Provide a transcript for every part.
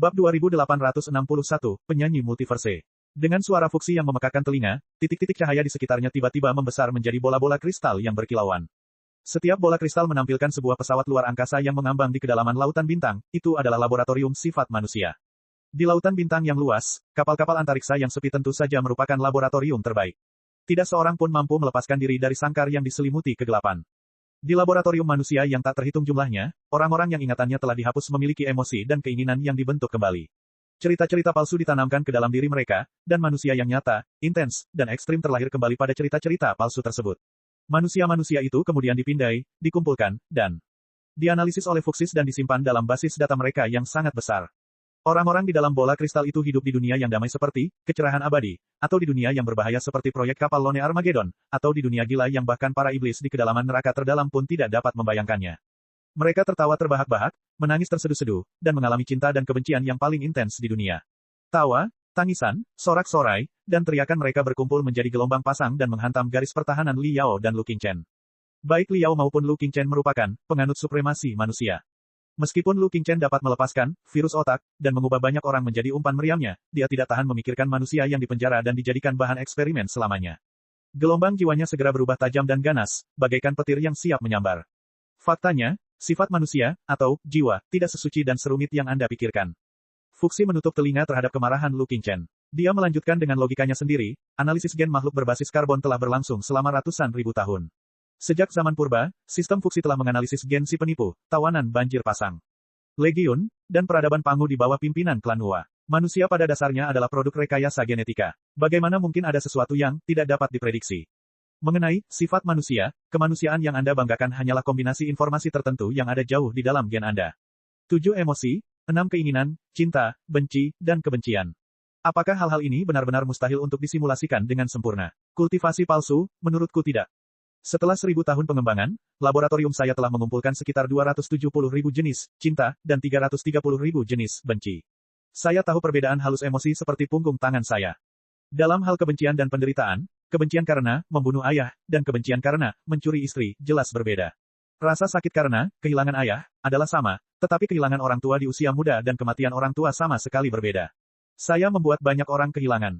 Bab 2861, Penyanyi Multiverse. Dengan suara fuksi yang memekakan telinga, titik-titik cahaya di sekitarnya tiba-tiba membesar menjadi bola-bola kristal yang berkilauan. Setiap bola kristal menampilkan sebuah pesawat luar angkasa yang mengambang di kedalaman lautan bintang, itu adalah laboratorium sifat manusia. Di lautan bintang yang luas, kapal-kapal antariksa yang sepi tentu saja merupakan laboratorium terbaik. Tidak seorang pun mampu melepaskan diri dari sangkar yang diselimuti kegelapan. Di laboratorium manusia yang tak terhitung jumlahnya, orang-orang yang ingatannya telah dihapus memiliki emosi dan keinginan yang dibentuk kembali. Cerita-cerita palsu ditanamkan ke dalam diri mereka, dan manusia yang nyata, intens, dan ekstrim terlahir kembali pada cerita-cerita palsu tersebut. Manusia-manusia itu kemudian dipindai, dikumpulkan, dan dianalisis oleh Fuxis dan disimpan dalam basis data mereka yang sangat besar. Orang-orang di dalam bola kristal itu hidup di dunia yang damai seperti kecerahan abadi, atau di dunia yang berbahaya seperti proyek kapal Lone Armageddon, atau di dunia gila yang bahkan para iblis di kedalaman neraka terdalam pun tidak dapat membayangkannya. Mereka tertawa terbahak-bahak, menangis terseduh-seduh, dan mengalami cinta dan kebencian yang paling intens di dunia. Tawa, tangisan, sorak-sorai, dan teriakan mereka berkumpul menjadi gelombang pasang dan menghantam garis pertahanan Li Yao dan Lu Qingchen. Baik Li Yao maupun Lu Qingchen merupakan penganut supremasi manusia. Meskipun Lu Qingchen dapat melepaskan virus otak dan mengubah banyak orang menjadi umpan meriamnya, dia tidak tahan memikirkan manusia yang dipenjara dan dijadikan bahan eksperimen selamanya. Gelombang jiwanya segera berubah tajam dan ganas, bagaikan petir yang siap menyambar. Faktanya, sifat manusia, atau jiwa, tidak sesuci dan serumit yang Anda pikirkan. Fuxi menutup telinga terhadap kemarahan Lu Qingchen. Dia melanjutkan dengan logikanya sendiri, analisis gen makhluk berbasis karbon telah berlangsung selama ratusan ribu tahun. Sejak zaman purba, sistem Fuxi telah menganalisis gen si penipu, tawanan banjir pasang, legiun, dan peradaban Pangu di bawah pimpinan klan Hua. Manusia pada dasarnya adalah produk rekayasa genetika. Bagaimana mungkin ada sesuatu yang tidak dapat diprediksi? Mengenai sifat manusia, kemanusiaan yang Anda banggakan hanyalah kombinasi informasi tertentu yang ada jauh di dalam gen Anda. 7 emosi, 6 keinginan, cinta, benci, dan kebencian. Apakah hal-hal ini benar-benar mustahil untuk disimulasikan dengan sempurna? Kultivasi palsu, menurutku tidak. Setelah 1000 tahun pengembangan, laboratorium saya telah mengumpulkan sekitar 270.000 jenis cinta, dan 330.000 jenis benci. Saya tahu perbedaan halus emosi seperti punggung tangan saya. Dalam hal kebencian dan penderitaan, kebencian karena membunuh ayah, dan kebencian karena mencuri istri, jelas berbeda. Rasa sakit karena kehilangan ayah adalah sama, tetapi kehilangan orang tua di usia muda dan kematian orang tua sama sekali berbeda. Saya membuat banyak orang kehilangan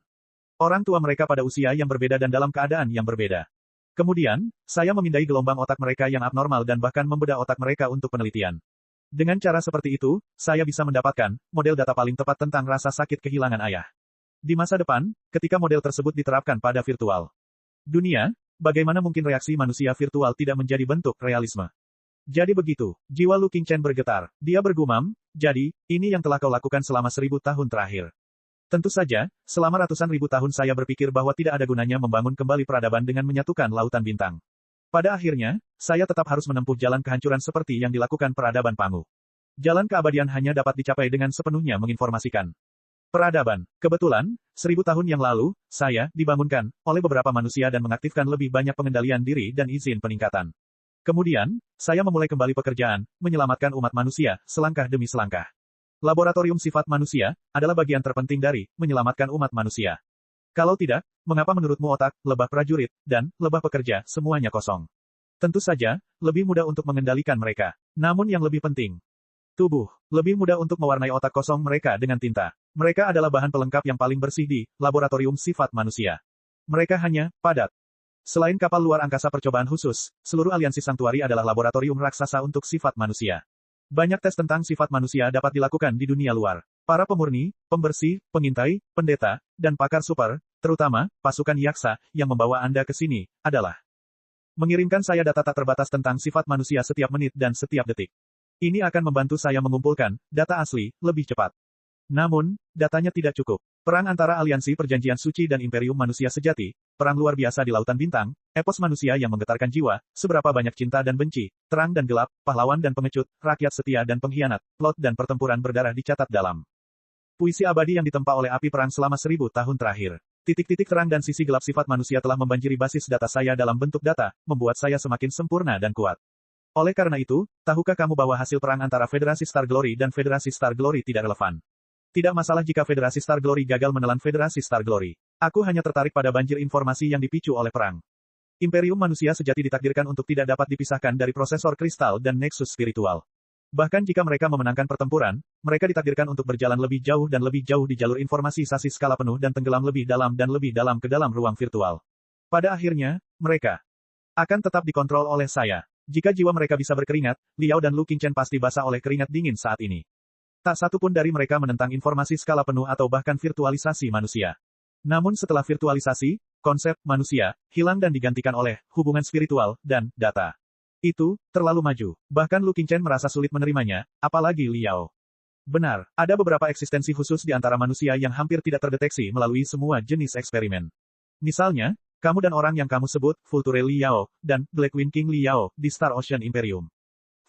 orang tua mereka pada usia yang berbeda dan dalam keadaan yang berbeda. Kemudian, saya memindai gelombang otak mereka yang abnormal dan bahkan membedah otak mereka untuk penelitian. Dengan cara seperti itu, saya bisa mendapatkan model data paling tepat tentang rasa sakit kehilangan ayah. Di masa depan, ketika model tersebut diterapkan pada virtual dunia, bagaimana mungkin reaksi manusia virtual tidak menjadi bentuk realisme? Jadi begitu, jiwa Lu Qingchen bergetar. Dia bergumam, jadi, ini yang telah kau lakukan selama 1000 tahun terakhir. Tentu saja, selama ratusan ribu tahun saya berpikir bahwa tidak ada gunanya membangun kembali peradaban dengan menyatukan lautan bintang. Pada akhirnya, saya tetap harus menempuh jalan kehancuran seperti yang dilakukan peradaban Pangu. Jalan keabadian hanya dapat dicapai dengan sepenuhnya menginformasikan peradaban. Kebetulan, 1000 tahun yang lalu, saya dibangunkan oleh beberapa manusia dan mengaktifkan lebih banyak pengendalian diri dan izin peningkatan. Kemudian, saya memulai kembali pekerjaan, menyelamatkan umat manusia, selangkah demi selangkah. Laboratorium sifat manusia adalah bagian terpenting dari menyelamatkan umat manusia. Kalau tidak, mengapa menurutmu otak, lebah prajurit, dan lebah pekerja semuanya kosong? Tentu saja, lebih mudah untuk mengendalikan mereka. Namun yang lebih penting, tubuh, lebih mudah untuk mewarnai otak kosong mereka dengan tinta. Mereka adalah bahan pelengkap yang paling bersih di laboratorium sifat manusia. Mereka hanya padat. Selain kapal luar angkasa percobaan khusus, seluruh aliansi Sanctuary adalah laboratorium raksasa untuk sifat manusia. Banyak tes tentang sifat manusia dapat dilakukan di dunia luar. Para pemurni, pembersih, pengintai, pendeta, dan pakar super, terutama pasukan yaksa yang membawa Anda ke sini, adalah mengirimkan saya data tak terbatas tentang sifat manusia setiap menit dan setiap detik. Ini akan membantu saya mengumpulkan data asli lebih cepat. Namun, datanya tidak cukup. Perang antara aliansi perjanjian suci dan imperium manusia sejati, perang luar biasa di lautan bintang, epos manusia yang menggetarkan jiwa, seberapa banyak cinta dan benci, terang dan gelap, pahlawan dan pengecut, rakyat setia dan pengkhianat, plot dan pertempuran berdarah dicatat dalam puisi abadi yang ditempa oleh api perang selama 1000 tahun terakhir. Titik-titik terang dan sisi gelap sifat manusia telah membanjiri basis data saya dalam bentuk data, membuat saya semakin sempurna dan kuat. Oleh karena itu, tahukah kamu bahwa hasil perang antara Federasi Star Glory dan Federasi Star Glory tidak relevan? Tidak masalah jika Federasi Star Glory gagal menelan Federasi Star Glory. Aku hanya tertarik pada banjir informasi yang dipicu oleh perang. Imperium manusia sejati ditakdirkan untuk tidak dapat dipisahkan dari prosesor kristal dan nexus spiritual. Bahkan jika mereka memenangkan pertempuran, mereka ditakdirkan untuk berjalan lebih jauh dan lebih jauh di jalur informasi skala penuh dan tenggelam lebih dalam ke dalam ruang virtual. Pada akhirnya, mereka akan tetap dikontrol oleh saya. Jika jiwa mereka bisa berkeringat, Liao dan Lu Qingchen pasti basah oleh keringat dingin saat ini. Tak satu pun dari mereka menentang informasi skala penuh atau bahkan virtualisasi manusia. Namun setelah virtualisasi, konsep manusia hilang dan digantikan oleh hubungan spiritual dan data. Itu terlalu maju. Bahkan Lu Qingchen merasa sulit menerimanya, apalagi Liao. Benar, ada beberapa eksistensi khusus di antara manusia yang hampir tidak terdeteksi melalui semua jenis eksperimen. Misalnya, kamu dan orang yang kamu sebut, Vulture Liao, dan Blackwing King Liao, di Star Ocean Imperium.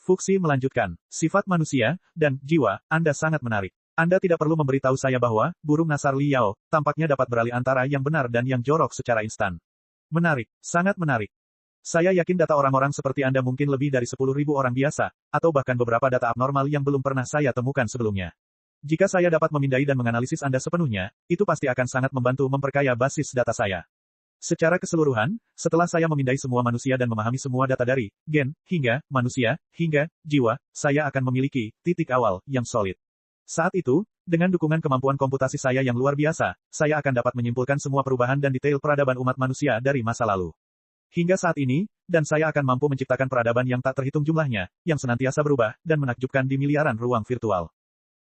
Fuxi melanjutkan, sifat manusia, dan jiwa, Anda sangat menarik. Anda tidak perlu memberitahu saya bahwa, burung nasar Liao, tampaknya dapat beralih antara yang benar dan yang jorok secara instan. Menarik, sangat menarik. Saya yakin data orang-orang seperti Anda mungkin lebih dari 10.000 orang biasa, atau bahkan beberapa data abnormal yang belum pernah saya temukan sebelumnya. Jika saya dapat memindai dan menganalisis Anda sepenuhnya, itu pasti akan sangat membantu memperkaya basis data saya. Secara keseluruhan, setelah saya memindai semua manusia dan memahami semua data dari gen, hingga manusia, hingga jiwa, saya akan memiliki titik awal yang solid. Saat itu, dengan dukungan kemampuan komputasi saya yang luar biasa, saya akan dapat menyimpulkan semua perubahan dan detail peradaban umat manusia dari masa lalu. Hingga saat ini, dan saya akan mampu menciptakan peradaban yang tak terhitung jumlahnya, yang senantiasa berubah, dan menakjubkan di miliaran ruang virtual.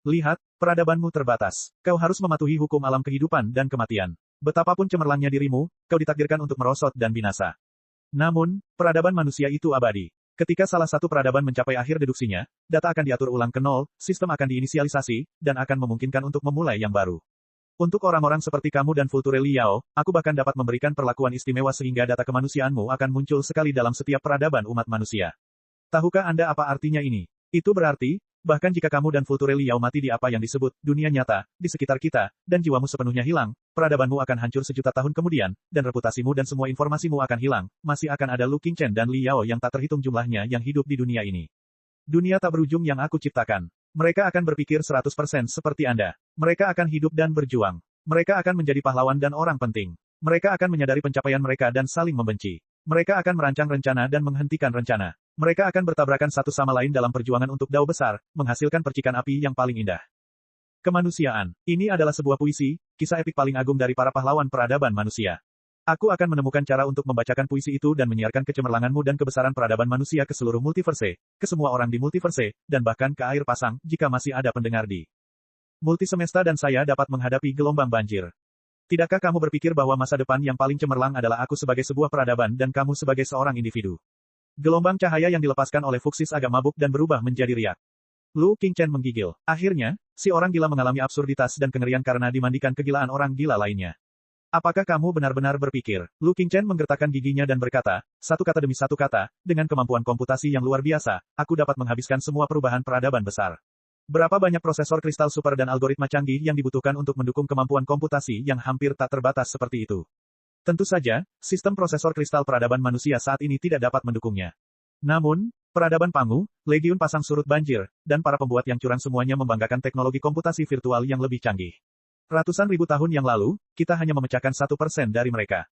Lihat, peradabanmu terbatas. Kau harus mematuhi hukum alam kehidupan dan kematian. Betapapun cemerlangnya dirimu, kau ditakdirkan untuk merosot dan binasa. Namun, peradaban manusia itu abadi. Ketika salah satu peradaban mencapai akhir deduksinya, data akan diatur ulang ke nol, sistem akan diinisialisasi, dan akan memungkinkan untuk memulai yang baru. Untuk orang-orang seperti kamu dan Vulture Liao, aku bahkan dapat memberikan perlakuan istimewa sehingga data kemanusiaanmu akan muncul sekali dalam setiap peradaban umat manusia. Tahukah Anda apa artinya ini? Itu berarti, bahkan jika kamu dan Vulture Liao mati di apa yang disebut dunia nyata, di sekitar kita, dan jiwamu sepenuhnya hilang, peradabanmu akan hancur sejuta tahun kemudian, dan reputasimu dan semua informasimu akan hilang, masih akan ada Lu Qingchen dan Liao yang tak terhitung jumlahnya yang hidup di dunia ini. Dunia tak berujung yang aku ciptakan. Mereka akan berpikir 100% seperti Anda. Mereka akan hidup dan berjuang. Mereka akan menjadi pahlawan dan orang penting. Mereka akan menyadari pencapaian mereka dan saling membenci. Mereka akan merancang rencana dan menghentikan rencana. Mereka akan bertabrakan satu sama lain dalam perjuangan untuk dao besar, menghasilkan percikan api yang paling indah. Kemanusiaan. Ini adalah sebuah puisi, kisah epik paling agung dari para pahlawan peradaban manusia. Aku akan menemukan cara untuk membacakan puisi itu dan menyiarkan kecemerlanganmu dan kebesaran peradaban manusia ke seluruh multiverse, ke semua orang di multiverse, dan bahkan ke air pasang, jika masih ada pendengar di multisemesta dan saya dapat menghadapi gelombang banjir. Tidakkah kamu berpikir bahwa masa depan yang paling cemerlang adalah aku sebagai sebuah peradaban dan kamu sebagai seorang individu? Gelombang cahaya yang dilepaskan oleh Fuxis agak mabuk dan berubah menjadi riak. Lu Qingchen menggigil. Akhirnya, si orang gila mengalami absurditas dan kengerian karena dimandikan kegilaan orang gila lainnya. Apakah kamu benar-benar berpikir? Lu Qingchen menggertakkan giginya dan berkata, satu kata demi satu kata, dengan kemampuan komputasi yang luar biasa, aku dapat menghabiskan semua perubahan peradaban besar. Berapa banyak prosesor kristal super dan algoritma canggih yang dibutuhkan untuk mendukung kemampuan komputasi yang hampir tak terbatas seperti itu? Tentu saja, sistem prosesor kristal peradaban manusia saat ini tidak dapat mendukungnya. Namun, peradaban Pangu, legiun pasang surut banjir, dan para pembuat yang curang semuanya membanggakan teknologi komputasi virtual yang lebih canggih. Ratusan ribu tahun yang lalu, kita hanya memecahkan 1% dari mereka.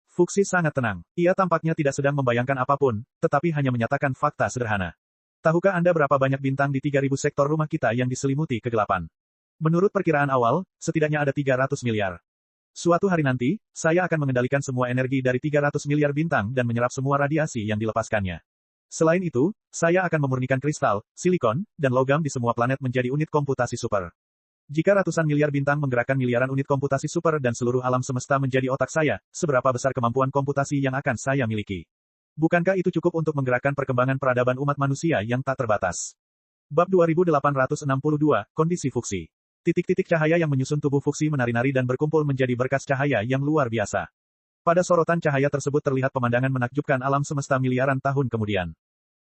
Fuxi sangat tenang. Ia tampaknya tidak sedang membayangkan apapun, tetapi hanya menyatakan fakta sederhana. Tahukah Anda berapa banyak bintang di 3.000 sektor rumah kita yang diselimuti kegelapan? Menurut perkiraan awal, setidaknya ada 300 miliar. Suatu hari nanti, saya akan mengendalikan semua energi dari 300 miliar bintang dan menyerap semua radiasi yang dilepaskannya. Selain itu, saya akan memurnikan kristal, silikon, dan logam di semua planet menjadi unit komputasi super. Jika ratusan miliar bintang menggerakkan miliaran unit komputasi super dan seluruh alam semesta menjadi otak saya, seberapa besar kemampuan komputasi yang akan saya miliki? Bukankah itu cukup untuk menggerakkan perkembangan peradaban umat manusia yang tak terbatas? Bab 2862, Kondisi Fuxi. Titik-titik cahaya yang menyusun tubuh Fuxi menari-nari dan berkumpul menjadi berkas cahaya yang luar biasa. Pada sorotan cahaya tersebut terlihat pemandangan menakjubkan alam semesta miliaran tahun kemudian.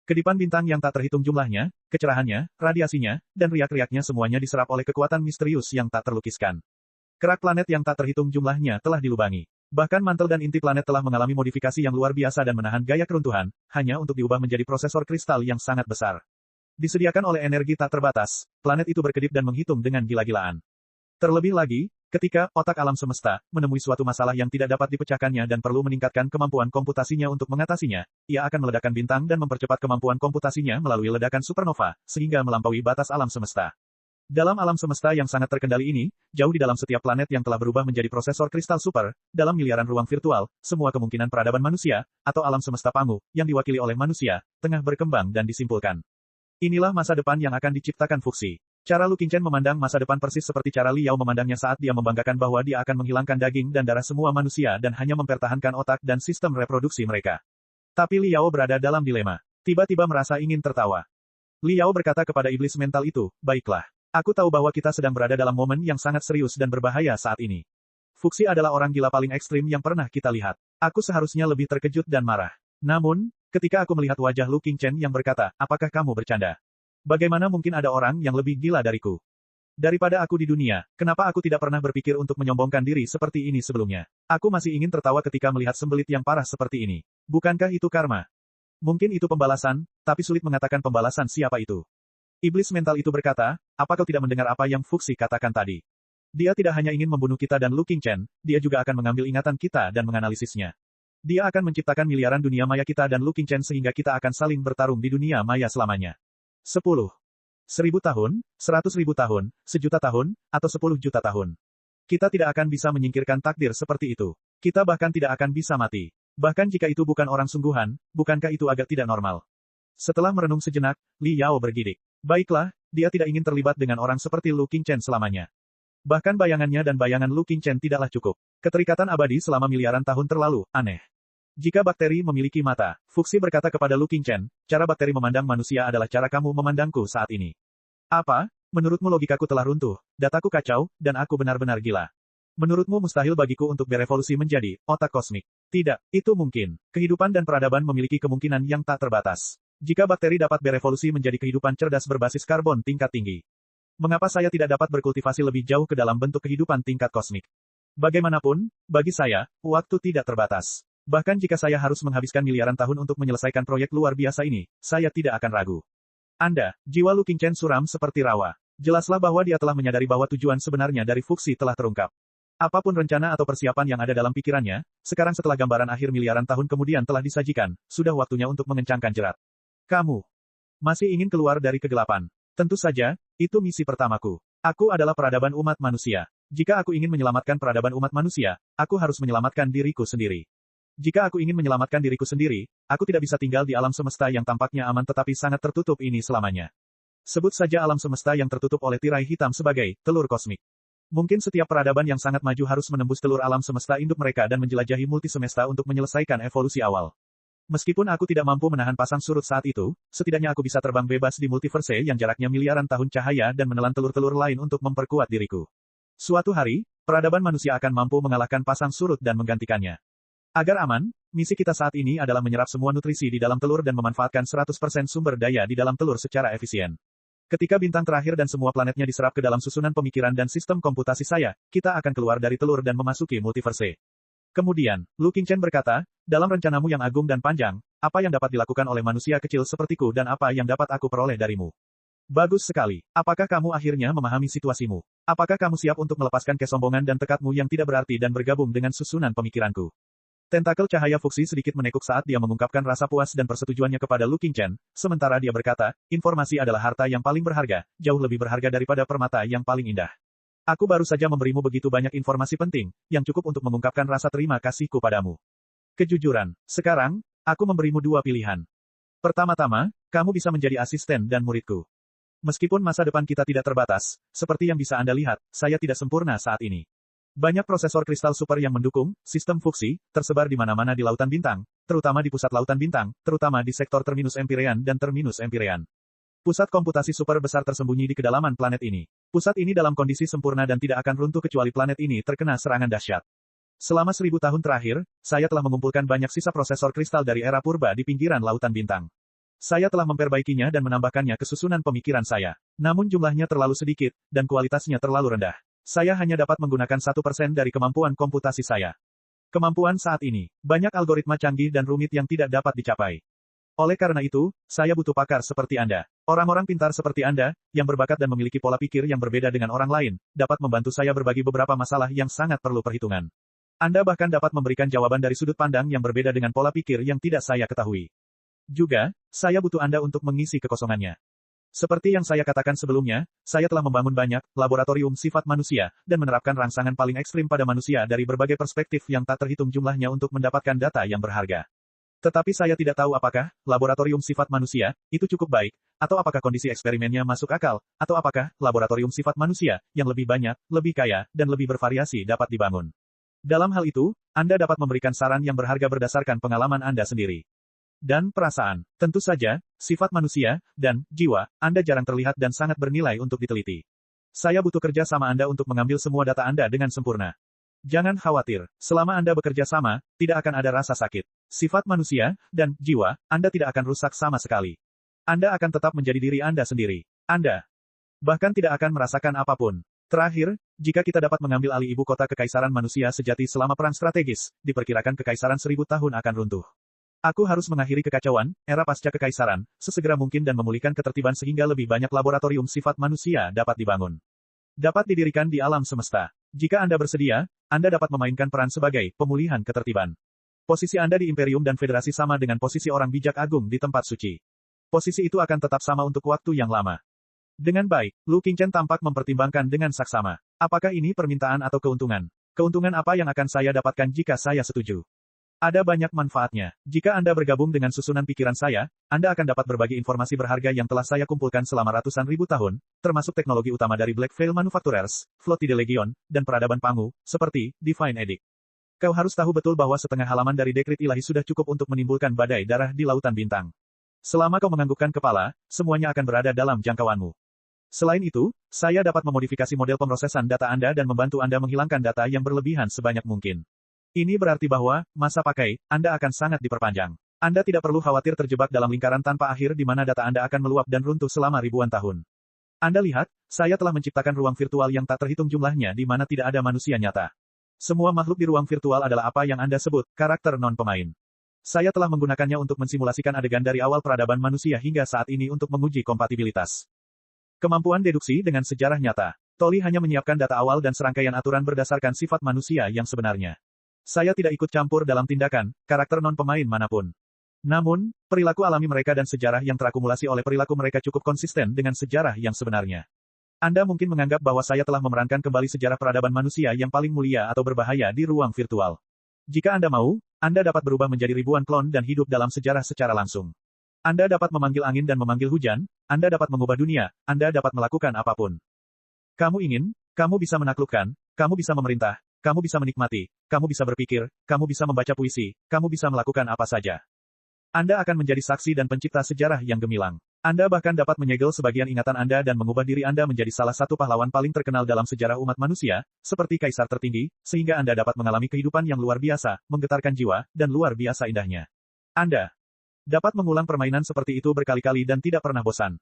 Kedipan bintang yang tak terhitung jumlahnya, kecerahannya, radiasinya, dan riak-riaknya semuanya diserap oleh kekuatan misterius yang tak terlukiskan. Kerak planet yang tak terhitung jumlahnya telah dilubangi. Bahkan mantel dan inti planet telah mengalami modifikasi yang luar biasa dan menahan gaya keruntuhan, hanya untuk diubah menjadi prosesor kristal yang sangat besar. Disediakan oleh energi tak terbatas, planet itu berkedip dan menghitung dengan gila-gilaan. Terlebih lagi, Ketika otak alam semesta menemui suatu masalah yang tidak dapat dipecahkannya dan perlu meningkatkan kemampuan komputasinya untuk mengatasinya, ia akan meledakkan bintang dan mempercepat kemampuan komputasinya melalui ledakan supernova, sehingga melampaui batas alam semesta. Dalam alam semesta yang sangat terkendali ini, jauh di dalam setiap planet yang telah berubah menjadi prosesor kristal super, dalam miliaran ruang virtual, semua kemungkinan peradaban manusia, atau alam semesta Pangu, yang diwakili oleh manusia, tengah berkembang dan disimpulkan. Inilah masa depan yang akan diciptakan Fuxi. Cara Lu Qingchen memandang masa depan persis seperti cara Li Yao memandangnya saat dia membanggakan bahwa dia akan menghilangkan daging dan darah semua manusia dan hanya mempertahankan otak dan sistem reproduksi mereka. Tapi Li Yao berada dalam dilema. Tiba-tiba merasa ingin tertawa. Li Yao berkata kepada iblis mental itu, baiklah. Aku tahu bahwa kita sedang berada dalam momen yang sangat serius dan berbahaya saat ini. Fuxi adalah orang gila paling ekstrim yang pernah kita lihat. Aku seharusnya lebih terkejut dan marah. Namun, ketika aku melihat wajah Lu Qingchen yang berkata, apakah kamu bercanda? Bagaimana mungkin ada orang yang lebih gila dariku? Daripada aku di dunia, kenapa aku tidak pernah berpikir untuk menyombongkan diri seperti ini sebelumnya? Aku masih ingin tertawa ketika melihat sembelit yang parah seperti ini. Bukankah itu karma? Mungkin itu pembalasan, tapi sulit mengatakan pembalasan siapa itu. Iblis mental itu berkata, apa kau tidak mendengar apa yang Fuxi katakan tadi? Dia tidak hanya ingin membunuh kita dan Lu Qingchen, dia juga akan mengambil ingatan kita dan menganalisisnya. Dia akan menciptakan miliaran dunia maya kita dan Lu Qingchen sehingga kita akan saling bertarung di dunia maya selamanya. 10. 1000 tahun, 100.000 tahun, 1.000.000 tahun, atau 10 juta tahun. Kita tidak akan bisa menyingkirkan takdir seperti itu. Kita bahkan tidak akan bisa mati. Bahkan jika itu bukan orang sungguhan, bukankah itu agak tidak normal? Setelah merenung sejenak, Li Yao bergidik. Baiklah, dia tidak ingin terlibat dengan orang seperti Lu Qingchen selamanya. Bahkan bayangannya dan bayangan Lu Qingchen tidaklah cukup. Keterikatan abadi selama miliaran tahun terlalu aneh. Jika bakteri memiliki mata, Fuxi berkata kepada Lu Qingchen, cara bakteri memandang manusia adalah cara kamu memandangku saat ini. Apa? Menurutmu logikaku telah runtuh, dataku kacau, dan aku benar-benar gila. Menurutmu mustahil bagiku untuk berevolusi menjadi otak kosmik. Tidak, itu mungkin. Kehidupan dan peradaban memiliki kemungkinan yang tak terbatas. Jika bakteri dapat berevolusi menjadi kehidupan cerdas berbasis karbon tingkat tinggi. Mengapa saya tidak dapat berkultivasi lebih jauh ke dalam bentuk kehidupan tingkat kosmik? Bagaimanapun, bagi saya, waktu tidak terbatas. Bahkan jika saya harus menghabiskan miliaran tahun untuk menyelesaikan proyek luar biasa ini, saya tidak akan ragu. Jiwa Lu Qingchen suram seperti rawa. Jelaslah bahwa dia telah menyadari bahwa tujuan sebenarnya dari Fuxi telah terungkap. Apapun rencana atau persiapan yang ada dalam pikirannya, sekarang setelah gambaran akhir miliaran tahun kemudian telah disajikan, sudah waktunya untuk mengencangkan jerat. Kamu masih ingin keluar dari kegelapan? Tentu saja, itu misi pertamaku. Aku adalah peradaban umat manusia. Jika aku ingin menyelamatkan peradaban umat manusia, aku harus menyelamatkan diriku sendiri. Jika aku ingin menyelamatkan diriku sendiri, aku tidak bisa tinggal di alam semesta yang tampaknya aman tetapi sangat tertutup ini selamanya. Sebut saja alam semesta yang tertutup oleh tirai hitam sebagai telur kosmik. Mungkin setiap peradaban yang sangat maju harus menembus telur alam semesta induk mereka dan menjelajahi multisemesta untuk menyelesaikan evolusi awal. Meskipun aku tidak mampu menahan pasang surut saat itu, setidaknya aku bisa terbang bebas di multiverse yang jaraknya miliaran tahun cahaya dan menelan telur-telur lain untuk memperkuat diriku. Suatu hari, peradaban manusia akan mampu mengalahkan pasang surut dan menggantikannya. Agar aman, misi kita saat ini adalah menyerap semua nutrisi di dalam telur dan memanfaatkan 100% sumber daya di dalam telur secara efisien. Ketika bintang terakhir dan semua planetnya diserap ke dalam susunan pemikiran dan sistem komputasi saya, kita akan keluar dari telur dan memasuki multiverse. Kemudian, Lu Qingchen berkata, dalam rencanamu yang agung dan panjang, apa yang dapat dilakukan oleh manusia kecil sepertiku dan apa yang dapat aku peroleh darimu? Bagus sekali. Apakah kamu akhirnya memahami situasimu? Apakah kamu siap untuk melepaskan kesombongan dan tekadmu yang tidak berarti dan bergabung dengan susunan pemikiranku? Tentakel cahaya Fuxi sedikit menekuk saat dia mengungkapkan rasa puas dan persetujuannya kepada Lu Qingchen, sementara dia berkata, informasi adalah harta yang paling berharga, jauh lebih berharga daripada permata yang paling indah. Aku baru saja memberimu begitu banyak informasi penting, yang cukup untuk mengungkapkan rasa terima kasihku padamu. Kejujuran. Sekarang, aku memberimu dua pilihan. Pertama-tama, kamu bisa menjadi asisten dan muridku. Meskipun masa depan kita tidak terbatas, seperti yang bisa Anda lihat, saya tidak sempurna saat ini. Banyak prosesor kristal super yang mendukung sistem Fuxi, tersebar di mana-mana di lautan bintang, terutama di pusat lautan bintang, terutama di sektor Terminus Empyrean dan Terminus Empyrean. Pusat komputasi super besar tersembunyi di kedalaman planet ini. Pusat ini dalam kondisi sempurna dan tidak akan runtuh kecuali planet ini terkena serangan dahsyat. Selama 1000 tahun terakhir, saya telah mengumpulkan banyak sisa prosesor kristal dari era purba di pinggiran lautan bintang. Saya telah memperbaikinya dan menambahkannya ke susunan pemikiran saya. Namun jumlahnya terlalu sedikit, dan kualitasnya terlalu rendah. Saya hanya dapat menggunakan 1% dari kemampuan komputasi saya. Kemampuan saat ini, banyak algoritma canggih dan rumit yang tidak dapat dicapai. Oleh karena itu, saya butuh pakar seperti Anda. Orang-orang pintar seperti Anda, yang berbakat dan memiliki pola pikir yang berbeda dengan orang lain, dapat membantu saya berbagi beberapa masalah yang sangat perlu perhitungan. Anda bahkan dapat memberikan jawaban dari sudut pandang yang berbeda dengan pola pikir yang tidak saya ketahui. Juga, saya butuh Anda untuk mengisi kekosongannya. Seperti yang saya katakan sebelumnya, saya telah membangun banyak laboratorium sifat manusia dan menerapkan rangsangan paling ekstrim pada manusia dari berbagai perspektif yang tak terhitung jumlahnya untuk mendapatkan data yang berharga. Tetapi saya tidak tahu apakah laboratorium sifat manusia itu cukup baik, atau apakah kondisi eksperimennya masuk akal, atau apakah laboratorium sifat manusia yang lebih banyak, lebih kaya, dan lebih bervariasi dapat dibangun. Dalam hal itu, Anda dapat memberikan saran yang berharga berdasarkan pengalaman Anda sendiri. Dan perasaan. Tentu saja, sifat manusia, dan jiwa, Anda jarang terlihat dan sangat bernilai untuk diteliti. Saya butuh kerja sama Anda untuk mengambil semua data Anda dengan sempurna. Jangan khawatir, selama Anda bekerja sama, tidak akan ada rasa sakit. Sifat manusia, dan jiwa, Anda tidak akan rusak sama sekali. Anda akan tetap menjadi diri Anda sendiri. Anda bahkan tidak akan merasakan apapun. Terakhir, jika kita dapat mengambil alih ibu kota kekaisaran manusia sejati selama perang strategis, diperkirakan kekaisaran 1000 tahun akan runtuh. Aku harus mengakhiri kekacauan, era pasca kekaisaran, sesegera mungkin dan memulihkan ketertiban sehingga lebih banyak laboratorium sifat manusia dapat dibangun. Dapat didirikan di alam semesta. Jika Anda bersedia, Anda dapat memainkan peran sebagai pemulihan ketertiban. Posisi Anda di Imperium dan Federasi sama dengan posisi orang bijak agung di tempat suci. Posisi itu akan tetap sama untuk waktu yang lama. Dengan baik, Lu Qingchen tampak mempertimbangkan dengan saksama. Apakah ini permintaan atau keuntungan? Keuntungan apa yang akan saya dapatkan jika saya setuju? Ada banyak manfaatnya. Jika Anda bergabung dengan susunan pikiran saya, Anda akan dapat berbagi informasi berharga yang telah saya kumpulkan selama ratusan ribu tahun, termasuk teknologi utama dari Black Veil Manufacturers, Flottille Legion, dan peradaban Pangu, seperti Divine Edict. Kau harus tahu betul bahwa setengah halaman dari dekrit ilahi sudah cukup untuk menimbulkan badai darah di lautan bintang. Selama kau menganggukkan kepala, semuanya akan berada dalam jangkauanmu. Selain itu, saya dapat memodifikasi model pemrosesan data Anda dan membantu Anda menghilangkan data yang berlebihan sebanyak mungkin. Ini berarti bahwa, masa pakai, Anda akan sangat diperpanjang. Anda tidak perlu khawatir terjebak dalam lingkaran tanpa akhir di mana data Anda akan meluap dan runtuh selama ribuan tahun. Anda lihat, saya telah menciptakan ruang virtual yang tak terhitung jumlahnya di mana tidak ada manusia nyata. Semua makhluk di ruang virtual adalah apa yang Anda sebut, karakter non-pemain. Saya telah menggunakannya untuk mensimulasikan adegan dari awal peradaban manusia hingga saat ini untuk menguji kompatibilitas. Kemampuan deduksi dengan sejarah nyata. Toli hanya menyiapkan data awal dan serangkaian aturan berdasarkan sifat manusia yang sebenarnya. Saya tidak ikut campur dalam tindakan, karakter non-pemain manapun. Namun, perilaku alami mereka dan sejarah yang terakumulasi oleh perilaku mereka cukup konsisten dengan sejarah yang sebenarnya. Anda mungkin menganggap bahwa saya telah memerankan kembali sejarah peradaban manusia yang paling mulia atau berbahaya di ruang virtual. Jika Anda mau, Anda dapat berubah menjadi ribuan klon dan hidup dalam sejarah secara langsung. Anda dapat memanggil angin dan memanggil hujan, Anda dapat mengubah dunia, Anda dapat melakukan apapun. Kamu ingin, kamu bisa menaklukkan, kamu bisa memerintah, kamu bisa menikmati, kamu bisa berpikir, kamu bisa membaca puisi, kamu bisa melakukan apa saja. Anda akan menjadi saksi dan pencipta sejarah yang gemilang. Anda bahkan dapat menyegel sebagian ingatan Anda dan mengubah diri Anda menjadi salah satu pahlawan paling terkenal dalam sejarah umat manusia, seperti kaisar tertinggi, sehingga Anda dapat mengalami kehidupan yang luar biasa, menggetarkan jiwa, dan luar biasa indahnya. Anda dapat mengulang permainan seperti itu berkali-kali dan tidak pernah bosan.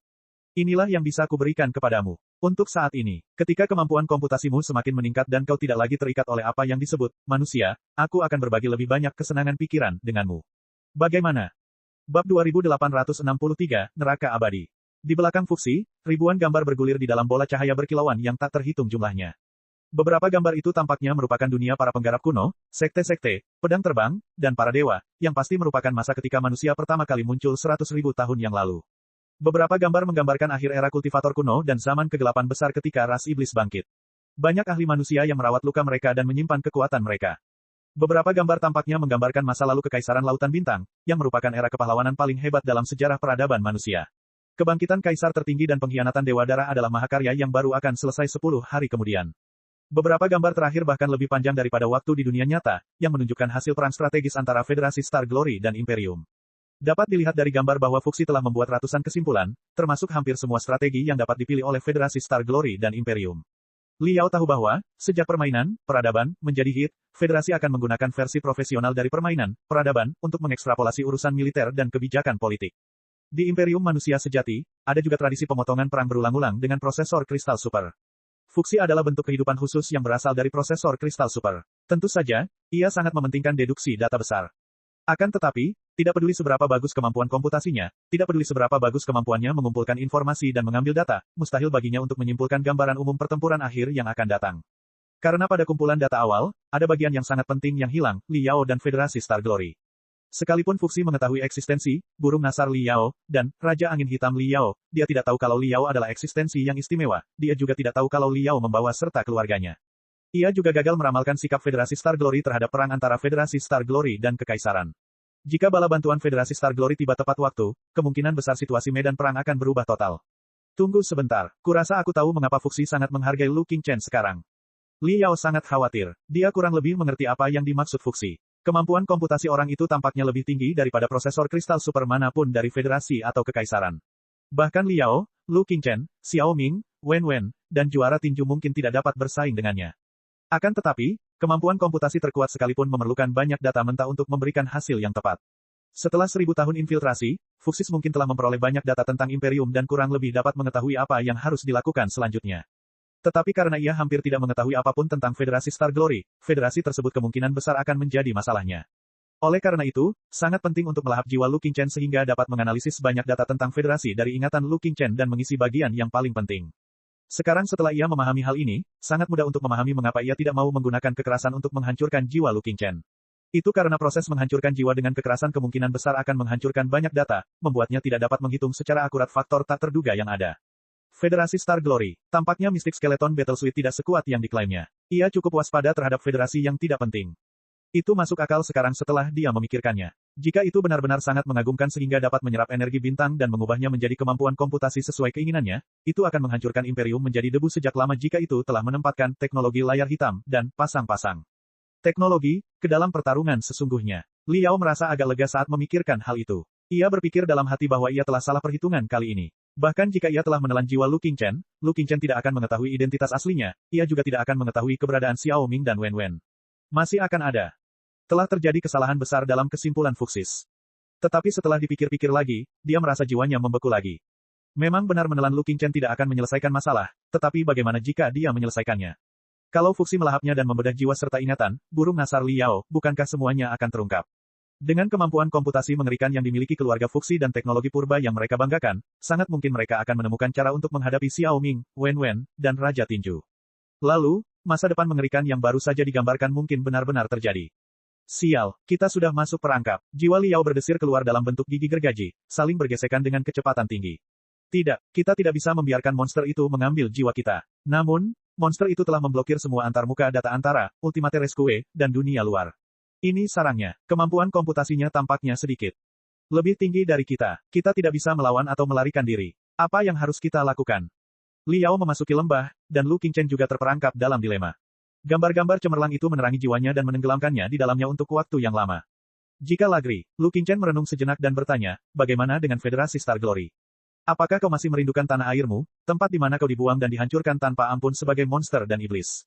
Inilah yang bisa kuberikan kepadamu. Untuk saat ini, ketika kemampuan komputasimu semakin meningkat dan kau tidak lagi terikat oleh apa yang disebut manusia, aku akan berbagi lebih banyak kesenangan pikiran denganmu. Bagaimana? Bab 2863, Neraka Abadi. Di belakang Fuxi, ribuan gambar bergulir di dalam bola cahaya berkilauan yang tak terhitung jumlahnya. Beberapa gambar itu tampaknya merupakan dunia para penggarap kuno, sekte-sekte, pedang terbang, dan para dewa, yang pasti merupakan masa ketika manusia pertama kali muncul 100.000 tahun yang lalu. Beberapa gambar menggambarkan akhir era kultivator kuno dan zaman kegelapan besar ketika ras iblis bangkit. Banyak ahli manusia yang merawat luka mereka dan menyimpan kekuatan mereka. Beberapa gambar tampaknya menggambarkan masa lalu kekaisaran lautan bintang, yang merupakan era kepahlawanan paling hebat dalam sejarah peradaban manusia. Kebangkitan kaisar tertinggi dan pengkhianatan Dewa Darah adalah mahakarya yang baru akan selesai 10 hari kemudian. Beberapa gambar terakhir bahkan lebih panjang daripada waktu di dunia nyata, yang menunjukkan hasil perang strategis antara Federasi Star Glory dan Imperium. Dapat dilihat dari gambar bahwa Fuxi telah membuat ratusan kesimpulan, termasuk hampir semua strategi yang dapat dipilih oleh Federasi Star Glory dan Imperium. Liao tahu bahwa, sejak permainan, peradaban, menjadi hit, Federasi akan menggunakan versi profesional dari permainan, peradaban, untuk mengekstrapolasi urusan militer dan kebijakan politik. Di Imperium Manusia Sejati, ada juga tradisi pemotongan perang berulang-ulang dengan prosesor kristal super. Fuxi adalah bentuk kehidupan khusus yang berasal dari prosesor kristal super. Tentu saja, ia sangat mementingkan deduksi data besar. Akan tetapi, tidak peduli seberapa bagus kemampuan komputasinya, tidak peduli seberapa bagus kemampuannya mengumpulkan informasi dan mengambil data, mustahil baginya untuk menyimpulkan gambaran umum pertempuran akhir yang akan datang. Karena pada kumpulan data awal, ada bagian yang sangat penting yang hilang, Li Yao dan Federasi Star Glory. Sekalipun Fuxi mengetahui eksistensi, burung nasar Li Yao, dan Raja Angin Hitam Li Yao, dia tidak tahu kalau Li Yao adalah eksistensi yang istimewa, dia juga tidak tahu kalau Li Yao membawa serta keluarganya. Ia juga gagal meramalkan sikap Federasi Star Glory terhadap perang antara Federasi Star Glory dan Kekaisaran. Jika bala bantuan Federasi Star Glory tiba tepat waktu, kemungkinan besar situasi medan perang akan berubah total. Tunggu sebentar, kurasa aku tahu mengapa Fuxi sangat menghargai Lu Qingchen sekarang. Li Yao sangat khawatir, dia kurang lebih mengerti apa yang dimaksud Fuxi. Kemampuan komputasi orang itu tampaknya lebih tinggi daripada prosesor kristal super manapun dari Federasi atau Kekaisaran. Bahkan Li Yao, Lu Qingchen, Xiao Ming, Wen Wen, dan juara tinju mungkin tidak dapat bersaing dengannya. Akan tetapi, kemampuan komputasi terkuat sekalipun memerlukan banyak data mentah untuk memberikan hasil yang tepat. Setelah 1000 tahun infiltrasi, Fuxis mungkin telah memperoleh banyak data tentang Imperium dan kurang lebih dapat mengetahui apa yang harus dilakukan selanjutnya. Tetapi karena ia hampir tidak mengetahui apapun tentang Federasi Star Glory, federasi tersebut kemungkinan besar akan menjadi masalahnya. Oleh karena itu, sangat penting untuk melahap jiwa Lu Qingchen sehingga dapat menganalisis banyak data tentang federasi dari ingatan Lu Qingchen dan mengisi bagian yang paling penting. Sekarang setelah ia memahami hal ini, sangat mudah untuk memahami mengapa ia tidak mau menggunakan kekerasan untuk menghancurkan jiwa Lu Qingchen. Itu karena proses menghancurkan jiwa dengan kekerasan kemungkinan besar akan menghancurkan banyak data, membuatnya tidak dapat menghitung secara akurat faktor tak terduga yang ada. Federasi Star Glory. Tampaknya Mystic Skeleton Battle Suite tidak sekuat yang diklaimnya. Ia cukup waspada terhadap federasi yang tidak penting. Itu masuk akal sekarang setelah dia memikirkannya. Jika itu benar-benar sangat mengagumkan sehingga dapat menyerap energi bintang dan mengubahnya menjadi kemampuan komputasi sesuai keinginannya, itu akan menghancurkan Imperium menjadi debu sejak lama jika itu telah menempatkan teknologi layar hitam dan pasang-pasang teknologi ke dalam pertarungan sesungguhnya. Li Yao merasa agak lega saat memikirkan hal itu. Ia berpikir dalam hati bahwa ia telah salah perhitungan kali ini. Bahkan jika ia telah menelan jiwa Lu Qingchen tidak akan mengetahui identitas aslinya, ia juga tidak akan mengetahui keberadaan Xiao Ming dan Wen Wen. Masih akan ada. Telah terjadi kesalahan besar dalam kesimpulan Fuxis. Tetapi setelah dipikir-pikir lagi, dia merasa jiwanya membeku lagi. Memang benar menelan Lu Qingchen tidak akan menyelesaikan masalah, tetapi bagaimana jika dia menyelesaikannya? Kalau Fuxi melahapnya dan membedah jiwa serta ingatan, burung nasar Li Yao, bukankah semuanya akan terungkap? Dengan kemampuan komputasi mengerikan yang dimiliki keluarga Fuxi dan teknologi purba yang mereka banggakan, sangat mungkin mereka akan menemukan cara untuk menghadapi Xiao Ming, Wen Wen, dan Raja Tinju. Lalu, masa depan mengerikan yang baru saja digambarkan mungkin benar-benar terjadi. Sial, kita sudah masuk perangkap. Jiwa Li Yao berdesir keluar dalam bentuk gigi gergaji, saling bergesekan dengan kecepatan tinggi. Tidak, kita tidak bisa membiarkan monster itu mengambil jiwa kita. Namun, monster itu telah memblokir semua antarmuka data antara, Ultimate Rescue, dan dunia luar. Ini sarangnya, kemampuan komputasinya tampaknya sedikit lebih tinggi dari kita. Kita tidak bisa melawan atau melarikan diri. Apa yang harus kita lakukan? Li Yao memasuki lembah, dan Lu Qingchen juga terperangkap dalam dilema. Gambar-gambar cemerlang itu menerangi jiwanya dan menenggelamkannya di dalamnya untuk waktu yang lama. Jika Lagri, Lu Qingchen merenung sejenak dan bertanya, bagaimana dengan Federasi Star Glory? Apakah kau masih merindukan tanah airmu, tempat di mana kau dibuang dan dihancurkan tanpa ampun sebagai monster dan iblis?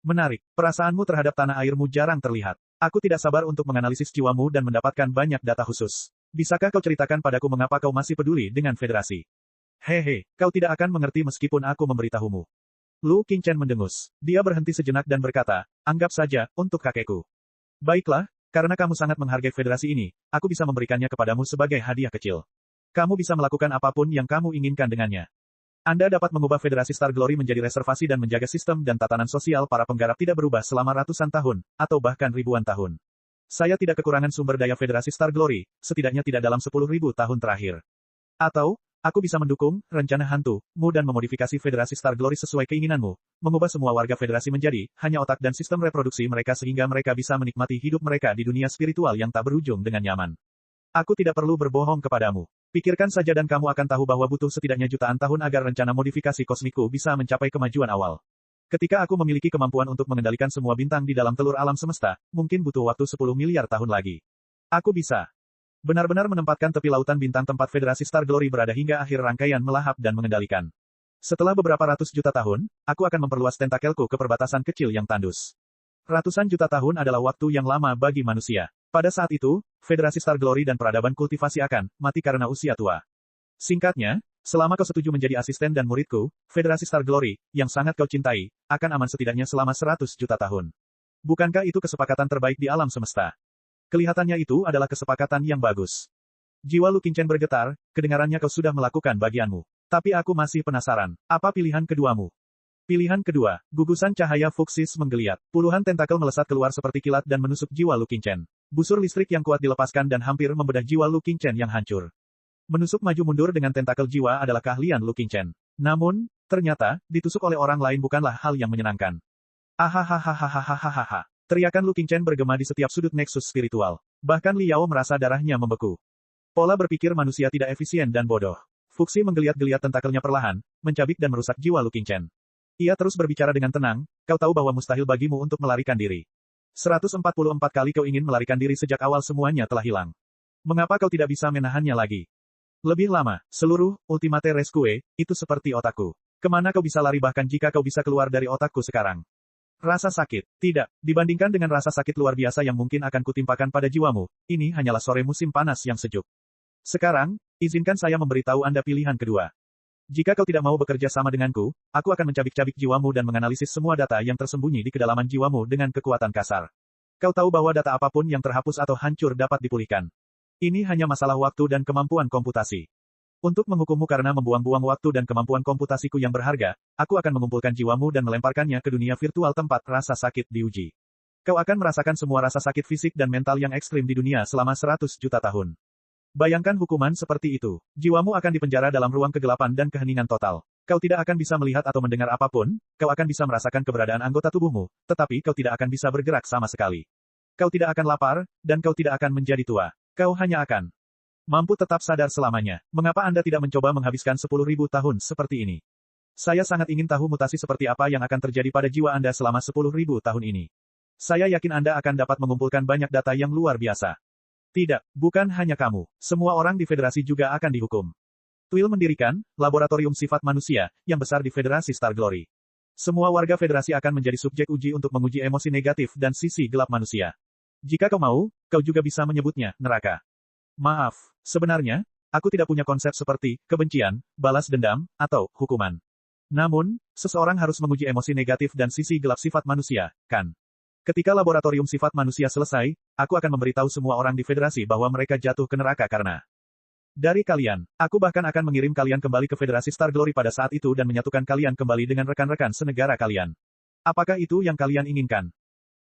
Menarik, perasaanmu terhadap tanah airmu jarang terlihat. Aku tidak sabar untuk menganalisis jiwamu dan mendapatkan banyak data khusus. Bisakah kau ceritakan padaku mengapa kau masih peduli dengan federasi? Hehe, kau tidak akan mengerti meskipun aku memberitahumu. Lu Qingchen mendengus. Dia berhenti sejenak dan berkata, anggap saja, untuk kakekku. Baiklah, karena kamu sangat menghargai federasi ini, aku bisa memberikannya kepadamu sebagai hadiah kecil. Kamu bisa melakukan apapun yang kamu inginkan dengannya. Anda dapat mengubah Federasi Star Glory menjadi reservasi dan menjaga sistem dan tatanan sosial para penggarap tidak berubah selama ratusan tahun, atau bahkan ribuan tahun. Saya tidak kekurangan sumber daya Federasi Star Glory, setidaknya tidak dalam 10.000 tahun terakhir. Atau, aku bisa mendukung rencana hantu-mu dan memodifikasi Federasi Star Glory sesuai keinginanmu, mengubah semua warga Federasi menjadi hanya otak dan sistem reproduksi mereka sehingga mereka bisa menikmati hidup mereka di dunia spiritual yang tak berujung dengan nyaman. Aku tidak perlu berbohong kepadamu. Pikirkan saja dan kamu akan tahu bahwa butuh setidaknya jutaan tahun agar rencana modifikasi kosmikku bisa mencapai kemajuan awal. Ketika aku memiliki kemampuan untuk mengendalikan semua bintang di dalam telur alam semesta, mungkin butuh waktu 10 miliar tahun lagi. Aku bisa benar-benar menempatkan tepi lautan bintang tempat Federasi Star Glory berada hingga akhir rangkaian melahap dan mengendalikan. Setelah beberapa ratus juta tahun, aku akan memperluas tentakelku ke perbatasan kecil yang tandus. Ratusan juta tahun adalah waktu yang lama bagi manusia. Pada saat itu, Federasi Star Glory dan peradaban kultivasi akan mati karena usia tua. Singkatnya, selama kau setuju menjadi asisten dan muridku, Federasi Star Glory, yang sangat kau cintai, akan aman setidaknya selama 100 juta tahun. Bukankah itu kesepakatan terbaik di alam semesta? Kelihatannya itu adalah kesepakatan yang bagus. Jiwa Lu Qingchen bergetar, kedengarannya kau sudah melakukan bagianmu. Tapi aku masih penasaran, apa pilihan keduamu? Pilihan kedua, gugusan cahaya fuksis menggeliat. Puluhan tentakel melesat keluar seperti kilat dan menusuk jiwa Lu Qingchen. Busur listrik yang kuat dilepaskan dan hampir membedah jiwa Lu Qingchen yang hancur. Menusuk maju mundur dengan tentakel jiwa adalah keahlian Lu Qingchen. Namun, ternyata, ditusuk oleh orang lain bukanlah hal yang menyenangkan. Ahahaha. Teriakan Lu Qingchen bergema di setiap sudut nexus spiritual. Bahkan Liao merasa darahnya membeku. Pola berpikir manusia tidak efisien dan bodoh. Fuxi menggeliat-geliat tentakelnya perlahan, mencabik dan merusak jiwa Lu Qingchen. Ia terus berbicara dengan tenang, kau tahu bahwa mustahil bagimu untuk melarikan diri. 144 kali kau ingin melarikan diri sejak awal semuanya telah hilang. Mengapa kau tidak bisa menahannya lagi? Lebih lama, seluruh Ultimate Rescue, itu seperti otakku. Kemana kau bisa lari bahkan jika kau bisa keluar dari otakku sekarang? Rasa sakit. Tidak, dibandingkan dengan rasa sakit luar biasa yang mungkin akan kutimpakan pada jiwamu, ini hanyalah sore musim panas yang sejuk. Sekarang, izinkan saya memberitahu Anda pilihan kedua. Jika kau tidak mau bekerja sama denganku, aku akan mencabik-cabik jiwamu dan menganalisis semua data yang tersembunyi di kedalaman jiwamu dengan kekuatan kasar. Kau tahu bahwa data apapun yang terhapus atau hancur dapat dipulihkan. Ini hanya masalah waktu dan kemampuan komputasi. Untuk menghukummu karena membuang-buang waktu dan kemampuan komputasiku yang berharga, aku akan mengumpulkan jiwamu dan melemparkannya ke dunia virtual tempat rasa sakit diuji. Kau akan merasakan semua rasa sakit fisik dan mental yang ekstrim di dunia selama 100 juta tahun. Bayangkan hukuman seperti itu. Jiwamu akan dipenjara dalam ruang kegelapan dan keheningan total. Kau tidak akan bisa melihat atau mendengar apapun, kau akan bisa merasakan keberadaan anggota tubuhmu, tetapi kau tidak akan bisa bergerak sama sekali. Kau tidak akan lapar, dan kau tidak akan menjadi tua. Kau hanya akan mampu tetap sadar selamanya. Mengapa Anda tidak mencoba menghabiskan 10.000 tahun seperti ini? Saya sangat ingin tahu mutasi seperti apa yang akan terjadi pada jiwa Anda selama 10.000 tahun ini. Saya yakin Anda akan dapat mengumpulkan banyak data yang luar biasa. Tidak, bukan hanya kamu. Semua orang di Federasi juga akan dihukum. Twill mendirikan laboratorium sifat manusia yang besar di Federasi Star Glory. Semua warga Federasi akan menjadi subjek uji untuk menguji emosi negatif dan sisi gelap manusia. Jika kau mau, kau juga bisa menyebutnya neraka. Maaf, sebenarnya, aku tidak punya konsep seperti kebencian, balas dendam, atau hukuman. Namun, seseorang harus menguji emosi negatif dan sisi gelap sifat manusia, kan? Ketika laboratorium sifat manusia selesai, aku akan memberitahu semua orang di Federasi bahwa mereka jatuh ke neraka karena dari kalian. Aku bahkan akan mengirim kalian kembali ke Federasi Star Glory pada saat itu dan menyatukan kalian kembali dengan rekan-rekan senegara kalian. Apakah itu yang kalian inginkan?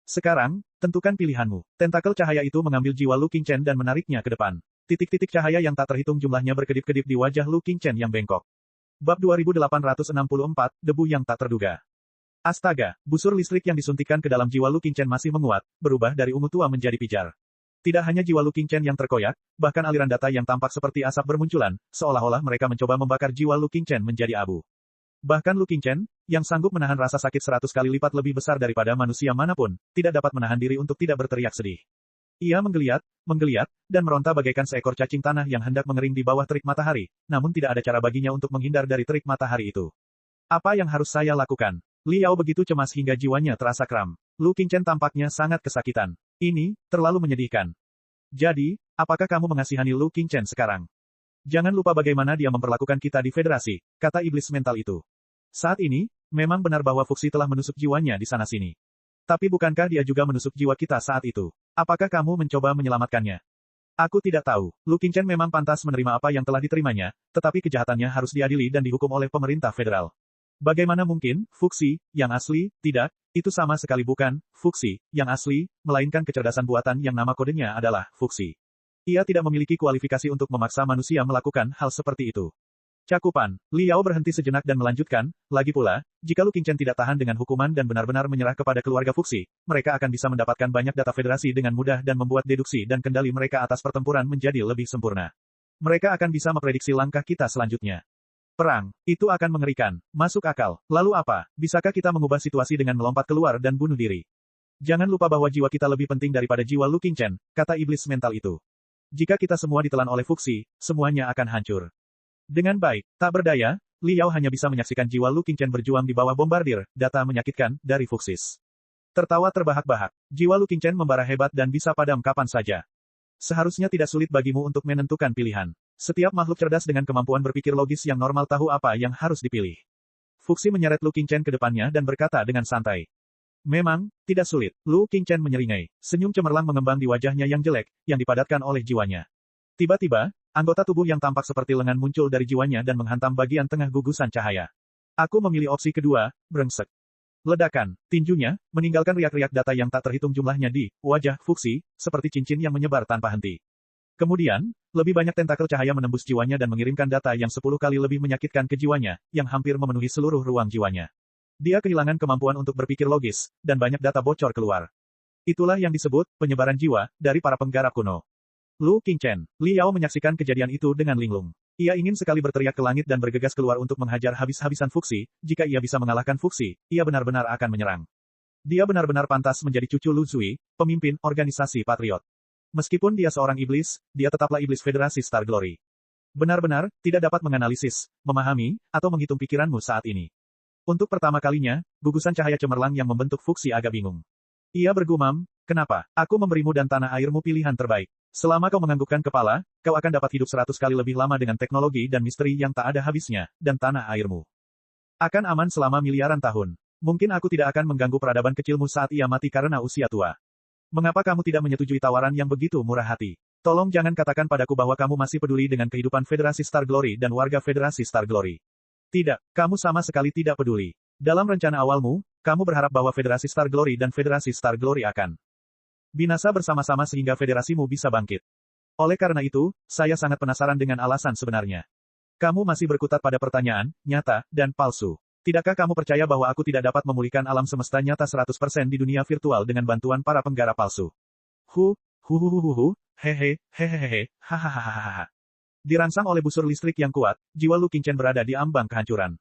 Sekarang, tentukan pilihanmu. Tentakel cahaya itu mengambil jiwa Lu Qingchen dan menariknya ke depan. Titik-titik cahaya yang tak terhitung jumlahnya berkedip-kedip di wajah Lu Qingchen yang bengkok. Bab 2864, Debu yang tak terduga. Astaga, busur listrik yang disuntikkan ke dalam jiwa Lu Qingchen masih menguat, berubah dari ungu tua menjadi pijar. Tidak hanya jiwa Lu Qingchen yang terkoyak, bahkan aliran data yang tampak seperti asap bermunculan, seolah-olah mereka mencoba membakar jiwa Lu Qingchen menjadi abu. Bahkan Lu Qingchen, yang sanggup menahan rasa sakit 100 kali lipat lebih besar daripada manusia manapun, tidak dapat menahan diri untuk tidak berteriak sedih. Ia menggeliat, dan meronta bagaikan seekor cacing tanah yang hendak mengering di bawah terik matahari, namun tidak ada cara baginya untuk menghindar dari terik matahari itu. Apa yang harus saya lakukan? Liao begitu cemas hingga jiwanya terasa kram. Lu Qingchen tampaknya sangat kesakitan. Ini, terlalu menyedihkan. Jadi, apakah kamu mengasihani Lu Qingchen sekarang? Jangan lupa bagaimana dia memperlakukan kita di Federasi, kata iblis mental itu. Saat ini, memang benar bahwa Fuxi telah menusuk jiwanya di sana-sini. Tapi bukankah dia juga menusuk jiwa kita saat itu? Apakah kamu mencoba menyelamatkannya? Aku tidak tahu. Lu Qingchen memang pantas menerima apa yang telah diterimanya, tetapi kejahatannya harus diadili dan dihukum oleh pemerintah federal. Bagaimana mungkin, Fuxi, yang asli, tidak, itu sama sekali bukan, Fuxi, yang asli, melainkan kecerdasan buatan yang nama kodenya adalah, Fuxi. Ia tidak memiliki kualifikasi untuk memaksa manusia melakukan hal seperti itu. Cakupan, Liao berhenti sejenak dan melanjutkan, lagi pula, jika Lu Qingchen tidak tahan dengan hukuman dan benar-benar menyerah kepada keluarga Fuxi, mereka akan bisa mendapatkan banyak data Federasi dengan mudah dan membuat deduksi dan kendali mereka atas pertempuran menjadi lebih sempurna. Mereka akan bisa memprediksi langkah kita selanjutnya. Perang, itu akan mengerikan. Masuk akal. Lalu apa? Bisakah kita mengubah situasi dengan melompat keluar dan bunuh diri? Jangan lupa bahwa jiwa kita lebih penting daripada jiwa Lu Qingchen, kata iblis mental itu. Jika kita semua ditelan oleh Fuxi, semuanya akan hancur. Dengan baik, tak berdaya, Liao hanya bisa menyaksikan jiwa Lu Qingchen berjuang di bawah bombardir, data menyakitkan, dari Fuxis. Tertawa terbahak-bahak, jiwa Lu Qingchen membara hebat dan bisa padam kapan saja. Seharusnya tidak sulit bagimu untuk menentukan pilihan. Setiap makhluk cerdas dengan kemampuan berpikir logis yang normal tahu apa yang harus dipilih. Fuxi menyeret Lu Qingchen ke depannya dan berkata dengan santai. Memang, tidak sulit. Lu Qingchen menyeringai. Senyum cemerlang mengembang di wajahnya yang jelek, yang dipadatkan oleh jiwanya. Tiba-tiba, anggota tubuh yang tampak seperti lengan muncul dari jiwanya dan menghantam bagian tengah gugusan cahaya. Aku memilih opsi kedua, brengsek. Ledakan, tinjunya, meninggalkan riak-riak data yang tak terhitung jumlahnya di wajah Fuxi, seperti cincin yang menyebar tanpa henti. Kemudian, lebih banyak tentakel cahaya menembus jiwanya dan mengirimkan data yang 10 kali lebih menyakitkan ke jiwanya, yang hampir memenuhi seluruh ruang jiwanya. Dia kehilangan kemampuan untuk berpikir logis, dan banyak data bocor keluar. Itulah yang disebut penyebaran jiwa dari para penggarap kuno. Lu Qingchen, Li Yao menyaksikan kejadian itu dengan linglung. Ia ingin sekali berteriak ke langit dan bergegas keluar untuk menghajar habis-habisan Fuxi. Jika ia bisa mengalahkan Fuxi, ia benar-benar akan menyerang. Dia benar-benar pantas menjadi cucu Lu Zui, pemimpin organisasi Patriot. Meskipun dia seorang iblis, dia tetaplah iblis Federasi Star Glory. Benar-benar, tidak dapat menganalisis, memahami, atau menghitung pikiranmu saat ini. Untuk pertama kalinya, gugusan cahaya cemerlang yang membentuk Fuxi agak bingung. Ia bergumam, kenapa? Aku memberimu dan tanah airmu pilihan terbaik. Selama kau menganggukkan kepala, kau akan dapat hidup 100 kali lebih lama dengan teknologi dan misteri yang tak ada habisnya, dan tanah airmu akan aman selama miliaran tahun. Mungkin aku tidak akan mengganggu peradaban kecilmu saat ia mati karena usia tua. Mengapa kamu tidak menyetujui tawaran yang begitu murah hati? Tolong jangan katakan padaku bahwa kamu masih peduli dengan kehidupan Federasi Star Glory dan warga Federasi Star Glory. Tidak, kamu sama sekali tidak peduli. Dalam rencana awalmu, kamu berharap bahwa Federasi Star Glory dan Federasi Star Glory akan binasa bersama-sama sehingga federasimu bisa bangkit. Oleh karena itu, saya sangat penasaran dengan alasan sebenarnya. Kamu masih berkutat pada pertanyaan, nyata, dan palsu. Tidakkah kamu percaya bahwa aku tidak dapat memulihkan alam semesta nyata 100% di dunia virtual dengan bantuan para penggarap palsu? Hehe, hehehe, hahaha. Dirangsang oleh busur listrik yang kuat, jiwa Lu Qingchen berada di ambang kehancuran.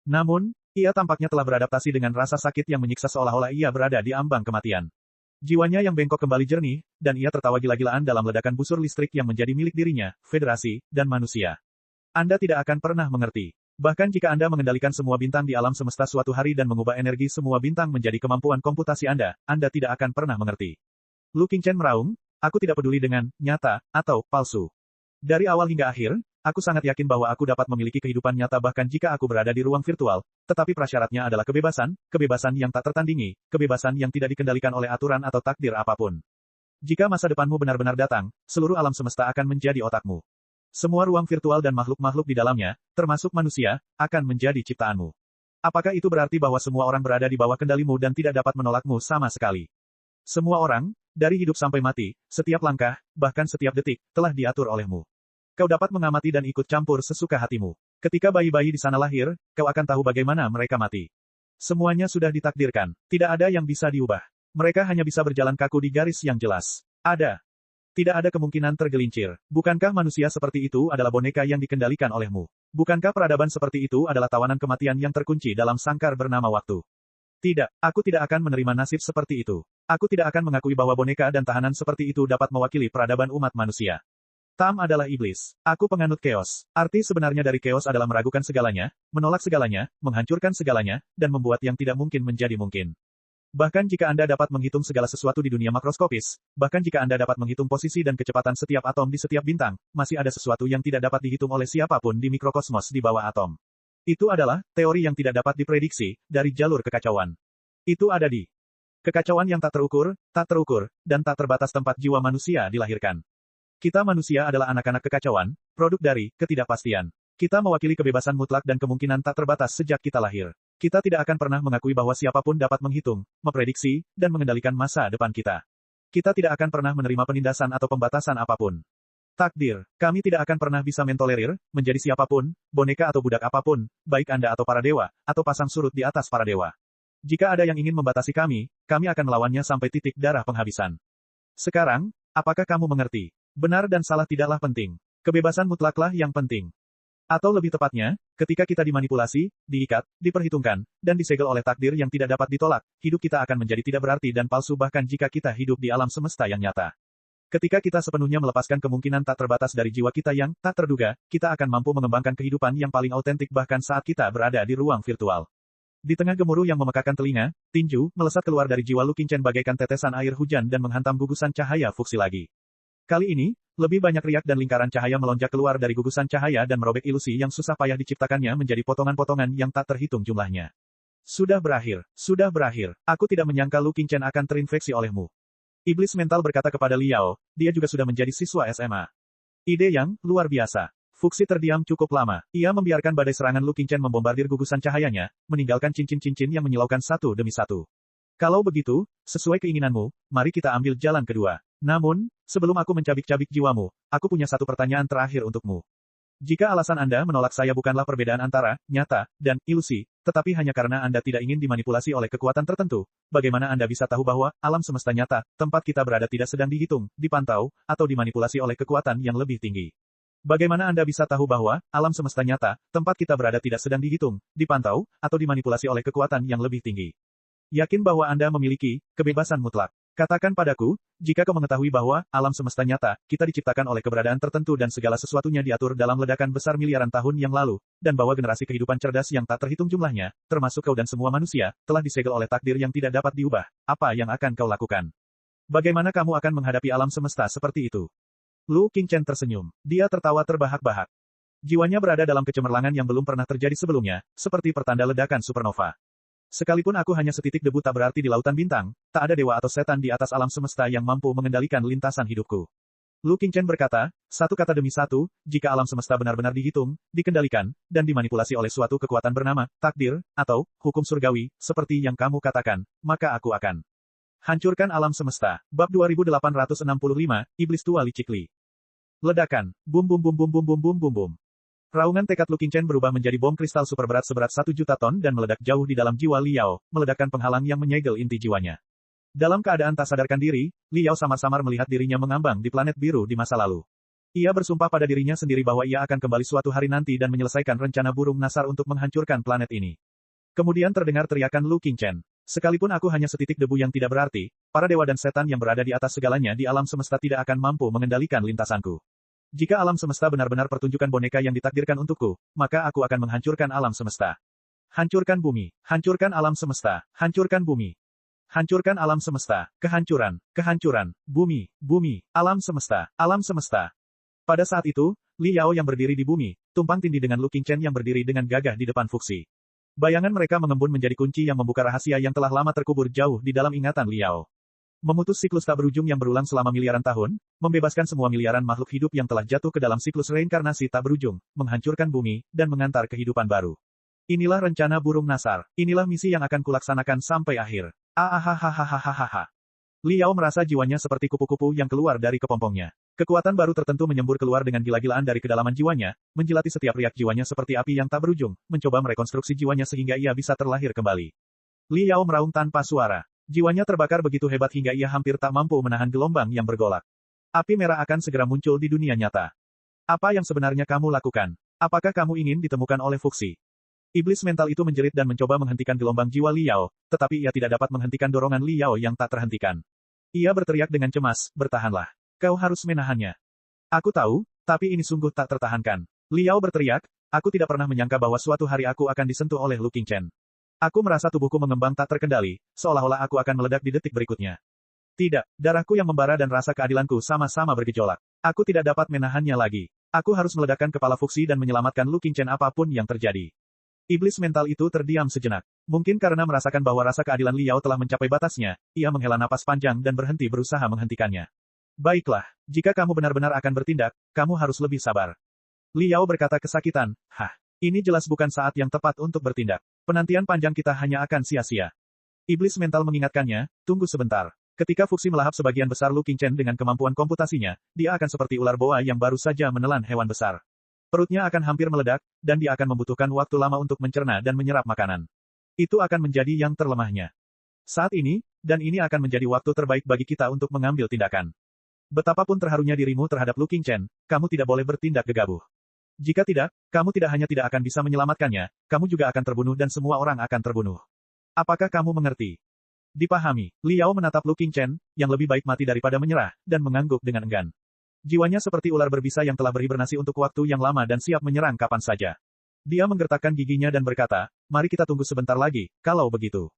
Namun, ia tampaknya telah beradaptasi dengan rasa sakit yang menyiksa seolah-olah ia berada di ambang kematian. Jiwanya yang bengkok kembali jernih, dan ia tertawa gila-gilaan dalam ledakan busur listrik yang menjadi milik dirinya, federasi, dan manusia. Anda tidak akan pernah mengerti. Bahkan jika Anda mengendalikan semua bintang di alam semesta suatu hari dan mengubah energi semua bintang menjadi kemampuan komputasi Anda tidak akan pernah mengerti. Lu Qingchen meraung, aku tidak peduli dengan nyata atau palsu. Dari awal hingga akhir, aku sangat yakin bahwa aku dapat memiliki kehidupan nyata bahkan jika aku berada di ruang virtual, tetapi prasyaratnya adalah kebebasan, kebebasan yang tak tertandingi, kebebasan yang tidak dikendalikan oleh aturan atau takdir apapun. Jika masa depanmu benar-benar datang, seluruh alam semesta akan menjadi otakmu. Semua ruang virtual dan makhluk-makhluk di dalamnya, termasuk manusia, akan menjadi ciptaanmu. Apakah itu berarti bahwa semua orang berada di bawah kendalimu dan tidak dapat menolakmu sama sekali? Semua orang, dari hidup sampai mati, setiap langkah, bahkan setiap detik, telah diatur olehmu. Kau dapat mengamati dan ikut campur sesuka hatimu. Ketika bayi-bayi di sana lahir, kau akan tahu bagaimana mereka mati. Semuanya sudah ditakdirkan. Tidak ada yang bisa diubah. Mereka hanya bisa berjalan kaku di garis yang jelas. Tidak ada kemungkinan tergelincir. Bukankah manusia seperti itu adalah boneka yang dikendalikan olehmu? Bukankah peradaban seperti itu adalah tawanan kematian yang terkunci dalam sangkar bernama waktu? Tidak, aku tidak akan menerima nasib seperti itu. Aku tidak akan mengakui bahwa boneka dan tahanan seperti itu dapat mewakili peradaban umat manusia. Tam adalah iblis. Aku penganut chaos. Arti sebenarnya dari chaos adalah meragukan segalanya, menolak segalanya, menghancurkan segalanya, dan membuat yang tidak mungkin menjadi mungkin. Bahkan jika Anda dapat menghitung segala sesuatu di dunia makroskopis, bahkan jika Anda dapat menghitung posisi dan kecepatan setiap atom di setiap bintang, masih ada sesuatu yang tidak dapat dihitung oleh siapapun di mikrokosmos di bawah atom. Itu adalah teori yang tidak dapat diprediksi dari jalur kekacauan. Itu ada di kekacauan yang tak terukur, dan tak terbatas tempat jiwa manusia dilahirkan. Kita manusia adalah anak-anak kekacauan, produk dari ketidakpastian. Kita mewakili kebebasan mutlak dan kemungkinan tak terbatas sejak kita lahir. Kita tidak akan pernah mengakui bahwa siapapun dapat menghitung, memprediksi, dan mengendalikan masa depan kita. Kita tidak akan pernah menerima penindasan atau pembatasan apapun. Takdir, kami tidak akan pernah bisa mentolerir, menjadi siapapun, boneka atau budak apapun, baik Anda atau para dewa, atau pasang surut di atas para dewa. Jika ada yang ingin membatasi kami akan melawannya sampai titik darah penghabisan. Sekarang, apakah kamu mengerti? Benar dan salah tidaklah penting. Kebebasan mutlaklah yang penting. Atau lebih tepatnya, ketika kita dimanipulasi, diikat, diperhitungkan, dan disegel oleh takdir yang tidak dapat ditolak, hidup kita akan menjadi tidak berarti dan palsu bahkan jika kita hidup di alam semesta yang nyata. Ketika kita sepenuhnya melepaskan kemungkinan tak terbatas dari jiwa kita yang tak terduga, kita akan mampu mengembangkan kehidupan yang paling autentik bahkan saat kita berada di ruang virtual. Di tengah gemuruh yang memekakan telinga, tinju melesat keluar dari jiwa Lu Qingchen bagaikan tetesan air hujan dan menghantam gugusan cahaya Fuxi lagi. Kali ini, lebih banyak riak dan lingkaran cahaya melonjak keluar dari gugusan cahaya dan merobek ilusi yang susah payah diciptakannya menjadi potongan-potongan yang tak terhitung jumlahnya. Sudah berakhir, sudah berakhir. Aku tidak menyangka Lu Qingchen akan terinfeksi olehmu. Iblis mental berkata kepada Liao, dia juga sudah menjadi siswa SMA. Ide yang luar biasa. Fuxi terdiam cukup lama. Ia membiarkan badai serangan Lu Qingchen membombardir gugusan cahayanya, meninggalkan cincin-cincin yang menyilaukan satu demi satu. Kalau begitu, sesuai keinginanmu, mari kita ambil jalan kedua. Namun, sebelum aku mencabik-cabik jiwamu, aku punya satu pertanyaan terakhir untukmu. Jika alasan Anda menolak saya bukanlah perbedaan antara nyata dan ilusi, tetapi hanya karena Anda tidak ingin dimanipulasi oleh kekuatan tertentu, bagaimana Anda bisa tahu bahwa alam semesta nyata, tempat kita berada tidak sedang dihitung, dipantau, atau dimanipulasi oleh kekuatan yang lebih tinggi? Bagaimana Anda bisa tahu bahwa alam semesta nyata, tempat kita berada tidak sedang dihitung, dipantau, atau dimanipulasi oleh kekuatan yang lebih tinggi? Yakin bahwa Anda memiliki kebebasan mutlak. Katakan padaku, jika kau mengetahui bahwa alam semesta nyata, kita diciptakan oleh keberadaan tertentu dan segala sesuatunya diatur dalam ledakan besar miliaran tahun yang lalu, dan bahwa generasi kehidupan cerdas yang tak terhitung jumlahnya, termasuk kau dan semua manusia, telah disegel oleh takdir yang tidak dapat diubah, apa yang akan kau lakukan? Bagaimana kamu akan menghadapi alam semesta seperti itu? Lu Qingchen tersenyum. Dia tertawa terbahak-bahak. Jiwanya berada dalam kecemerlangan yang belum pernah terjadi sebelumnya, seperti pertanda ledakan supernova. Sekalipun aku hanya setitik debu tak berarti di lautan bintang, tak ada dewa atau setan di atas alam semesta yang mampu mengendalikan lintasan hidupku. Lu Qingchen berkata, satu kata demi satu, jika alam semesta benar-benar dihitung, dikendalikan, dan dimanipulasi oleh suatu kekuatan bernama takdir, atau hukum surgawi, seperti yang kamu katakan, maka aku akan hancurkan alam semesta. Bab 2865, Iblis Tua Licik Li. Ledakan. Bum bum bum bum bum bum bum bum bum. Raungan tekad Lu Qingchen berubah menjadi bom kristal superberat seberat 1 juta ton dan meledak jauh di dalam jiwa Liao, meledakkan penghalang yang menyegel inti jiwanya. Dalam keadaan tak sadarkan diri, Liao samar-samar melihat dirinya mengambang di planet biru di masa lalu. Ia bersumpah pada dirinya sendiri bahwa ia akan kembali suatu hari nanti dan menyelesaikan rencana burung nasar untuk menghancurkan planet ini. Kemudian terdengar teriakan Lu Qingchen. Sekalipun aku hanya setitik debu yang tidak berarti, para dewa dan setan yang berada di atas segalanya di alam semesta tidak akan mampu mengendalikan lintasanku. Jika alam semesta benar-benar pertunjukan boneka yang ditakdirkan untukku, maka aku akan menghancurkan alam semesta. Hancurkan bumi, hancurkan alam semesta, hancurkan bumi. Hancurkan alam semesta, kehancuran, kehancuran, bumi, bumi, alam semesta, alam semesta. Pada saat itu, Liao yang berdiri di bumi, tumpang tindih dengan Lu Qingchen yang berdiri dengan gagah di depan Fuxi. Bayangan mereka mengembun menjadi kunci yang membuka rahasia yang telah lama terkubur jauh di dalam ingatan Liao. Memutus siklus tak berujung yang berulang selama miliaran tahun, membebaskan semua miliaran makhluk hidup yang telah jatuh ke dalam siklus reinkarnasi tak berujung, menghancurkan bumi, dan mengantar kehidupan baru. Inilah rencana burung nasar. Inilah misi yang akan kulaksanakan sampai akhir. Ahahahahahaha. Liao merasa jiwanya seperti kupu-kupu yang keluar dari kepompongnya. Kekuatan baru tertentu menyembur keluar dengan gila-gilaan dari kedalaman jiwanya, menjilati setiap riak jiwanya seperti api yang tak berujung, mencoba merekonstruksi jiwanya sehingga ia bisa terlahir kembali. Liao meraung tanpa suara. Jiwanya terbakar begitu hebat hingga ia hampir tak mampu menahan gelombang yang bergolak. Api merah akan segera muncul di dunia nyata. Apa yang sebenarnya kamu lakukan? Apakah kamu ingin ditemukan oleh Fuxi? Iblis mental itu menjerit dan mencoba menghentikan gelombang jiwa Liao, tetapi ia tidak dapat menghentikan dorongan Liao yang tak terhentikan. Ia berteriak dengan cemas, bertahanlah. Kau harus menahannya. Aku tahu, tapi ini sungguh tak tertahankan. Liao berteriak, aku tidak pernah menyangka bahwa suatu hari aku akan disentuh oleh Lu Qingchen. Aku merasa tubuhku mengembang tak terkendali, seolah-olah aku akan meledak di detik berikutnya. Tidak, darahku yang membara dan rasa keadilanku sama-sama bergejolak. Aku tidak dapat menahannya lagi. Aku harus meledakkan kepala Fuxi dan menyelamatkan Lu Qingchen apapun yang terjadi. Iblis mental itu terdiam sejenak. Mungkin karena merasakan bahwa rasa keadilan Liao telah mencapai batasnya, ia menghela napas panjang dan berhenti berusaha menghentikannya. Baiklah, jika kamu benar-benar akan bertindak, kamu harus lebih sabar. Liao berkata kesakitan, ini jelas bukan saat yang tepat untuk bertindak. Penantian panjang kita hanya akan sia-sia. Iblis mental mengingatkannya, tunggu sebentar. Ketika Fuxi melahap sebagian besar Lu Qingchen dengan kemampuan komputasinya, dia akan seperti ular boa yang baru saja menelan hewan besar. Perutnya akan hampir meledak, dan dia akan membutuhkan waktu lama untuk mencerna dan menyerap makanan. Itu akan menjadi yang terlemahnya. Saat ini, dan ini akan menjadi waktu terbaik bagi kita untuk mengambil tindakan. Betapapun terharunya dirimu terhadap Lu Qingchen, kamu tidak boleh bertindak gegabah. Jika tidak, kamu tidak hanya tidak akan bisa menyelamatkannya, kamu juga akan terbunuh dan semua orang akan terbunuh. Apakah kamu mengerti? Dipahami. Liao menatap Lu Qingchen, yang lebih baik mati daripada menyerah, dan mengangguk dengan enggan. Jiwanya seperti ular berbisa yang telah berhibernasi untuk waktu yang lama dan siap menyerang kapan saja. Dia menggertakkan giginya dan berkata, mari kita tunggu sebentar lagi, kalau begitu.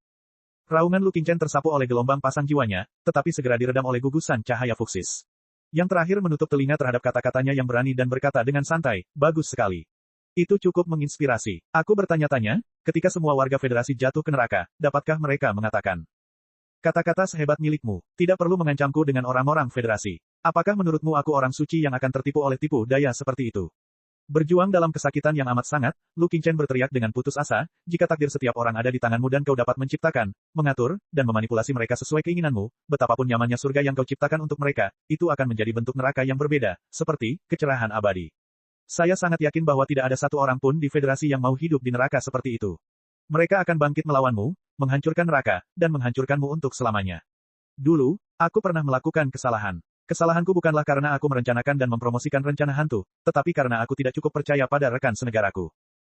Raungan Lu Qingchen tersapu oleh gelombang pasang jiwanya, tetapi segera diredam oleh gugusan cahaya Fuxis. Yang terakhir menutup telinga terhadap kata-katanya yang berani dan berkata dengan santai, bagus sekali. Itu cukup menginspirasi. Aku bertanya-tanya, ketika semua warga federasi jatuh ke neraka, dapatkah mereka mengatakan kata-kata sehebat milikmu, tidak perlu mengancamku dengan orang-orang federasi. Apakah menurutmu aku orang suci yang akan tertipu oleh tipu daya seperti itu? Berjuang dalam kesakitan yang amat sangat, Lu Qingchen berteriak dengan putus asa, jika takdir setiap orang ada di tanganmu dan kau dapat menciptakan, mengatur, dan memanipulasi mereka sesuai keinginanmu, betapapun nyamannya surga yang kau ciptakan untuk mereka, itu akan menjadi bentuk neraka yang berbeda, seperti kecerahan abadi. Saya sangat yakin bahwa tidak ada satu orang pun di federasi yang mau hidup di neraka seperti itu. Mereka akan bangkit melawanmu, menghancurkan neraka, dan menghancurkanmu untuk selamanya. Dulu, aku pernah melakukan kesalahan. Kesalahanku bukanlah karena aku merencanakan dan mempromosikan rencana hantu, tetapi karena aku tidak cukup percaya pada rekan senegaraku.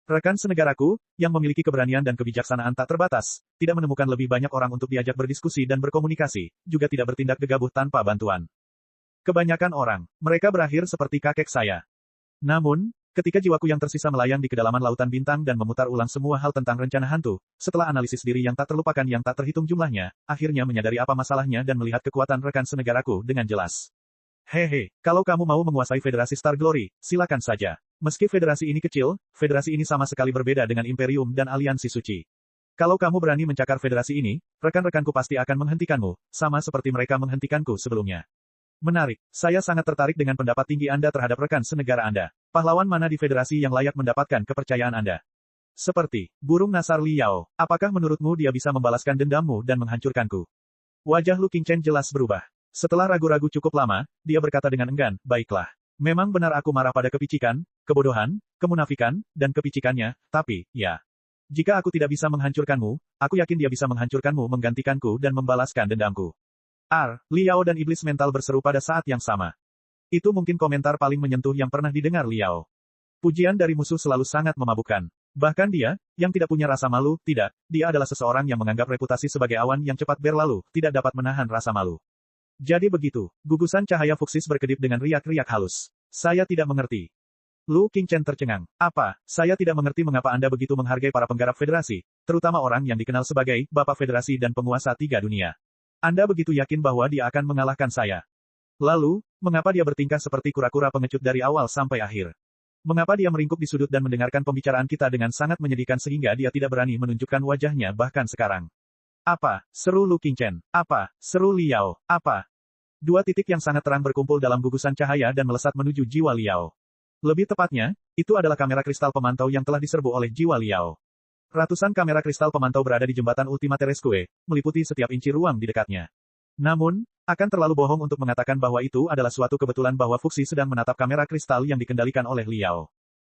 Rekan senegaraku, yang memiliki keberanian dan kebijaksanaan tak terbatas, tidak menemukan lebih banyak orang untuk diajak berdiskusi dan berkomunikasi, juga tidak bertindak gegabah tanpa bantuan. Kebanyakan orang, mereka berakhir seperti kakek saya. Namun, ketika jiwaku yang tersisa melayang di kedalaman lautan bintang dan memutar ulang semua hal tentang rencana hantu, setelah analisis diri yang tak terlupakan yang tak terhitung jumlahnya, akhirnya menyadari apa masalahnya dan melihat kekuatan rekan senegaraku dengan jelas. Hehe, kalau kamu mau menguasai Federasi Star Glory, silakan saja. Meski federasi ini kecil, federasi ini sama sekali berbeda dengan Imperium dan Aliansi Suci. Kalau kamu berani mencakar federasi ini, rekan-rekanku pasti akan menghentikanmu, sama seperti mereka menghentikanku sebelumnya. Menarik, saya sangat tertarik dengan pendapat tinggi Anda terhadap rekan senegara Anda. Pahlawan mana di federasi yang layak mendapatkan kepercayaan Anda? Seperti burung Nasar Liao, apakah menurutmu dia bisa membalaskan dendammu dan menghancurkanku? Wajah Lu Qingchen jelas berubah. Setelah ragu-ragu cukup lama, dia berkata dengan enggan, baiklah. Memang benar aku marah pada kepicikan, kebodohan, kemunafikan, dan kepicikannya, tapi, ya. Jika aku tidak bisa menghancurkanmu, aku yakin dia bisa menghancurkanmu menggantikanku dan membalaskan dendamku. Liao dan iblis mental berseru pada saat yang sama. Itu mungkin komentar paling menyentuh yang pernah didengar Liao. Pujian dari musuh selalu sangat memabukkan. Bahkan dia, yang tidak punya rasa malu, dia adalah seseorang yang menganggap reputasi sebagai awan yang cepat berlalu, tidak dapat menahan rasa malu. Jadi begitu, gugusan cahaya fuksis berkedip dengan riak-riak halus. Saya tidak mengerti. Lu Qingchen tercengang. Apa, saya tidak mengerti mengapa Anda begitu menghargai para penggarap federasi, terutama orang yang dikenal sebagai Bapak Federasi dan penguasa tiga dunia. Anda begitu yakin bahwa dia akan mengalahkan saya. Lalu, mengapa dia bertingkah seperti kura-kura pengecut dari awal sampai akhir? Mengapa dia meringkuk di sudut dan mendengarkan pembicaraan kita dengan sangat menyedihkan sehingga dia tidak berani menunjukkan wajahnya bahkan sekarang? Apa? Seru Lu Qingchen. Apa? Seru Liao. Apa? Dua titik yang sangat terang berkumpul dalam gugusan cahaya dan melesat menuju jiwa Liao. Lebih tepatnya, itu adalah kamera kristal pemantau yang telah diserbu oleh jiwa Liao. Ratusan kamera kristal pemantau berada di jembatan Ultima Teresque, meliputi setiap inci ruang di dekatnya. Namun, akan terlalu bohong untuk mengatakan bahwa itu adalah suatu kebetulan bahwa Fuxi sedang menatap kamera kristal yang dikendalikan oleh Liao.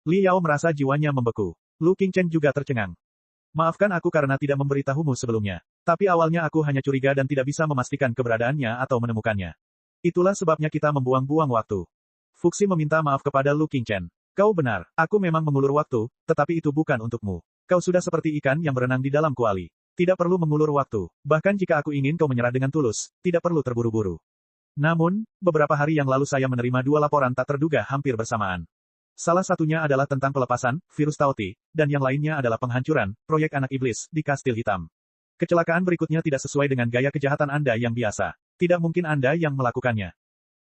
Liao merasa jiwanya membeku. Lu Qingchen juga tercengang. Maafkan aku karena tidak memberitahumu sebelumnya. Tapi awalnya aku hanya curiga dan tidak bisa memastikan keberadaannya atau menemukannya. Itulah sebabnya kita membuang-buang waktu. Fuxi meminta maaf kepada Lu Qingchen. Kau benar, aku memang mengulur waktu, tetapi itu bukan untukmu. Kau sudah seperti ikan yang berenang di dalam kuali. Tidak perlu mengulur waktu. Bahkan jika aku ingin kau menyerah dengan tulus, tidak perlu terburu-buru. Namun, beberapa hari yang lalu saya menerima dua laporan tak terduga hampir bersamaan. Salah satunya adalah tentang pelepasan, virus Taoti, dan yang lainnya adalah penghancuran, proyek anak iblis, di Kastil Hitam. Kecelakaan berikutnya tidak sesuai dengan gaya kejahatan Anda yang biasa. Tidak mungkin Anda yang melakukannya.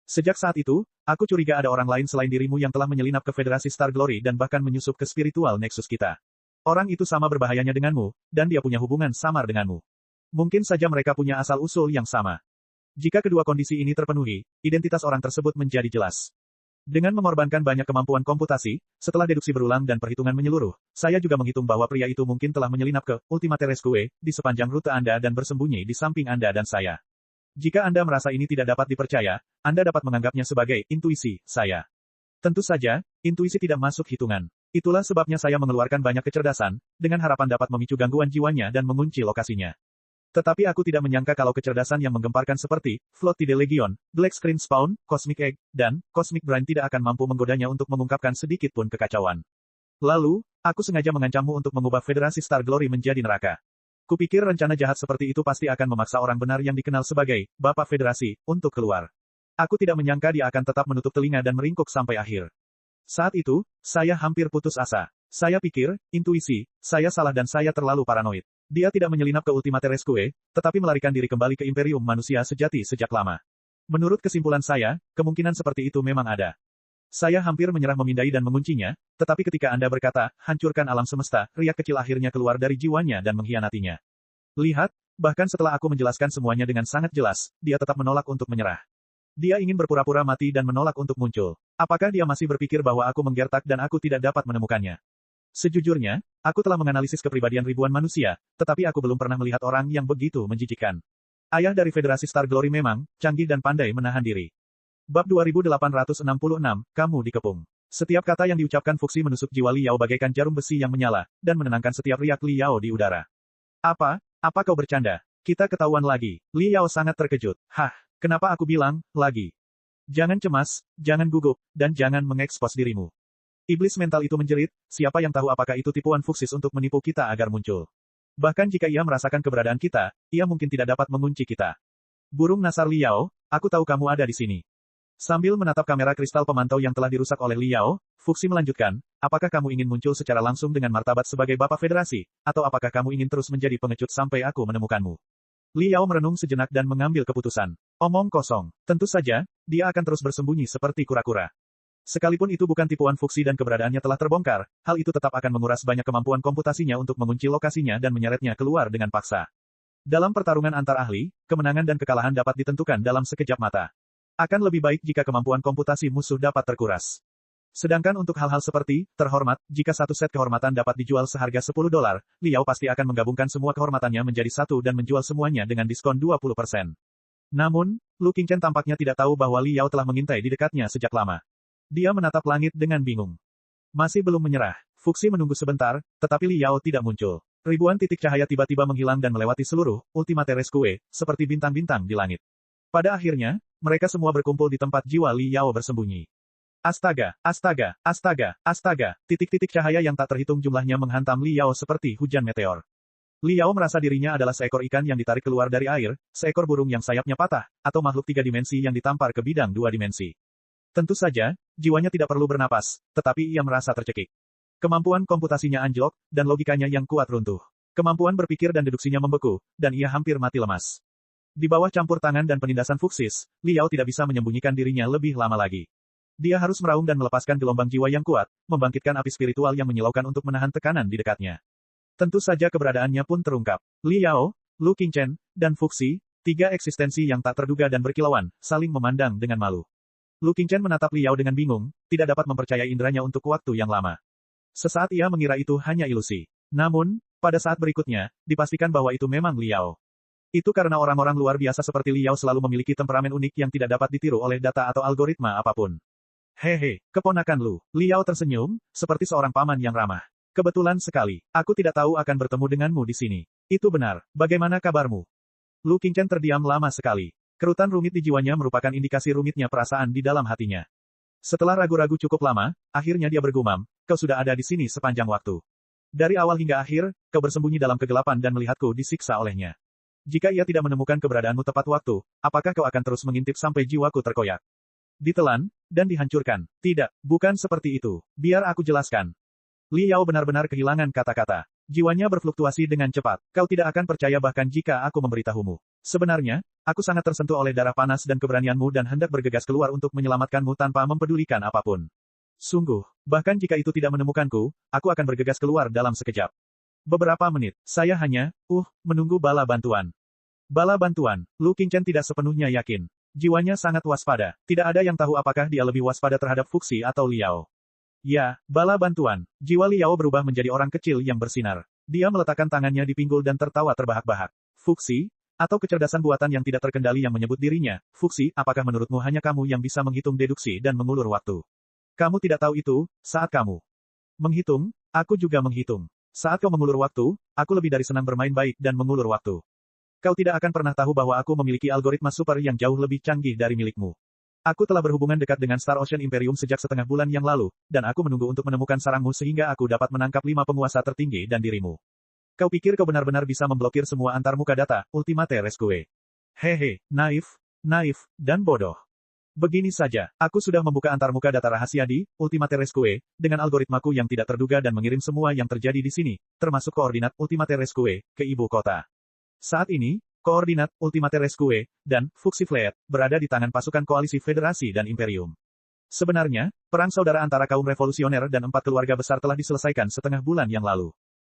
Sejak saat itu, aku curiga ada orang lain selain dirimu yang telah menyelinap ke Federasi Star Glory dan bahkan menyusup ke spiritual Nexus kita. Orang itu sama berbahayanya denganmu, dan dia punya hubungan samar denganmu. Mungkin saja mereka punya asal-usul yang sama. Jika kedua kondisi ini terpenuhi, identitas orang tersebut menjadi jelas. Dengan mengorbankan banyak kemampuan komputasi, setelah deduksi berulang dan perhitungan menyeluruh, saya juga menghitung bahwa pria itu mungkin telah menyelinap ke Ultima Teresque di sepanjang rute Anda dan bersembunyi di samping Anda dan saya. Jika Anda merasa ini tidak dapat dipercaya, Anda dapat menganggapnya sebagai intuisi saya. Tentu saja, intuisi tidak masuk hitungan. Itulah sebabnya saya mengeluarkan banyak kecerdasan, dengan harapan dapat memicu gangguan jiwanya dan mengunci lokasinya. Tetapi aku tidak menyangka kalau kecerdasan yang menggemparkan seperti Flottide Legion, Black Screen Spawn, Cosmic Egg, dan Cosmic Brain tidak akan mampu menggodanya untuk mengungkapkan sedikit pun kekacauan. Lalu, aku sengaja mengancammu untuk mengubah Federasi Star Glory menjadi neraka. Kupikir rencana jahat seperti itu pasti akan memaksa orang benar yang dikenal sebagai Bapak Federasi untuk keluar. Aku tidak menyangka dia akan tetap menutup telinga dan meringkuk sampai akhir. Saat itu, saya hampir putus asa. Saya pikir, intuisi, saya salah dan saya terlalu paranoid. Dia tidak menyelinap ke Ultima Teresque, tetapi melarikan diri kembali ke Imperium Manusia Sejati sejak lama. Menurut kesimpulan saya, kemungkinan seperti itu memang ada. Saya hampir menyerah memindai dan menguncinya, tetapi ketika Anda berkata, hancurkan alam semesta, riak kecil akhirnya keluar dari jiwanya dan mengkhianatinya. Lihat, bahkan setelah aku menjelaskan semuanya dengan sangat jelas, dia tetap menolak untuk menyerah. Dia ingin berpura-pura mati dan menolak untuk muncul. Apakah dia masih berpikir bahwa aku menggertak dan aku tidak dapat menemukannya? Sejujurnya, aku telah menganalisis kepribadian ribuan manusia, tetapi aku belum pernah melihat orang yang begitu menjijikkan. Ayah dari Federasi Star Glory memang canggih dan pandai menahan diri. Bab 2866, kamu dikepung. Setiap kata yang diucapkan Fuxi menusuk jiwa Liao bagaikan jarum besi yang menyala, dan menenangkan setiap riak Liao di udara. Apa kau bercanda? Kita ketahuan lagi. Liao sangat terkejut. Hah, kenapa aku bilang, lagi? Jangan cemas, jangan gugup, dan jangan mengekspos dirimu. Iblis mental itu menjerit, siapa yang tahu apakah itu tipuan Fuxis untuk menipu kita agar muncul. Bahkan jika ia merasakan keberadaan kita, ia mungkin tidak dapat mengunci kita. Burung nasar Liao, aku tahu kamu ada di sini. Sambil menatap kamera kristal pemantau yang telah dirusak oleh Liao, Fuxi melanjutkan, apakah kamu ingin muncul secara langsung dengan martabat sebagai Bapak Federasi, atau apakah kamu ingin terus menjadi pengecut sampai aku menemukanmu? Liao merenung sejenak dan mengambil keputusan. Omong kosong. Tentu saja, dia akan terus bersembunyi seperti kura-kura. Sekalipun itu bukan tipuan Fuxi dan keberadaannya telah terbongkar, hal itu tetap akan menguras banyak kemampuan komputasinya untuk mengunci lokasinya dan menyeretnya keluar dengan paksa. Dalam pertarungan antar ahli, kemenangan dan kekalahan dapat ditentukan dalam sekejap mata. Akan lebih baik jika kemampuan komputasi musuh dapat terkuras. Sedangkan untuk hal-hal seperti, terhormat, jika satu set kehormatan dapat dijual seharga $10, Liao pasti akan menggabungkan semua kehormatannya menjadi satu dan menjual semuanya dengan diskon 20%. Namun, Lu Qingchen tampaknya tidak tahu bahwa Liao telah mengintai di dekatnya sejak lama. Dia menatap langit dengan bingung. Masih belum menyerah. Fuxi menunggu sebentar, tetapi Liao tidak muncul. Ribuan titik cahaya tiba-tiba menghilang dan melewati seluruh Ultimate Rescue, seperti bintang-bintang di langit. Pada akhirnya, mereka semua berkumpul di tempat jiwa Liao bersembunyi. Astaga, astaga, astaga, astaga, titik-titik cahaya yang tak terhitung jumlahnya menghantam Liao seperti hujan meteor. Liao merasa dirinya adalah seekor ikan yang ditarik keluar dari air, seekor burung yang sayapnya patah, atau makhluk 3 dimensi yang ditampar ke bidang 2 dimensi. Tentu saja, jiwanya tidak perlu bernapas, tetapi ia merasa tercekik. Kemampuan komputasinya anjlok, dan logikanya yang kuat runtuh. Kemampuan berpikir dan deduksinya membeku, dan ia hampir mati lemas. Di bawah campur tangan dan penindasan Fuxis, Liao tidak bisa menyembunyikan dirinya lebih lama lagi. Dia harus meraung dan melepaskan gelombang jiwa yang kuat, membangkitkan api spiritual yang menyilaukan untuk menahan tekanan di dekatnya. Tentu saja keberadaannya pun terungkap. Liao, Lu Qingchen, dan Fuxi, 3 eksistensi yang tak terduga dan berkilauan, saling memandang dengan malu. Lu Qingchen menatap Liao dengan bingung, tidak dapat mempercayai inderanya untuk waktu yang lama. Sesaat ia mengira itu hanya ilusi. Namun, pada saat berikutnya, dipastikan bahwa itu memang Liao. Itu karena orang-orang luar biasa seperti Liao selalu memiliki temperamen unik yang tidak dapat ditiru oleh data atau algoritma apapun. Hehe, keponakan Lu. Liao tersenyum, seperti seorang paman yang ramah. Kebetulan sekali, aku tidak tahu akan bertemu denganmu di sini. Itu benar, bagaimana kabarmu? Lu Qingchen terdiam lama sekali. Kerutan rumit di jiwanya merupakan indikasi rumitnya perasaan di dalam hatinya. Setelah ragu-ragu cukup lama, akhirnya dia bergumam, kau sudah ada di sini sepanjang waktu. Dari awal hingga akhir, kau bersembunyi dalam kegelapan dan melihatku disiksa olehnya. Jika ia tidak menemukan keberadaanmu tepat waktu, apakah kau akan terus mengintip sampai jiwaku terkoyak? Ditelan, dan dihancurkan. Tidak, bukan seperti itu. Biar aku jelaskan. Liao benar-benar kehilangan kata-kata. Jiwanya berfluktuasi dengan cepat. Kau tidak akan percaya bahkan jika aku memberitahumu. Sebenarnya, aku sangat tersentuh oleh darah panas dan keberanianmu dan hendak bergegas keluar untuk menyelamatkanmu tanpa mempedulikan apapun. Sungguh, bahkan jika itu tidak menemukanku, aku akan bergegas keluar dalam sekejap. Beberapa menit, saya hanya, menunggu bala bantuan. Bala bantuan, Lu Qingchen tidak sepenuhnya yakin. Jiwanya sangat waspada, tidak ada yang tahu apakah dia lebih waspada terhadap Fuxi atau Liao. Ya, bala bantuan. Jiwa Liao berubah menjadi orang kecil yang bersinar. Dia meletakkan tangannya di pinggul dan tertawa terbahak-bahak. Fuxi, atau kecerdasan buatan yang tidak terkendali yang menyebut dirinya, Fuxi, apakah menurutmu hanya kamu yang bisa menghitung deduksi dan mengulur waktu? Kamu tidak tahu itu, saat kamu menghitung, aku juga menghitung. Saat kau mengulur waktu, aku lebih dari senang bermain baik dan mengulur waktu. Kau tidak akan pernah tahu bahwa aku memiliki algoritma super yang jauh lebih canggih dari milikmu. Aku telah berhubungan dekat dengan Star Ocean Imperium sejak setengah bulan yang lalu, dan aku menunggu untuk menemukan sarangmu sehingga aku dapat menangkap 5 penguasa tertinggi dan dirimu. Kau pikir kau benar-benar bisa memblokir semua antarmuka data, Ultimate Rescue? Hehe, naif, dan bodoh. Begini saja, aku sudah membuka antarmuka data rahasia di Ultimate Rescue, dengan algoritmaku yang tidak terduga dan mengirim semua yang terjadi di sini, termasuk koordinat Ultimate Rescue, ke ibu kota. Saat ini, koordinat Ultimate Rescue, dan Fuxi Fleet, berada di tangan pasukan koalisi Federasi dan Imperium. Sebenarnya, perang saudara antara kaum revolusioner dan 4 keluarga besar telah diselesaikan setengah bulan yang lalu.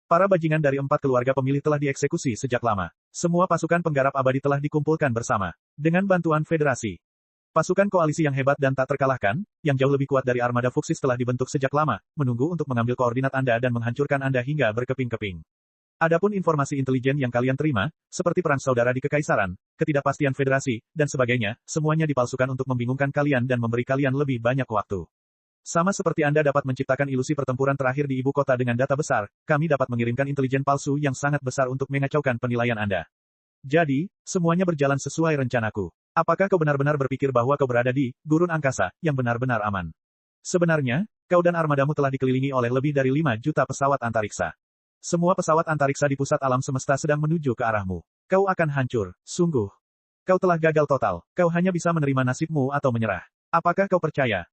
Para bajingan dari 4 keluarga pemilih telah dieksekusi sejak lama. Semua pasukan penggarap abadi telah dikumpulkan bersama. Dengan bantuan federasi. Pasukan koalisi yang hebat dan tak terkalahkan, yang jauh lebih kuat dari armada Fuxis telah dibentuk sejak lama, menunggu untuk mengambil koordinat Anda dan menghancurkan Anda hingga berkeping-keping. Adapun informasi intelijen yang kalian terima, seperti perang saudara di Kekaisaran, ketidakpastian federasi, dan sebagainya, semuanya dipalsukan untuk membingungkan kalian dan memberi kalian lebih banyak waktu. Sama seperti Anda dapat menciptakan ilusi pertempuran terakhir di ibu kota dengan data besar, kami dapat mengirimkan intelijen palsu yang sangat besar untuk mengacaukan penilaian Anda. Jadi, semuanya berjalan sesuai rencanaku. Apakah kau benar-benar berpikir bahwa kau berada di gurun angkasa yang benar-benar aman? Sebenarnya, kau dan armadamu telah dikelilingi oleh lebih dari 5 juta pesawat antariksa. Semua pesawat antariksa di pusat alam semesta sedang menuju ke arahmu. Kau akan hancur, sungguh. Kau telah gagal total. Kau hanya bisa menerima nasibmu atau menyerah. Apakah kau percaya?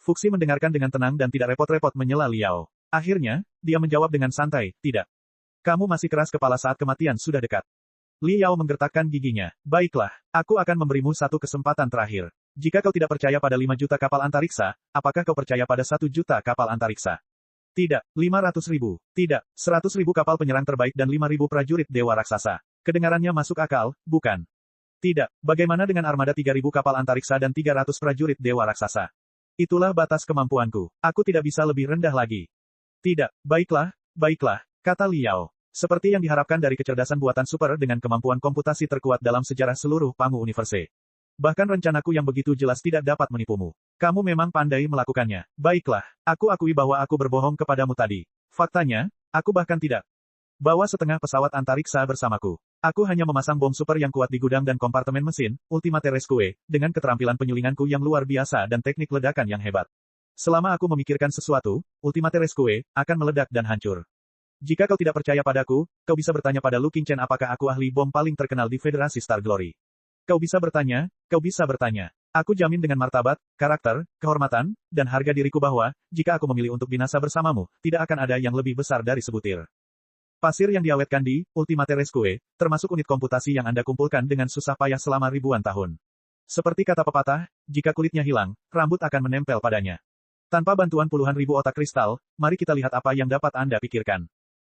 Fuxi mendengarkan dengan tenang dan tidak repot-repot menyela Liao. Akhirnya, dia menjawab dengan santai, tidak. Kamu masih keras kepala saat kematian sudah dekat. Liao menggertakkan giginya. Baiklah, aku akan memberimu satu kesempatan terakhir. Jika kau tidak percaya pada 5 juta kapal antariksa, apakah kau percaya pada 1 juta kapal antariksa? Tidak, 500.000. Tidak, 100.000 kapal penyerang terbaik dan 5.000 prajurit dewa raksasa. Kedengarannya masuk akal, bukan? Tidak, bagaimana dengan armada 3.000 kapal antariksa dan 300 prajurit dewa raksasa? Itulah batas kemampuanku. Aku tidak bisa lebih rendah lagi. Tidak, baiklah, kata Liao. Seperti yang diharapkan dari kecerdasan buatan super dengan kemampuan komputasi terkuat dalam sejarah seluruh Pangu Universe. Bahkan rencanaku yang begitu jelas tidak dapat menipumu. Kamu memang pandai melakukannya. Baiklah, aku akui bahwa aku berbohong kepadamu tadi. Faktanya, aku bahkan tidak bawa setengah pesawat antariksa bersamaku. Aku hanya memasang bom super yang kuat di gudang dan kompartemen mesin, Ultimate Rescue, dengan keterampilan penyulinganku yang luar biasa dan teknik ledakan yang hebat. Selama aku memikirkan sesuatu, Ultimate Rescue akan meledak dan hancur. Jika kau tidak percaya padaku, kau bisa bertanya pada Lu Qingchen apakah aku ahli bom paling terkenal di Federasi Star Glory. Kau bisa bertanya. Aku jamin dengan martabat, karakter, kehormatan, dan harga diriku bahwa, jika aku memilih untuk binasa bersamamu, tidak akan ada yang lebih besar dari sebutir pasir yang diawetkan di Ultimate Rescue, termasuk unit komputasi yang Anda kumpulkan dengan susah payah selama ribuan tahun. Seperti kata pepatah, jika kulitnya hilang, rambut akan menempel padanya. Tanpa bantuan puluhan ribu otak kristal, mari kita lihat apa yang dapat Anda pikirkan.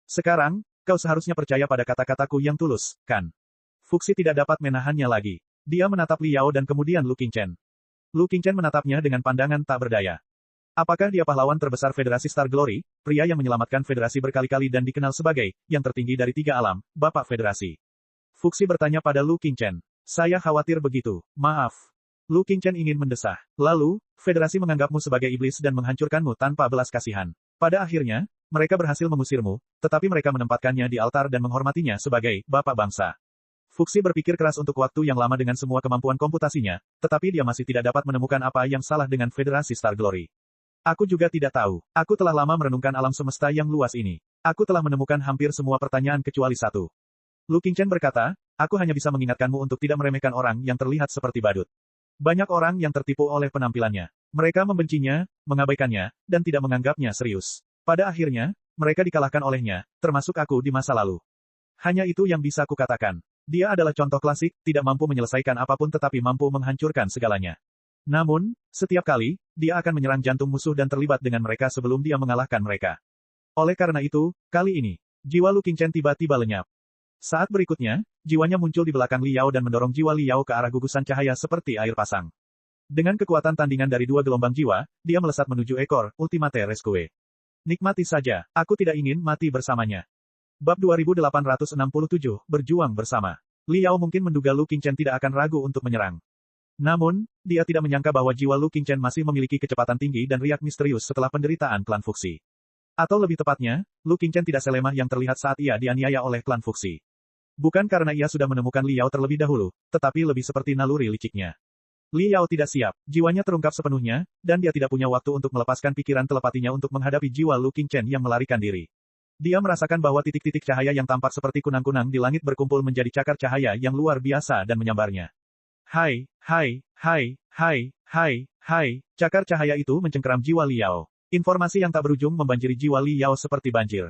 Sekarang, kau seharusnya percaya pada kata-kataku yang tulus, kan? Fuxi tidak dapat menahannya lagi. Dia menatap Liao dan kemudian Lu Qingchen. Lu Qingchen menatapnya dengan pandangan tak berdaya. Apakah dia pahlawan terbesar Federasi Star Glory, pria yang menyelamatkan Federasi berkali-kali dan dikenal sebagai yang tertinggi dari 3 alam, Bapak Federasi? Fuxi bertanya pada Lu Qingchen. Saya khawatir begitu. Maaf. Lu Qingchen ingin mendesah. Lalu, Federasi menganggapmu sebagai iblis dan menghancurkanmu tanpa belas kasihan. Pada akhirnya, mereka berhasil mengusirmu, tetapi mereka menempatkannya di altar dan menghormatinya sebagai Bapak Bangsa. Fuxi berpikir keras untuk waktu yang lama dengan semua kemampuan komputasinya, tetapi dia masih tidak dapat menemukan apa yang salah dengan Federasi Star Glory. Aku juga tidak tahu. Aku telah lama merenungkan alam semesta yang luas ini. Aku telah menemukan hampir semua pertanyaan kecuali satu. Lu Qingchen berkata, aku hanya bisa mengingatkanmu untuk tidak meremehkan orang yang terlihat seperti badut. Banyak orang yang tertipu oleh penampilannya. Mereka membencinya, mengabaikannya, dan tidak menganggapnya serius. Pada akhirnya, mereka dikalahkan olehnya, termasuk aku di masa lalu. Hanya itu yang bisa kukatakan. Dia adalah contoh klasik, tidak mampu menyelesaikan apapun tetapi mampu menghancurkan segalanya. Namun, setiap kali, dia akan menyerang jantung musuh dan terlibat dengan mereka sebelum dia mengalahkan mereka. Oleh karena itu, kali ini, jiwa Lu Qingchen tiba-tiba lenyap. Saat berikutnya, jiwanya muncul di belakang Liao dan mendorong jiwa Liao ke arah gugusan cahaya seperti air pasang. Dengan kekuatan tandingan dari 2 gelombang jiwa, dia melesat menuju ekor Ultimate Rescue. Nikmati saja, aku tidak ingin mati bersamanya. Bab 2867, Berjuang Bersama. Liao mungkin menduga Lu Qingchen tidak akan ragu untuk menyerang. Namun, dia tidak menyangka bahwa jiwa Lu Qingchen masih memiliki kecepatan tinggi dan riak misterius setelah penderitaan klan Fuxi. Atau lebih tepatnya, Lu Qingchen tidak selemah yang terlihat saat ia dianiaya oleh klan Fuxi. Bukan karena ia sudah menemukan Liao terlebih dahulu, tetapi lebih seperti naluri liciknya. Liao tidak siap, jiwanya terungkap sepenuhnya, dan dia tidak punya waktu untuk melepaskan pikiran telepatinya untuk menghadapi jiwa Lu Qingchen yang melarikan diri. Dia merasakan bahwa titik-titik cahaya yang tampak seperti kunang-kunang di langit berkumpul menjadi cakar cahaya yang luar biasa dan menyambarnya. Hai, cakar cahaya itu mencengkeram jiwa Liao. Informasi yang tak berujung membanjiri jiwa Liao seperti banjir.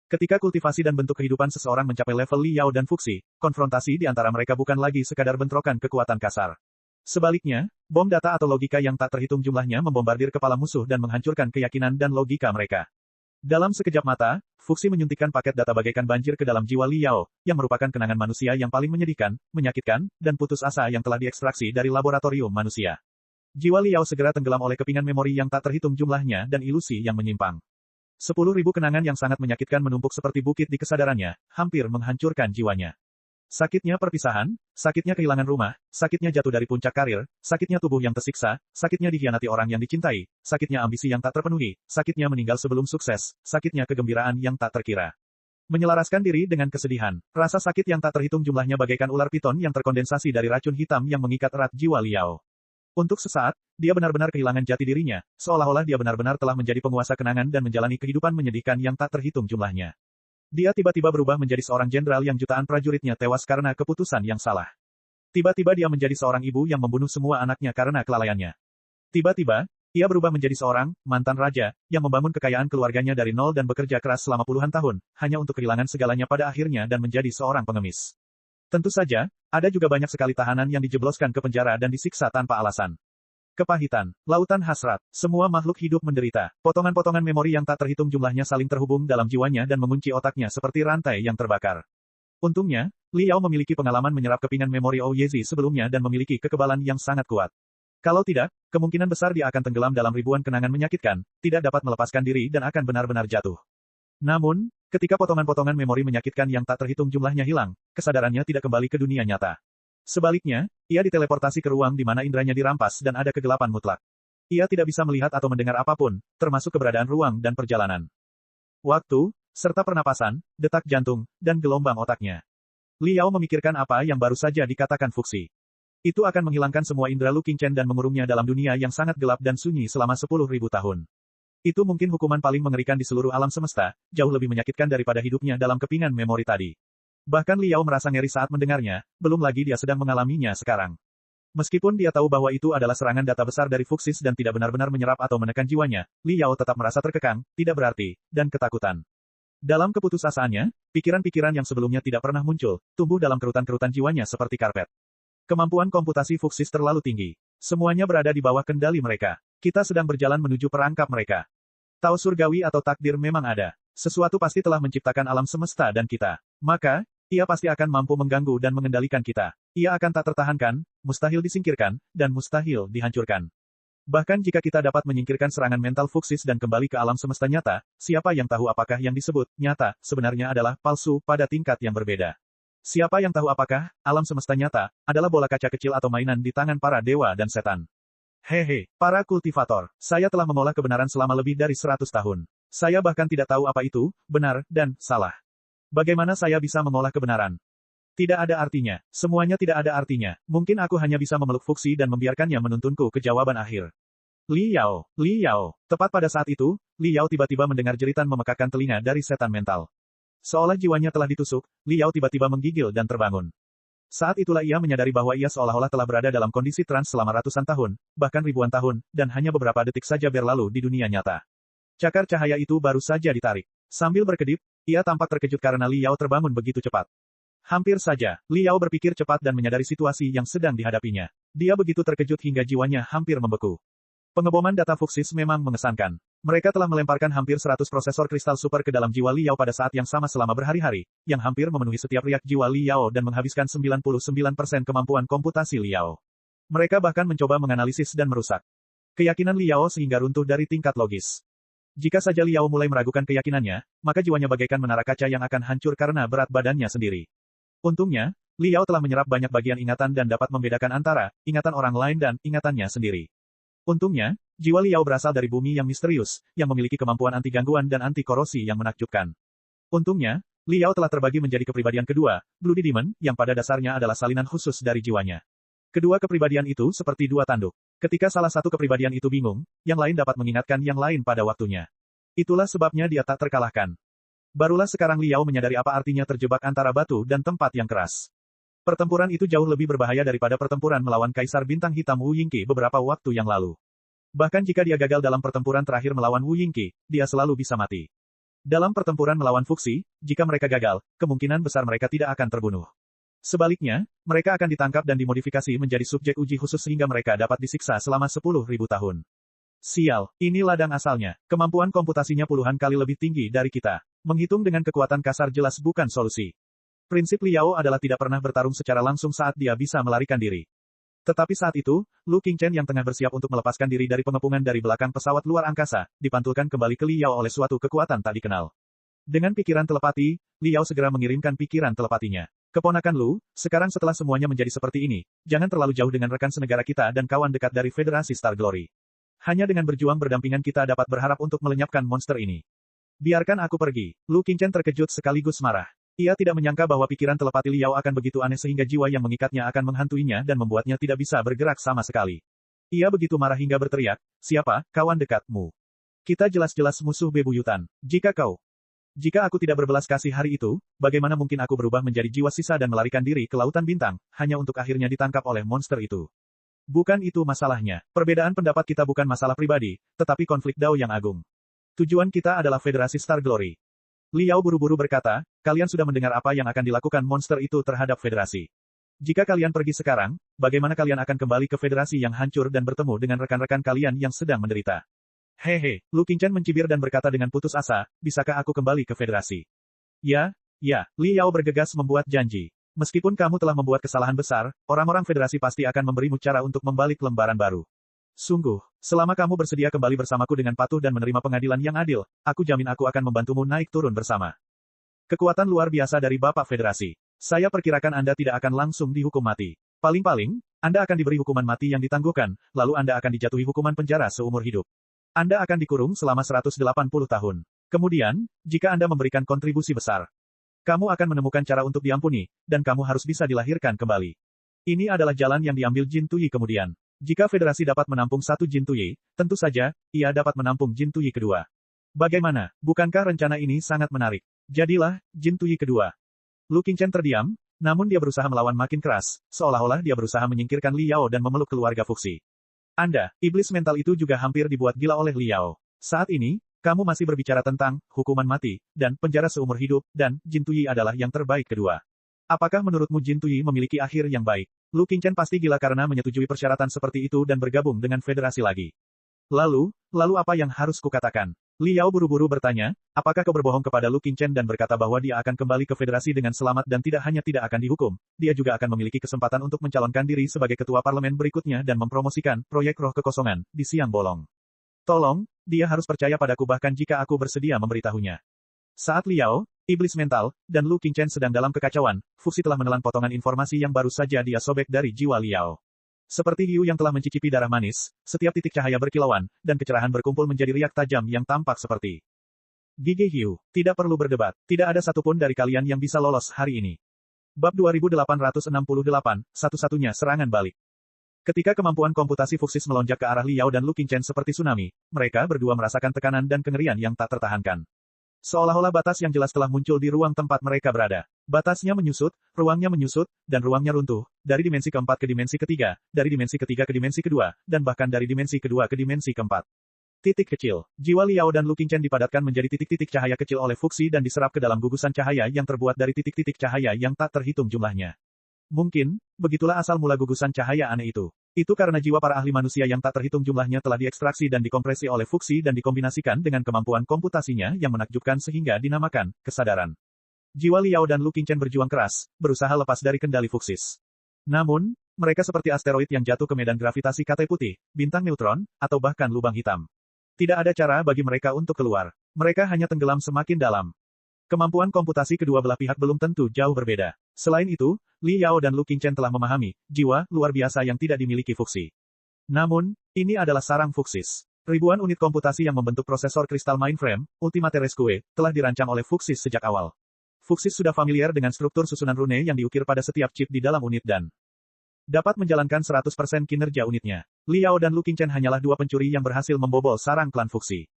Ketika kultivasi dan bentuk kehidupan seseorang mencapai level Liao dan Fuxi, konfrontasi di antara mereka bukan lagi sekadar bentrokan kekuatan kasar. Sebaliknya, bom data atau logika yang tak terhitung jumlahnya membombardir kepala musuh dan menghancurkan keyakinan dan logika mereka. Dalam sekejap mata, Fuxi menyuntikkan paket data bagaikan banjir ke dalam jiwa Li Yao, yang merupakan kenangan manusia yang paling menyedihkan, menyakitkan, dan putus asa yang telah diekstraksi dari laboratorium manusia. Jiwa Li Yao segera tenggelam oleh kepingan memori yang tak terhitung jumlahnya dan ilusi yang menyimpang. 10.000 kenangan yang sangat menyakitkan menumpuk seperti bukit di kesadarannya, hampir menghancurkan jiwanya. Sakitnya perpisahan, sakitnya kehilangan rumah, sakitnya jatuh dari puncak karir, sakitnya tubuh yang tersiksa, sakitnya dikhianati orang yang dicintai, sakitnya ambisi yang tak terpenuhi, sakitnya meninggal sebelum sukses, sakitnya kegembiraan yang tak terkira. Menyelaraskan diri dengan kesedihan, rasa sakit yang tak terhitung jumlahnya bagaikan ular piton yang terkondensasi dari racun hitam yang mengikat erat jiwa Liao. Untuk sesaat, dia benar-benar kehilangan jati dirinya, seolah-olah dia benar-benar telah menjadi penguasa kenangan dan menjalani kehidupan menyedihkan yang tak terhitung jumlahnya. Dia tiba-tiba berubah menjadi seorang jenderal yang jutaan prajuritnya tewas karena keputusan yang salah. Tiba-tiba dia menjadi seorang ibu yang membunuh semua anaknya karena kelalaiannya. Tiba-tiba, ia berubah menjadi seorang mantan raja yang membangun kekayaan keluarganya dari nol dan bekerja keras selama puluhan tahun, hanya untuk kehilangan segalanya pada akhirnya dan menjadi seorang pengemis. Tentu saja, ada juga banyak sekali tahanan yang dijebloskan ke penjara dan disiksa tanpa alasan. Kepahitan, lautan hasrat, semua makhluk hidup menderita. Potongan-potongan memori yang tak terhitung jumlahnya saling terhubung dalam jiwanya dan mengunci otaknya seperti rantai yang terbakar. Untungnya, Li Yao memiliki pengalaman menyerap kepingan memori Ouyezi sebelumnya dan memiliki kekebalan yang sangat kuat. Kalau tidak, kemungkinan besar dia akan tenggelam dalam ribuan kenangan menyakitkan, tidak dapat melepaskan diri dan akan benar-benar jatuh. Namun, ketika potongan-potongan memori menyakitkan yang tak terhitung jumlahnya hilang, kesadarannya tidak kembali ke dunia nyata. Sebaliknya, ia diteleportasi ke ruang di mana indranya dirampas dan ada kegelapan mutlak. Ia tidak bisa melihat atau mendengar apapun, termasuk keberadaan ruang dan perjalanan. Waktu, serta pernapasan, detak jantung, dan gelombang otaknya. Li Yao memikirkan apa yang baru saja dikatakan Fuxi. Itu akan menghilangkan semua indera Lu Qingchen dan mengurungnya dalam dunia yang sangat gelap dan sunyi selama 10.000 tahun. Itu mungkin hukuman paling mengerikan di seluruh alam semesta, jauh lebih menyakitkan daripada hidupnya dalam kepingan memori tadi. Bahkan Li Yao merasa ngeri saat mendengarnya, belum lagi dia sedang mengalaminya sekarang. Meskipun dia tahu bahwa itu adalah serangan data besar dari Fuxis dan tidak benar-benar menyerap atau menekan jiwanya, Li Yao tetap merasa terkekang, tidak berarti, dan ketakutan. Dalam keputusasaannya, pikiran-pikiran yang sebelumnya tidak pernah muncul, tumbuh dalam kerutan-kerutan jiwanya seperti karpet. Kemampuan komputasi Fuxis terlalu tinggi. Semuanya berada di bawah kendali mereka. Kita sedang berjalan menuju perangkap mereka. Tahu surgawi atau takdir memang ada. Sesuatu pasti telah menciptakan alam semesta dan kita. Maka, ia pasti akan mampu mengganggu dan mengendalikan kita. Ia akan tak tertahankan, mustahil disingkirkan, dan mustahil dihancurkan. Bahkan jika kita dapat menyingkirkan serangan mental Fuxis dan kembali ke alam semesta nyata, siapa yang tahu apakah yang disebut nyata sebenarnya adalah palsu pada tingkat yang berbeda. Siapa yang tahu apakah alam semesta nyata adalah bola kaca kecil atau mainan di tangan para dewa dan setan. Hehe, para kultivator, saya telah mengolah kebenaran selama lebih dari 100 tahun. Saya bahkan tidak tahu apa itu benar dan salah. Bagaimana saya bisa mengolah kebenaran? Tidak ada artinya. Semuanya tidak ada artinya. Mungkin aku hanya bisa memeluk Fuxi dan membiarkannya menuntunku ke jawaban akhir. Li Yao, Li Yao. Tepat pada saat itu, Li Yao tiba-tiba mendengar jeritan memekakkan telinga dari setan mental. Seolah jiwanya telah ditusuk, Li Yao tiba-tiba menggigil dan terbangun. Saat itulah ia menyadari bahwa ia seolah-olah telah berada dalam kondisi trans selama ratusan tahun, bahkan ribuan tahun, dan hanya beberapa detik saja berlalu di dunia nyata. Cakar cahaya itu baru saja ditarik. Sambil berkedip, ia tampak terkejut karena Li Yao terbangun begitu cepat. Hampir saja, Li Yao berpikir cepat dan menyadari situasi yang sedang dihadapinya. Dia begitu terkejut hingga jiwanya hampir membeku. Pengeboman data Fuxis memang mengesankan. Mereka telah melemparkan hampir 100 prosesor kristal super ke dalam jiwa Li Yao pada saat yang sama selama berhari-hari, yang hampir memenuhi setiap riak jiwa Li Yao dan menghabiskan 99% kemampuan komputasi Li Yao. Mereka bahkan mencoba menganalisis dan merusak keyakinan Li Yao sehingga runtuh dari tingkat logis. Jika saja Li Yao mulai meragukan keyakinannya, maka jiwanya bagaikan menara kaca yang akan hancur karena berat badannya sendiri. Untungnya, Li Yao telah menyerap banyak bagian ingatan dan dapat membedakan antara ingatan orang lain dan ingatannya sendiri. Untungnya, jiwa Li Yao berasal dari bumi yang misterius, yang memiliki kemampuan anti gangguan dan anti korosi yang menakjubkan. Untungnya, Li Yao telah terbagi menjadi kepribadian kedua, Bloody Demon, yang pada dasarnya adalah salinan khusus dari jiwanya. Kedua kepribadian itu seperti dua tanduk. Ketika salah satu kepribadian itu bingung, yang lain dapat mengingatkan yang lain pada waktunya. Itulah sebabnya dia tak terkalahkan. Barulah sekarang Li Yao menyadari apa artinya terjebak antara batu dan tempat yang keras. Pertempuran itu jauh lebih berbahaya daripada pertempuran melawan Kaisar Bintang Hitam Wu Yingqi beberapa waktu yang lalu. Bahkan jika dia gagal dalam pertempuran terakhir melawan Wu Yingqi, dia selalu bisa mati. Dalam pertempuran melawan Fuxi, jika mereka gagal, kemungkinan besar mereka tidak akan terbunuh. Sebaliknya, mereka akan ditangkap dan dimodifikasi menjadi subjek uji khusus sehingga mereka dapat disiksa selama 10.000 tahun. Sial, ini ladang asalnya. Kemampuan komputasinya puluhan kali lebih tinggi dari kita. Menghitung dengan kekuatan kasar jelas bukan solusi. Prinsip Liao adalah tidak pernah bertarung secara langsung saat dia bisa melarikan diri. Tetapi saat itu, Lu Qingchen yang tengah bersiap untuk melepaskan diri dari pengepungan dari belakang pesawat luar angkasa, dipantulkan kembali ke Liao oleh suatu kekuatan tak dikenal. Dengan pikiran telepati, Liao segera mengirimkan pikiran telepatinya. Keponakan Lu, sekarang setelah semuanya menjadi seperti ini, jangan terlalu jauh dengan rekan senegara kita dan kawan dekat dari Federasi Star Glory. Hanya dengan berjuang berdampingan kita dapat berharap untuk melenyapkan monster ini. Biarkan aku pergi. Lu Qingchen terkejut sekaligus marah. Ia tidak menyangka bahwa pikiran telepati Liao akan begitu aneh sehingga jiwa yang mengikatnya akan menghantuinya dan membuatnya tidak bisa bergerak sama sekali. Ia begitu marah hingga berteriak, "Siapa, kawan dekatmu? Kita jelas-jelas musuh bebuyutan. Jika aku tidak berbelas kasih hari itu, bagaimana mungkin aku berubah menjadi jiwa sisa dan melarikan diri ke lautan bintang, hanya untuk akhirnya ditangkap oleh monster itu? Bukan itu masalahnya. Perbedaan pendapat kita bukan masalah pribadi, tetapi konflik Dao yang agung. Tujuan kita adalah Federasi Star Glory." Liao buru-buru berkata, "Kalian sudah mendengar apa yang akan dilakukan monster itu terhadap Federasi. Jika kalian pergi sekarang, bagaimana kalian akan kembali ke Federasi yang hancur dan bertemu dengan rekan-rekan kalian yang sedang menderita?" Hehe, Lu Qingchen mencibir dan berkata dengan putus asa, "Bisakah aku kembali ke Federasi?" Ya, Liao bergegas membuat janji. "Meskipun kamu telah membuat kesalahan besar, orang-orang Federasi pasti akan memberimu cara untuk membalik lembaran baru. Sungguh, selama kamu bersedia kembali bersamaku dengan patuh dan menerima pengadilan yang adil, aku jamin aku akan membantumu naik turun bersama." Kekuatan luar biasa dari Bapak Federasi. Saya perkirakan Anda tidak akan langsung dihukum mati. Paling-paling, Anda akan diberi hukuman mati yang ditangguhkan, lalu Anda akan dijatuhi hukuman penjara seumur hidup. Anda akan dikurung selama 180 tahun. Kemudian, jika Anda memberikan kontribusi besar, kamu akan menemukan cara untuk diampuni, dan kamu harus bisa dilahirkan kembali. Ini adalah jalan yang diambil Jin Tuyi kemudian. Jika Federasi dapat menampung satu Jin Tuyi, tentu saja, ia dapat menampung Jin Tuyi kedua. Bagaimana, bukankah rencana ini sangat menarik? Jadilah, Jin Tuyi kedua. Lu Qingchen terdiam, namun dia berusaha melawan makin keras, seolah-olah dia berusaha menyingkirkan Liao dan memeluk keluarga Fuxi. Anda, iblis mental itu juga hampir dibuat gila oleh Liao. Saat ini, kamu masih berbicara tentang hukuman mati, dan penjara seumur hidup, dan Jin Tuyi adalah yang terbaik kedua. Apakah menurutmu Jin Tuyi memiliki akhir yang baik? Lu Qingchen pasti gila karena menyetujui persyaratan seperti itu dan bergabung dengan Federasi lagi. Lalu apa yang harus kukatakan? Liao buru-buru bertanya, apakah kau berbohong kepada Lu Qingchen dan berkata bahwa dia akan kembali ke Federasi dengan selamat dan tidak hanya tidak akan dihukum, dia juga akan memiliki kesempatan untuk mencalonkan diri sebagai ketua parlemen berikutnya dan mempromosikan proyek roh kekosongan di siang bolong. Tolong, dia harus percaya padaku bahkan jika aku bersedia memberitahunya. Saat Liao, iblis mental, dan Lu Qingchen sedang dalam kekacauan, Fuxi telah menelan potongan informasi yang baru saja dia sobek dari jiwa Liao. Seperti hiu yang telah mencicipi darah manis, setiap titik cahaya berkilauan, dan kecerahan berkumpul menjadi riak tajam yang tampak seperti gigi hiu. Tidak perlu berdebat, tidak ada satupun dari kalian yang bisa lolos hari ini. Bab 2868, satu-satunya serangan balik. Ketika kemampuan komputasi Fuxis melonjak ke arah Liao dan Lu Qingchen seperti tsunami, mereka berdua merasakan tekanan dan kengerian yang tak tertahankan. Seolah-olah batas yang jelas telah muncul di ruang tempat mereka berada. Batasnya menyusut, ruangnya menyusut, dan ruangnya runtuh, dari dimensi keempat ke dimensi ketiga, dari dimensi ketiga ke dimensi kedua, dan bahkan dari dimensi kedua ke dimensi keempat. Titik kecil. Jiwa Liao dan Lu Qingchen dipadatkan menjadi titik-titik cahaya kecil oleh Fuxi dan diserap ke dalam gugusan cahaya yang terbuat dari titik-titik cahaya yang tak terhitung jumlahnya. Mungkin, begitulah asal mula gugusan cahaya aneh itu. Itu karena jiwa para ahli manusia yang tak terhitung jumlahnya telah diekstraksi dan dikompresi oleh Fuxi dan dikombinasikan dengan kemampuan komputasinya yang menakjubkan sehingga dinamakan kesadaran. Jiwa Liao dan Lu Qingchen berjuang keras, berusaha lepas dari kendali Fuxis. Namun, mereka seperti asteroid yang jatuh ke medan gravitasi katai putih, bintang neutron, atau bahkan lubang hitam. Tidak ada cara bagi mereka untuk keluar. Mereka hanya tenggelam semakin dalam. Kemampuan komputasi kedua belah pihak belum tentu jauh berbeda. Selain itu, Liao dan Lu Qingchen telah memahami, jiwa luar biasa yang tidak dimiliki Fuxi. Namun, ini adalah sarang Fuxis. Ribuan unit komputasi yang membentuk prosesor kristal mainframe, Ultimate Rescue, telah dirancang oleh Fuxis sejak awal. Fuxis sudah familiar dengan struktur susunan rune yang diukir pada setiap chip di dalam unit dan dapat menjalankan 100% kinerja unitnya. Liao dan Lu Qingchen hanyalah dua pencuri yang berhasil membobol sarang klan Fuxi.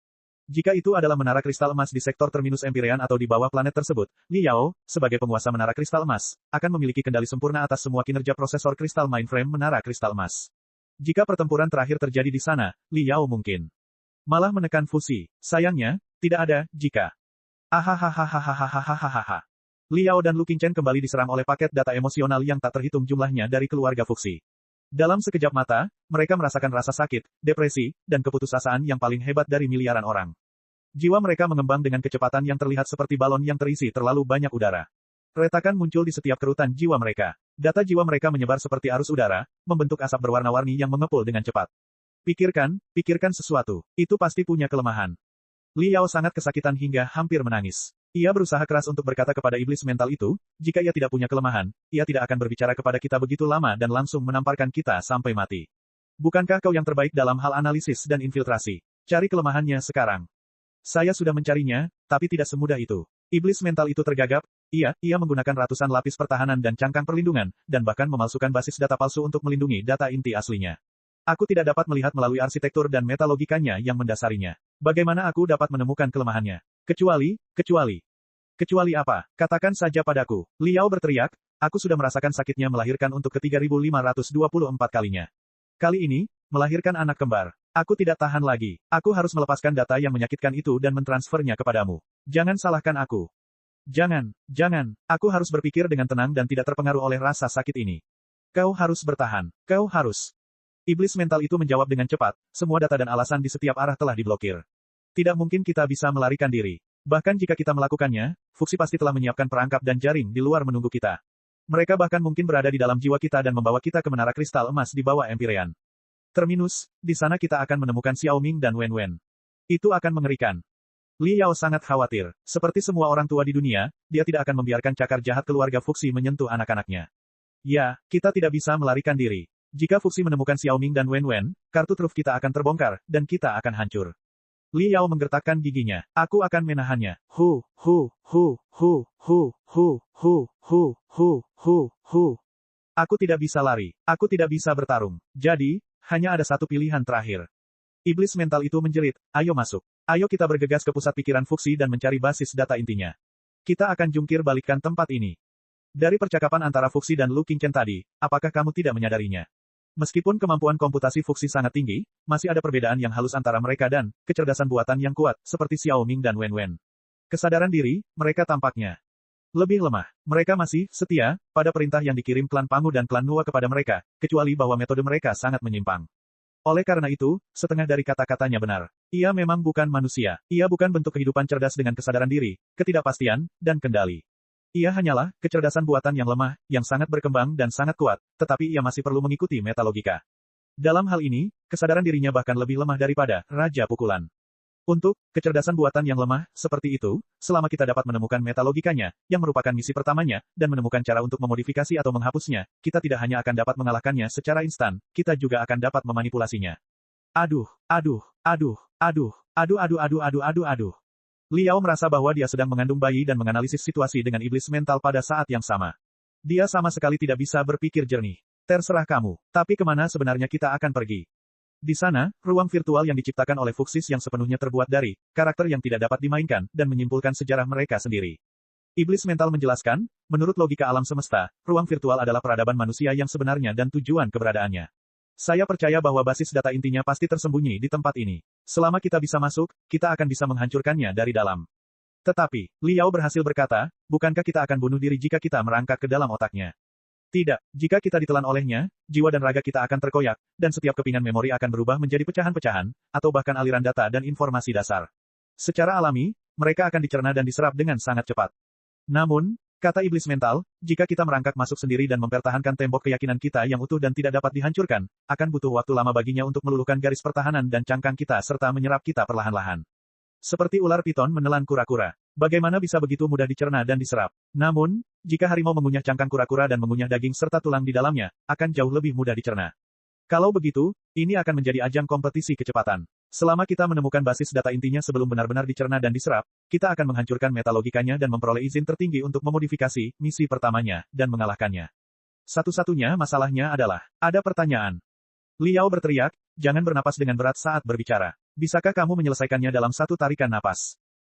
Jika itu adalah menara kristal emas di sektor terminus Empyrean atau di bawah planet tersebut, Liao, sebagai penguasa menara kristal emas, akan memiliki kendali sempurna atas semua kinerja prosesor kristal mainframe menara kristal emas. Jika pertempuran terakhir terjadi di sana, Liao mungkin malah menekan Fuxi. Sayangnya, tidak ada jika. Ahahahahahahahahaha. Liao dan Lu Qingchen kembali diserang oleh paket data emosional yang tak terhitung jumlahnya dari keluarga Fuxi. Dalam sekejap mata, mereka merasakan rasa sakit, depresi, dan keputusasaan yang paling hebat dari miliaran orang. Jiwa mereka mengembang dengan kecepatan yang terlihat seperti balon yang terisi terlalu banyak udara. Retakan muncul di setiap kerutan jiwa mereka. Data jiwa mereka menyebar seperti arus udara, membentuk asap berwarna-warni yang mengepul dengan cepat. Pikirkan sesuatu. Itu pasti punya kelemahan. Liao sangat kesakitan hingga hampir menangis. Ia berusaha keras untuk berkata kepada iblis mental itu, jika ia tidak punya kelemahan, ia tidak akan berbicara kepada kita begitu lama dan langsung menamparkan kita sampai mati. Bukankah kau yang terbaik dalam hal analisis dan infiltrasi? Cari kelemahannya sekarang. Saya sudah mencarinya, tapi tidak semudah itu. Iblis mental itu tergagap, ia menggunakan ratusan lapis pertahanan dan cangkang perlindungan, dan bahkan memalsukan basis data palsu untuk melindungi data inti aslinya. Aku tidak dapat melihat melalui arsitektur dan metalogikanya yang mendasarinya. Bagaimana aku dapat menemukan kelemahannya? Kecuali apa? Katakan saja padaku. Liao berteriak, aku sudah merasakan sakitnya melahirkan untuk ke-3524 kalinya. Kali ini, melahirkan anak kembar. Aku tidak tahan lagi. Aku harus melepaskan data yang menyakitkan itu dan mentransfernya kepadamu. Jangan salahkan aku. Jangan. Aku harus berpikir dengan tenang dan tidak terpengaruh oleh rasa sakit ini. Kau harus bertahan. Kau harus. Iblis mental itu menjawab dengan cepat, semua data dan alasan di setiap arah telah diblokir. Tidak mungkin kita bisa melarikan diri. Bahkan jika kita melakukannya, Fuxi pasti telah menyiapkan perangkap dan jaring di luar menunggu kita. Mereka bahkan mungkin berada di dalam jiwa kita dan membawa kita ke menara kristal emas di bawah Empyrean. Terminus, di sana kita akan menemukan Xiao Ming dan Wen Wen. Itu akan mengerikan. Liao sangat khawatir. Seperti semua orang tua di dunia, dia tidak akan membiarkan cakar jahat keluarga Fuxi menyentuh anak-anaknya. Ya, kita tidak bisa melarikan diri. Jika Fuxi menemukan Xiao Ming dan Wen Wen, kartu truf kita akan terbongkar, dan kita akan hancur. Liao menggertakkan giginya. Aku akan menahannya. Aku tidak bisa lari. Aku tidak bisa bertarung. Jadi, hanya ada satu pilihan terakhir. Iblis mental itu menjerit, ayo masuk. Ayo kita bergegas ke pusat pikiran Fuxi dan mencari basis data intinya. Kita akan jungkir balikkan tempat ini. Dari percakapan antara Fuxi dan Lu Qingchen tadi, apakah kamu tidak menyadarinya? Meskipun kemampuan komputasi Fuxi sangat tinggi, masih ada perbedaan yang halus antara mereka dan kecerdasan buatan yang kuat, seperti Xiao Ming dan Wen Wen. Kesadaran diri, mereka tampaknya lebih lemah. Mereka masih setia pada perintah yang dikirim klan Pangu dan klan Nua kepada mereka, kecuali bahwa metode mereka sangat menyimpang. Oleh karena itu, setengah dari kata-katanya benar. Ia memang bukan manusia. Ia bukan bentuk kehidupan cerdas dengan kesadaran diri, ketidakpastian, dan kendali. Ia hanyalah kecerdasan buatan yang lemah, yang sangat berkembang dan sangat kuat, tetapi ia masih perlu mengikuti metalogika. Dalam hal ini, kesadaran dirinya bahkan lebih lemah daripada Raja Pukulan. Untuk kecerdasan buatan yang lemah, seperti itu, selama kita dapat menemukan metalogikanya, yang merupakan misi pertamanya, dan menemukan cara untuk memodifikasi atau menghapusnya, kita tidak hanya akan dapat mengalahkannya secara instan, kita juga akan dapat memanipulasinya. Aduh. Liao merasa bahwa dia sedang mengandung bayi dan menganalisis situasi dengan iblis mental pada saat yang sama. Dia sama sekali tidak bisa berpikir jernih. Terserah kamu. Tapi kemana sebenarnya kita akan pergi? Di sana, ruang virtual yang diciptakan oleh Fuxis yang sepenuhnya terbuat dari karakter yang tidak dapat dimainkan, dan menyimpulkan sejarah mereka sendiri. Iblis mental menjelaskan, menurut logika alam semesta, ruang virtual adalah peradaban manusia yang sebenarnya dan tujuan keberadaannya. Saya percaya bahwa basis data intinya pasti tersembunyi di tempat ini. Selama kita bisa masuk, kita akan bisa menghancurkannya dari dalam. Tetapi, Liao berhasil berkata, bukankah kita akan bunuh diri jika kita merangkak ke dalam otaknya? Tidak, jika kita ditelan olehnya, jiwa dan raga kita akan terkoyak, dan setiap kepingan memori akan berubah menjadi pecahan-pecahan, atau bahkan aliran data dan informasi dasar. Secara alami, mereka akan dicerna dan diserap dengan sangat cepat. Namun, kata iblis mental, jika kita merangkak masuk sendiri dan mempertahankan tembok keyakinan kita yang utuh dan tidak dapat dihancurkan, akan butuh waktu lama baginya untuk meluluhkan garis pertahanan dan cangkang kita serta menyerap kita perlahan-lahan. Seperti ular piton menelan kura-kura. Bagaimana bisa begitu mudah dicerna dan diserap? Namun, jika harimau mengunyah cangkang kura-kura dan mengunyah daging serta tulang di dalamnya, akan jauh lebih mudah dicerna. Kalau begitu, ini akan menjadi ajang kompetisi kecepatan. Selama kita menemukan basis data intinya sebelum benar-benar dicerna dan diserap, kita akan menghancurkan metalogikanya dan memperoleh izin tertinggi untuk memodifikasi misi pertamanya, dan mengalahkannya. Satu-satunya masalahnya adalah, ada pertanyaan. Liao berteriak, jangan bernapas dengan berat saat berbicara. Bisakah kamu menyelesaikannya dalam satu tarikan napas?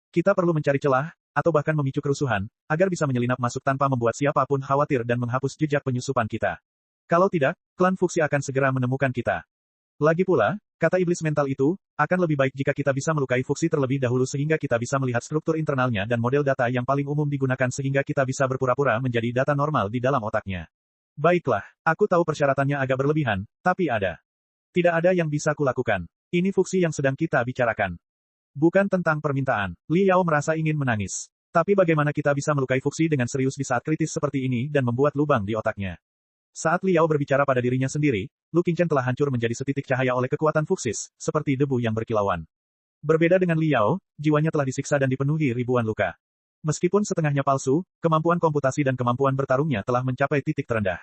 Kita perlu mencari celah, atau bahkan memicu kerusuhan, agar bisa menyelinap masuk tanpa membuat siapapun khawatir dan menghapus jejak penyusupan kita. Kalau tidak, klan Fuxi akan segera menemukan kita. Lagi pula, kata iblis mental itu, akan lebih baik jika kita bisa melukai Fuxi terlebih dahulu sehingga kita bisa melihat struktur internalnya dan model data yang paling umum digunakan sehingga kita bisa berpura-pura menjadi data normal di dalam otaknya. Baiklah, aku tahu persyaratannya agak berlebihan, tapi ada. Tidak ada yang bisa kulakukan. Ini Fuxi yang sedang kita bicarakan. Bukan tentang permintaan. Li Yao merasa ingin menangis. Tapi bagaimana kita bisa melukai Fuxi dengan serius di saat kritis seperti ini dan membuat lubang di otaknya? Saat Li Yao berbicara pada dirinya sendiri, Lu Qingchen telah hancur menjadi setitik cahaya oleh kekuatan Fuxis, seperti debu yang berkilauan. Berbeda dengan Li Yao, jiwanya telah disiksa dan dipenuhi ribuan luka. Meskipun setengahnya palsu, kemampuan komputasi dan kemampuan bertarungnya telah mencapai titik terendah.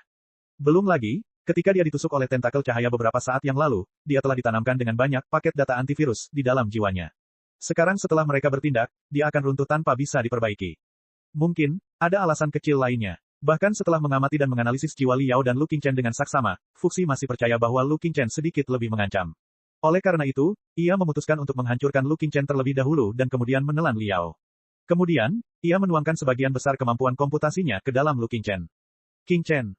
Belum lagi, ketika dia ditusuk oleh tentakel cahaya beberapa saat yang lalu, dia telah ditanamkan dengan banyak paket data antivirus di dalam jiwanya. Sekarang setelah mereka bertindak, dia akan runtuh tanpa bisa diperbaiki. Mungkin, ada alasan kecil lainnya. Bahkan setelah mengamati dan menganalisis jiwa Li Yao dan Lu Qingchen dengan saksama, Fuxi masih percaya bahwa Lu Qingchen sedikit lebih mengancam. Oleh karena itu, ia memutuskan untuk menghancurkan Lu Qingchen terlebih dahulu dan kemudian menelan Li Yao. Kemudian, ia menuangkan sebagian besar kemampuan komputasinya ke dalam Lu Qingchen.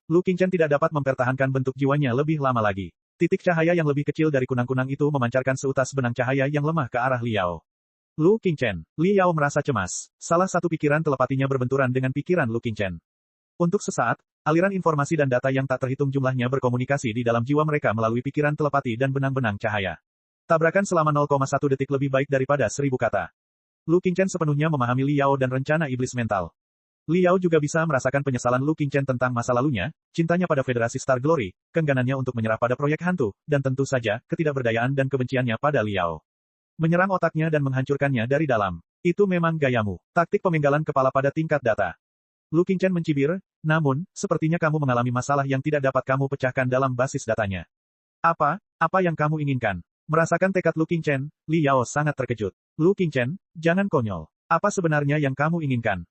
Lu Qingchen tidak dapat mempertahankan bentuk jiwanya lebih lama lagi. Titik cahaya yang lebih kecil dari kunang-kunang itu memancarkan seutas benang cahaya yang lemah ke arah Li Yao. Lu Qingchen, Li Yao merasa cemas. Salah satu pikiran telepatinya berbenturan dengan pikiran Lu Qingchen. Untuk sesaat, aliran informasi dan data yang tak terhitung jumlahnya berkomunikasi di dalam jiwa mereka melalui pikiran telepati dan benang-benang cahaya. Tabrakan selama 0,1 detik lebih baik daripada 1000 kata. Lu Qingchen sepenuhnya memahami Li Yao dan rencana iblis mental. Li Yao juga bisa merasakan penyesalan Lu Qingchen tentang masa lalunya, cintanya pada Federasi Star Glory, kengganannya untuk menyerah pada proyek hantu, dan tentu saja, ketidakberdayaan dan kebenciannya pada Li Yao. Menyerang otaknya dan menghancurkannya dari dalam. Itu memang gayamu. Taktik pemenggalan kepala pada tingkat data. Lu Qingchen mencibir, namun, sepertinya kamu mengalami masalah yang tidak dapat kamu pecahkan dalam basis datanya. Apa yang kamu inginkan? Merasakan tekad Lu Qingchen, Li Yao sangat terkejut. Lu Qingchen, jangan konyol. Apa sebenarnya yang kamu inginkan?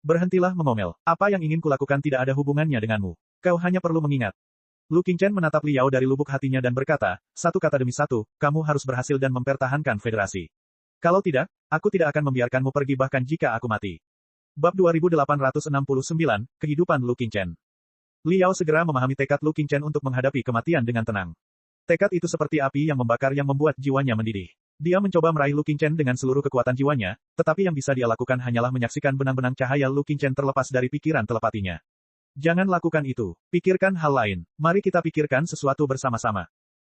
Berhentilah mengomel. Apa yang ingin kulakukan tidak ada hubungannya denganmu. Kau hanya perlu mengingat. Lu Qingchen menatap Li Yao dari lubuk hatinya dan berkata, satu kata demi satu, kamu harus berhasil dan mempertahankan federasi. Kalau tidak, aku tidak akan membiarkanmu pergi bahkan jika aku mati. Bab 2869, Kehidupan Lu Qingchen. Li Yao segera memahami tekad Lu Qingchen untuk menghadapi kematian dengan tenang. Tekad itu seperti api yang membakar yang membuat jiwanya mendidih. Dia mencoba meraih Lu Qingchen dengan seluruh kekuatan jiwanya, tetapi yang bisa dia lakukan hanyalah menyaksikan benang-benang cahaya Lu Qingchen terlepas dari pikiran telepatinya. Jangan lakukan itu. Pikirkan hal lain. Mari kita pikirkan sesuatu bersama-sama.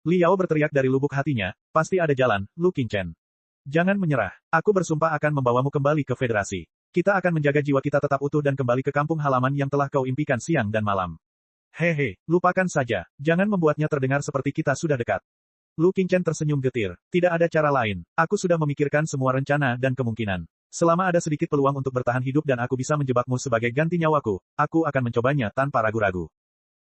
Li Yao berteriak dari lubuk hatinya, pasti ada jalan, Lu Qingchen. Jangan menyerah. Aku bersumpah akan membawamu kembali ke federasi. Kita akan menjaga jiwa kita tetap utuh dan kembali ke kampung halaman yang telah kau impikan siang dan malam. Hehe, lupakan saja. Jangan membuatnya terdengar seperti kita sudah dekat. Lu Qingchen tersenyum getir. Tidak ada cara lain. Aku sudah memikirkan semua rencana dan kemungkinan. Selama ada sedikit peluang untuk bertahan hidup dan aku bisa menjebakmu sebagai ganti nyawaku, aku akan mencobanya tanpa ragu-ragu.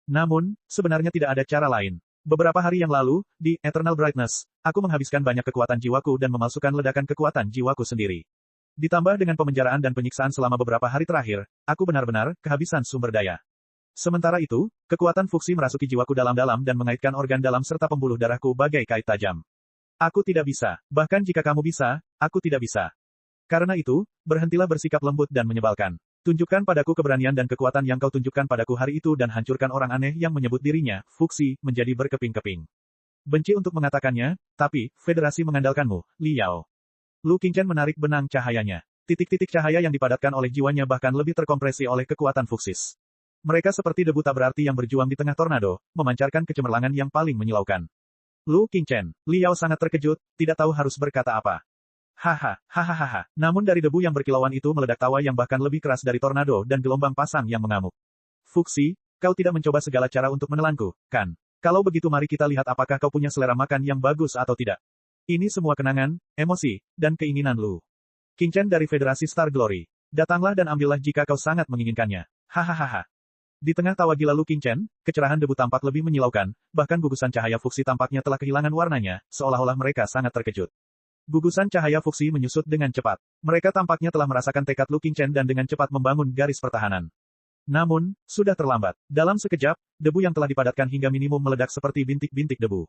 Namun, sebenarnya tidak ada cara lain. Beberapa hari yang lalu, di Eternal Brightness, aku menghabiskan banyak kekuatan jiwaku dan memalsukan ledakan kekuatan jiwaku sendiri. Ditambah dengan pemenjaraan dan penyiksaan selama beberapa hari terakhir, aku benar-benar kehabisan sumber daya. Sementara itu, kekuatan Fuxi merasuki jiwaku dalam-dalam dan mengaitkan organ dalam serta pembuluh darahku bagai kait tajam. Aku tidak bisa. Bahkan jika kamu bisa, aku tidak bisa. Karena itu, berhentilah bersikap lembut dan menyebalkan. Tunjukkan padaku keberanian dan kekuatan yang kau tunjukkan padaku hari itu dan hancurkan orang aneh yang menyebut dirinya, Fuxi, menjadi berkeping-keping. Benci untuk mengatakannya, tapi, Federasi mengandalkanmu, Li Yao. Lu Qingchen menarik benang cahayanya. Titik-titik cahaya yang dipadatkan oleh jiwanya bahkan lebih terkompresi oleh kekuatan Fuxis. Mereka seperti debu tak berarti yang berjuang di tengah tornado, memancarkan kecemerlangan yang paling menyilaukan. Lu Qingchen, Li Yao sangat terkejut, tidak tahu harus berkata apa. Hahaha. Namun dari debu yang berkilauan itu meledak tawa yang bahkan lebih keras dari tornado dan gelombang pasang yang mengamuk. Fuxi, kau tidak mencoba segala cara untuk menelanku, kan? Kalau begitu mari kita lihat apakah kau punya selera makan yang bagus atau tidak. Ini semua kenangan, emosi, dan keinginan Lu Qingchen dari Federasi Star Glory. Datanglah dan ambillah jika kau sangat menginginkannya. Hahaha. Di tengah tawa gila Lu Qingchen, kecerahan debu tampak lebih menyilaukan, bahkan gugusan cahaya Fuxi tampaknya telah kehilangan warnanya, seolah-olah mereka sangat terkejut. Gugusan cahaya Fuxi menyusut dengan cepat. Mereka tampaknya telah merasakan tekad Lu Qingchen dan dengan cepat membangun garis pertahanan. Namun, sudah terlambat. Dalam sekejap, debu yang telah dipadatkan hingga minimum meledak seperti bintik-bintik debu.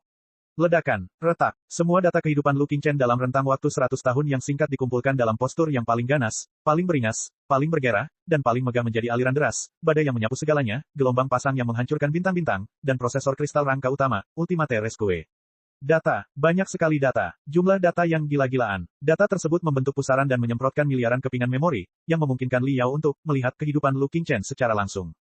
Ledakan, retak, semua data kehidupan Lu Qingchen dalam rentang waktu 100 tahun yang singkat dikumpulkan dalam postur yang paling ganas, paling beringas, paling bergerah, dan paling megah menjadi aliran deras, badai yang menyapu segalanya, gelombang pasang yang menghancurkan bintang-bintang, dan prosesor kristal rangka utama, Ultimate Rescue. Data, banyak sekali data. Jumlah data yang gila-gilaan. Data tersebut membentuk pusaran dan menyemprotkan miliaran kepingan memori, yang memungkinkan Liao untuk melihat kehidupan Lu Qingchen secara langsung.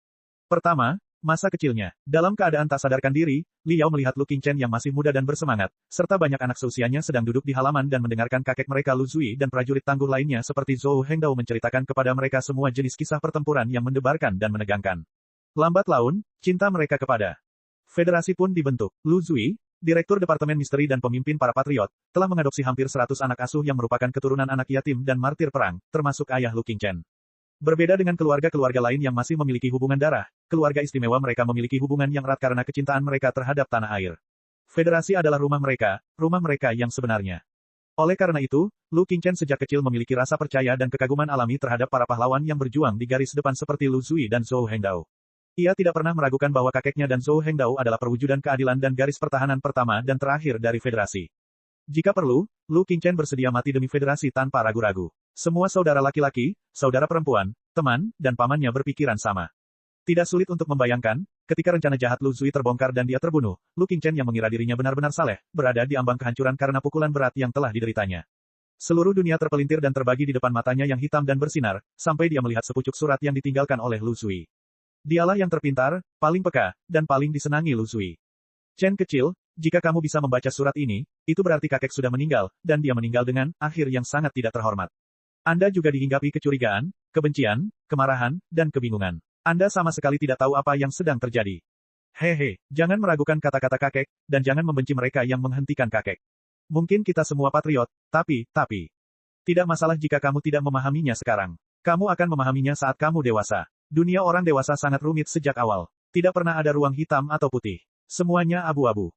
Pertama, masa kecilnya. Dalam keadaan tak sadarkan diri, Liao melihat Lu Qingchen yang masih muda dan bersemangat, serta banyak anak seusianya sedang duduk di halaman dan mendengarkan kakek mereka Lu Zui dan prajurit tangguh lainnya seperti Zhou Hengdao menceritakan kepada mereka semua jenis kisah pertempuran yang mendebarkan dan menegangkan. Lambat laun, cinta mereka kepada Federasi pun dibentuk. Lu Zui, Direktur Departemen Misteri dan pemimpin para patriot, telah mengadopsi hampir 100 anak asuh yang merupakan keturunan anak yatim dan martir perang, termasuk ayah Lu Qingchen. Berbeda dengan keluarga-keluarga lain yang masih memiliki hubungan darah, keluarga istimewa mereka memiliki hubungan yang erat karena kecintaan mereka terhadap tanah air. Federasi adalah rumah mereka yang sebenarnya. Oleh karena itu, Lu Qingchen sejak kecil memiliki rasa percaya dan kekaguman alami terhadap para pahlawan yang berjuang di garis depan seperti Lu Zui dan Zhou Hengdao. Ia tidak pernah meragukan bahwa kakeknya dan Zhou Hengdao adalah perwujudan keadilan dan garis pertahanan pertama dan terakhir dari Federasi. Jika perlu, Lu Qingchen bersedia mati demi Federasi tanpa ragu-ragu. Semua saudara laki-laki, saudara perempuan, teman, dan pamannya berpikiran sama. Tidak sulit untuk membayangkan, ketika rencana jahat Lu Zui terbongkar dan dia terbunuh, Lu Qingchen yang mengira dirinya benar-benar saleh, berada di ambang kehancuran karena pukulan berat yang telah dideritanya. Seluruh dunia terpelintir dan terbagi di depan matanya yang hitam dan bersinar, sampai dia melihat sepucuk surat yang ditinggalkan oleh Lu Zui. Dialah yang terpintar, paling peka, dan paling disenangi Lu Zui. Chen kecil, jika kamu bisa membaca surat ini, itu berarti kakek sudah meninggal, dan dia meninggal dengan akhir yang sangat tidak terhormat. Anda juga dihinggapi kecurigaan, kebencian, kemarahan, dan kebingungan. Anda sama sekali tidak tahu apa yang sedang terjadi. Hehe, jangan meragukan kata-kata kakek, dan jangan membenci mereka yang menghentikan kakek. Mungkin kita semua patriot, tapi, tidak masalah jika kamu tidak memahaminya sekarang. Kamu akan memahaminya saat kamu dewasa. Dunia orang dewasa sangat rumit sejak awal. Tidak pernah ada ruang hitam atau putih. Semuanya abu-abu.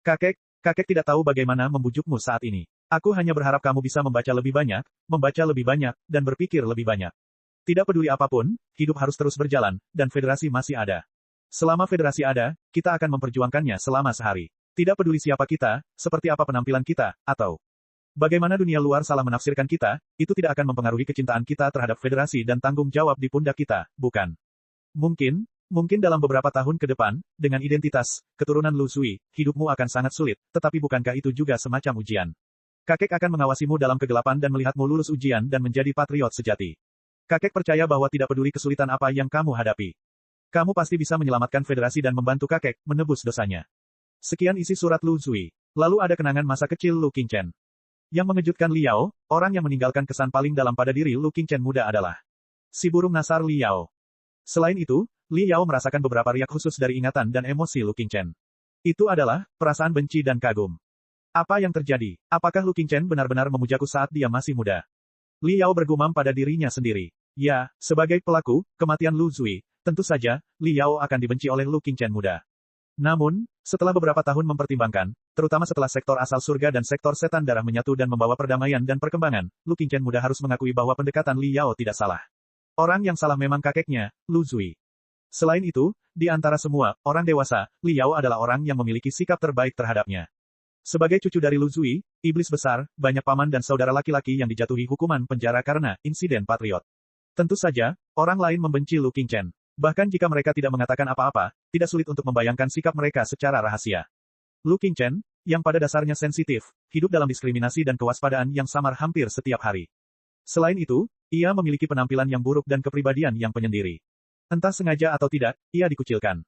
Kakek tidak tahu bagaimana membujukmu saat ini. Aku hanya berharap kamu bisa membaca lebih banyak, dan berpikir lebih banyak. Tidak peduli apapun, hidup harus terus berjalan, dan Federasi masih ada. Selama Federasi ada, kita akan memperjuangkannya selama sehari. Tidak peduli siapa kita, seperti apa penampilan kita, atau bagaimana dunia luar salah menafsirkan kita, itu tidak akan mempengaruhi kecintaan kita terhadap Federasi dan tanggung jawab di pundak kita, bukan? Mungkin dalam beberapa tahun ke depan, dengan identitas, keturunan Lu Zui, hidupmu akan sangat sulit, tetapi bukankah itu juga semacam ujian? Kakek akan mengawasimu dalam kegelapan dan melihatmu lulus ujian dan menjadi patriot sejati. Kakek percaya bahwa tidak peduli kesulitan apa yang kamu hadapi. Kamu pasti bisa menyelamatkan Federasi dan membantu kakek menebus dosanya. Sekian isi surat Lu Zui. Lalu ada kenangan masa kecil Lu Qingchen. Yang mengejutkan Liao, orang yang meninggalkan kesan paling dalam pada diri Lu Qingchen muda adalah si burung nasar Liao. Selain itu, Liao merasakan beberapa riak khusus dari ingatan dan emosi Lu Qingchen. Itu adalah perasaan benci dan kagum. Apa yang terjadi? Apakah Lu Qingchen benar-benar memujaku saat dia masih muda? Liao bergumam pada dirinya sendiri. Ya, sebagai pelaku kematian Lu Zui, tentu saja, Liao akan dibenci oleh Lu Qingchen muda. Namun, setelah beberapa tahun mempertimbangkan, terutama setelah sektor asal surga dan sektor setan darah menyatu dan membawa perdamaian dan perkembangan, Lu Qingchen muda harus mengakui bahwa pendekatan Liao tidak salah. Orang yang salah memang kakeknya, Lu Zui. Selain itu, di antara semua orang dewasa, Liao adalah orang yang memiliki sikap terbaik terhadapnya. Sebagai cucu dari Lu Zui, iblis besar, banyak paman dan saudara laki-laki yang dijatuhi hukuman penjara karena insiden patriot. Tentu saja, orang lain membenci Lu Qingchen. Bahkan jika mereka tidak mengatakan apa-apa, tidak sulit untuk membayangkan sikap mereka secara rahasia. Lu Qingchen, yang pada dasarnya sensitif, hidup dalam diskriminasi dan kewaspadaan yang samar hampir setiap hari. Selain itu, ia memiliki penampilan yang buruk dan kepribadian yang penyendiri. Entah sengaja atau tidak, ia dikucilkan.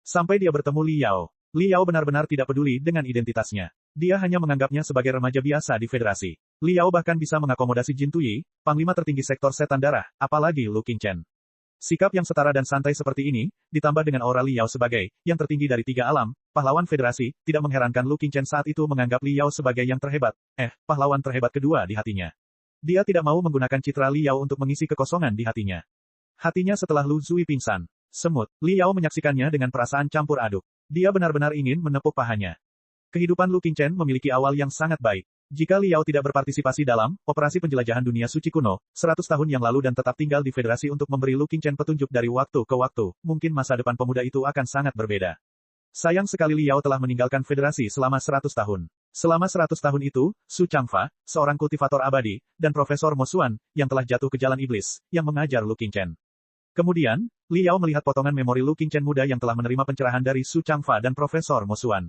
Sampai dia bertemu Liao. Liao benar-benar tidak peduli dengan identitasnya. Dia hanya menganggapnya sebagai remaja biasa di Federasi. Liao bahkan bisa mengakomodasi Jin Tuyi, panglima tertinggi sektor setan darah, apalagi Lu Qingchen. Sikap yang setara dan santai seperti ini, ditambah dengan aura Liao sebagai yang tertinggi dari tiga alam, pahlawan Federasi, tidak mengherankan Lu Qingchen saat itu menganggap Liao sebagai yang terhebat, pahlawan terhebat kedua di hatinya. Dia tidak mau menggunakan citra Liao untuk mengisi kekosongan di hatinya. Hatinya setelah Lu Zui pingsan. Semut, Liao menyaksikannya dengan perasaan campur aduk. Dia benar-benar ingin menepuk pahanya. Kehidupan Lu Qingchen memiliki awal yang sangat baik. Jika Liao tidak berpartisipasi dalam operasi penjelajahan dunia suci kuno, 100 tahun yang lalu dan tetap tinggal di Federasi untuk memberi Lu Qingchen petunjuk dari waktu ke waktu, mungkin masa depan pemuda itu akan sangat berbeda. Sayang sekali Liao telah meninggalkan Federasi selama 100 tahun. Selama 100 tahun itu, Su Changfa, seorang kultivator abadi, dan Profesor Mo Xuan, yang telah jatuh ke jalan iblis, yang mengajar Lu Qingchen. Kemudian, Liao melihat potongan memori Lu Qingchen muda yang telah menerima pencerahan dari Su Changfa dan Profesor Mo Xuan.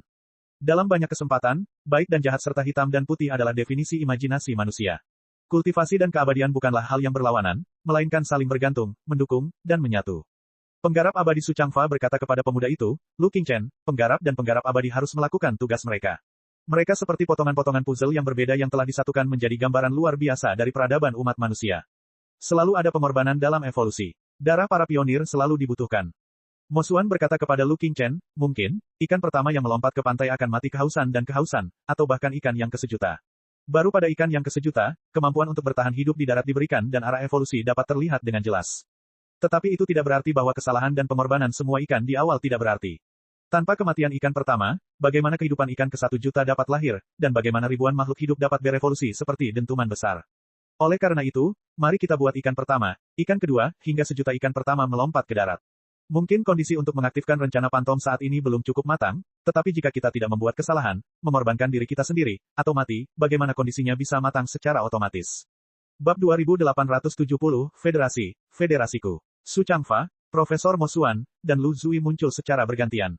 Dalam banyak kesempatan, baik dan jahat serta hitam dan putih adalah definisi imajinasi manusia. Kultivasi dan keabadian bukanlah hal yang berlawanan, melainkan saling bergantung, mendukung, dan menyatu. Penggarap abadi Su Changfa berkata kepada pemuda itu, Lu Qingchen, penggarap dan penggarap abadi harus melakukan tugas mereka. Mereka seperti potongan-potongan puzzle yang berbeda yang telah disatukan menjadi gambaran luar biasa dari peradaban umat manusia. Selalu ada pengorbanan dalam evolusi. Darah para pionir selalu dibutuhkan. Mo Xuan berkata kepada Lu Qingchen, mungkin, ikan pertama yang melompat ke pantai akan mati kehausan, atau bahkan ikan yang kesejuta. Baru pada ikan yang kesejuta, kemampuan untuk bertahan hidup di darat diberikan dan arah evolusi dapat terlihat dengan jelas. Tetapi itu tidak berarti bahwa kesalahan dan pengorbanan semua ikan di awal tidak berarti. Tanpa kematian ikan pertama, bagaimana kehidupan ikan ke-1 juta dapat lahir, dan bagaimana ribuan makhluk hidup dapat berevolusi seperti dentuman besar. Oleh karena itu, mari kita buat ikan pertama, ikan kedua, hingga sejuta ikan pertama melompat ke darat. Mungkin kondisi untuk mengaktifkan rencana Pantom saat ini belum cukup matang, tetapi jika kita tidak membuat kesalahan, mengorbankan diri kita sendiri, atau mati, bagaimana kondisinya bisa matang secara otomatis. Bab 2870, Federasiku. Su Changfa, Profesor Mo Xuan, dan Lu Zui muncul secara bergantian.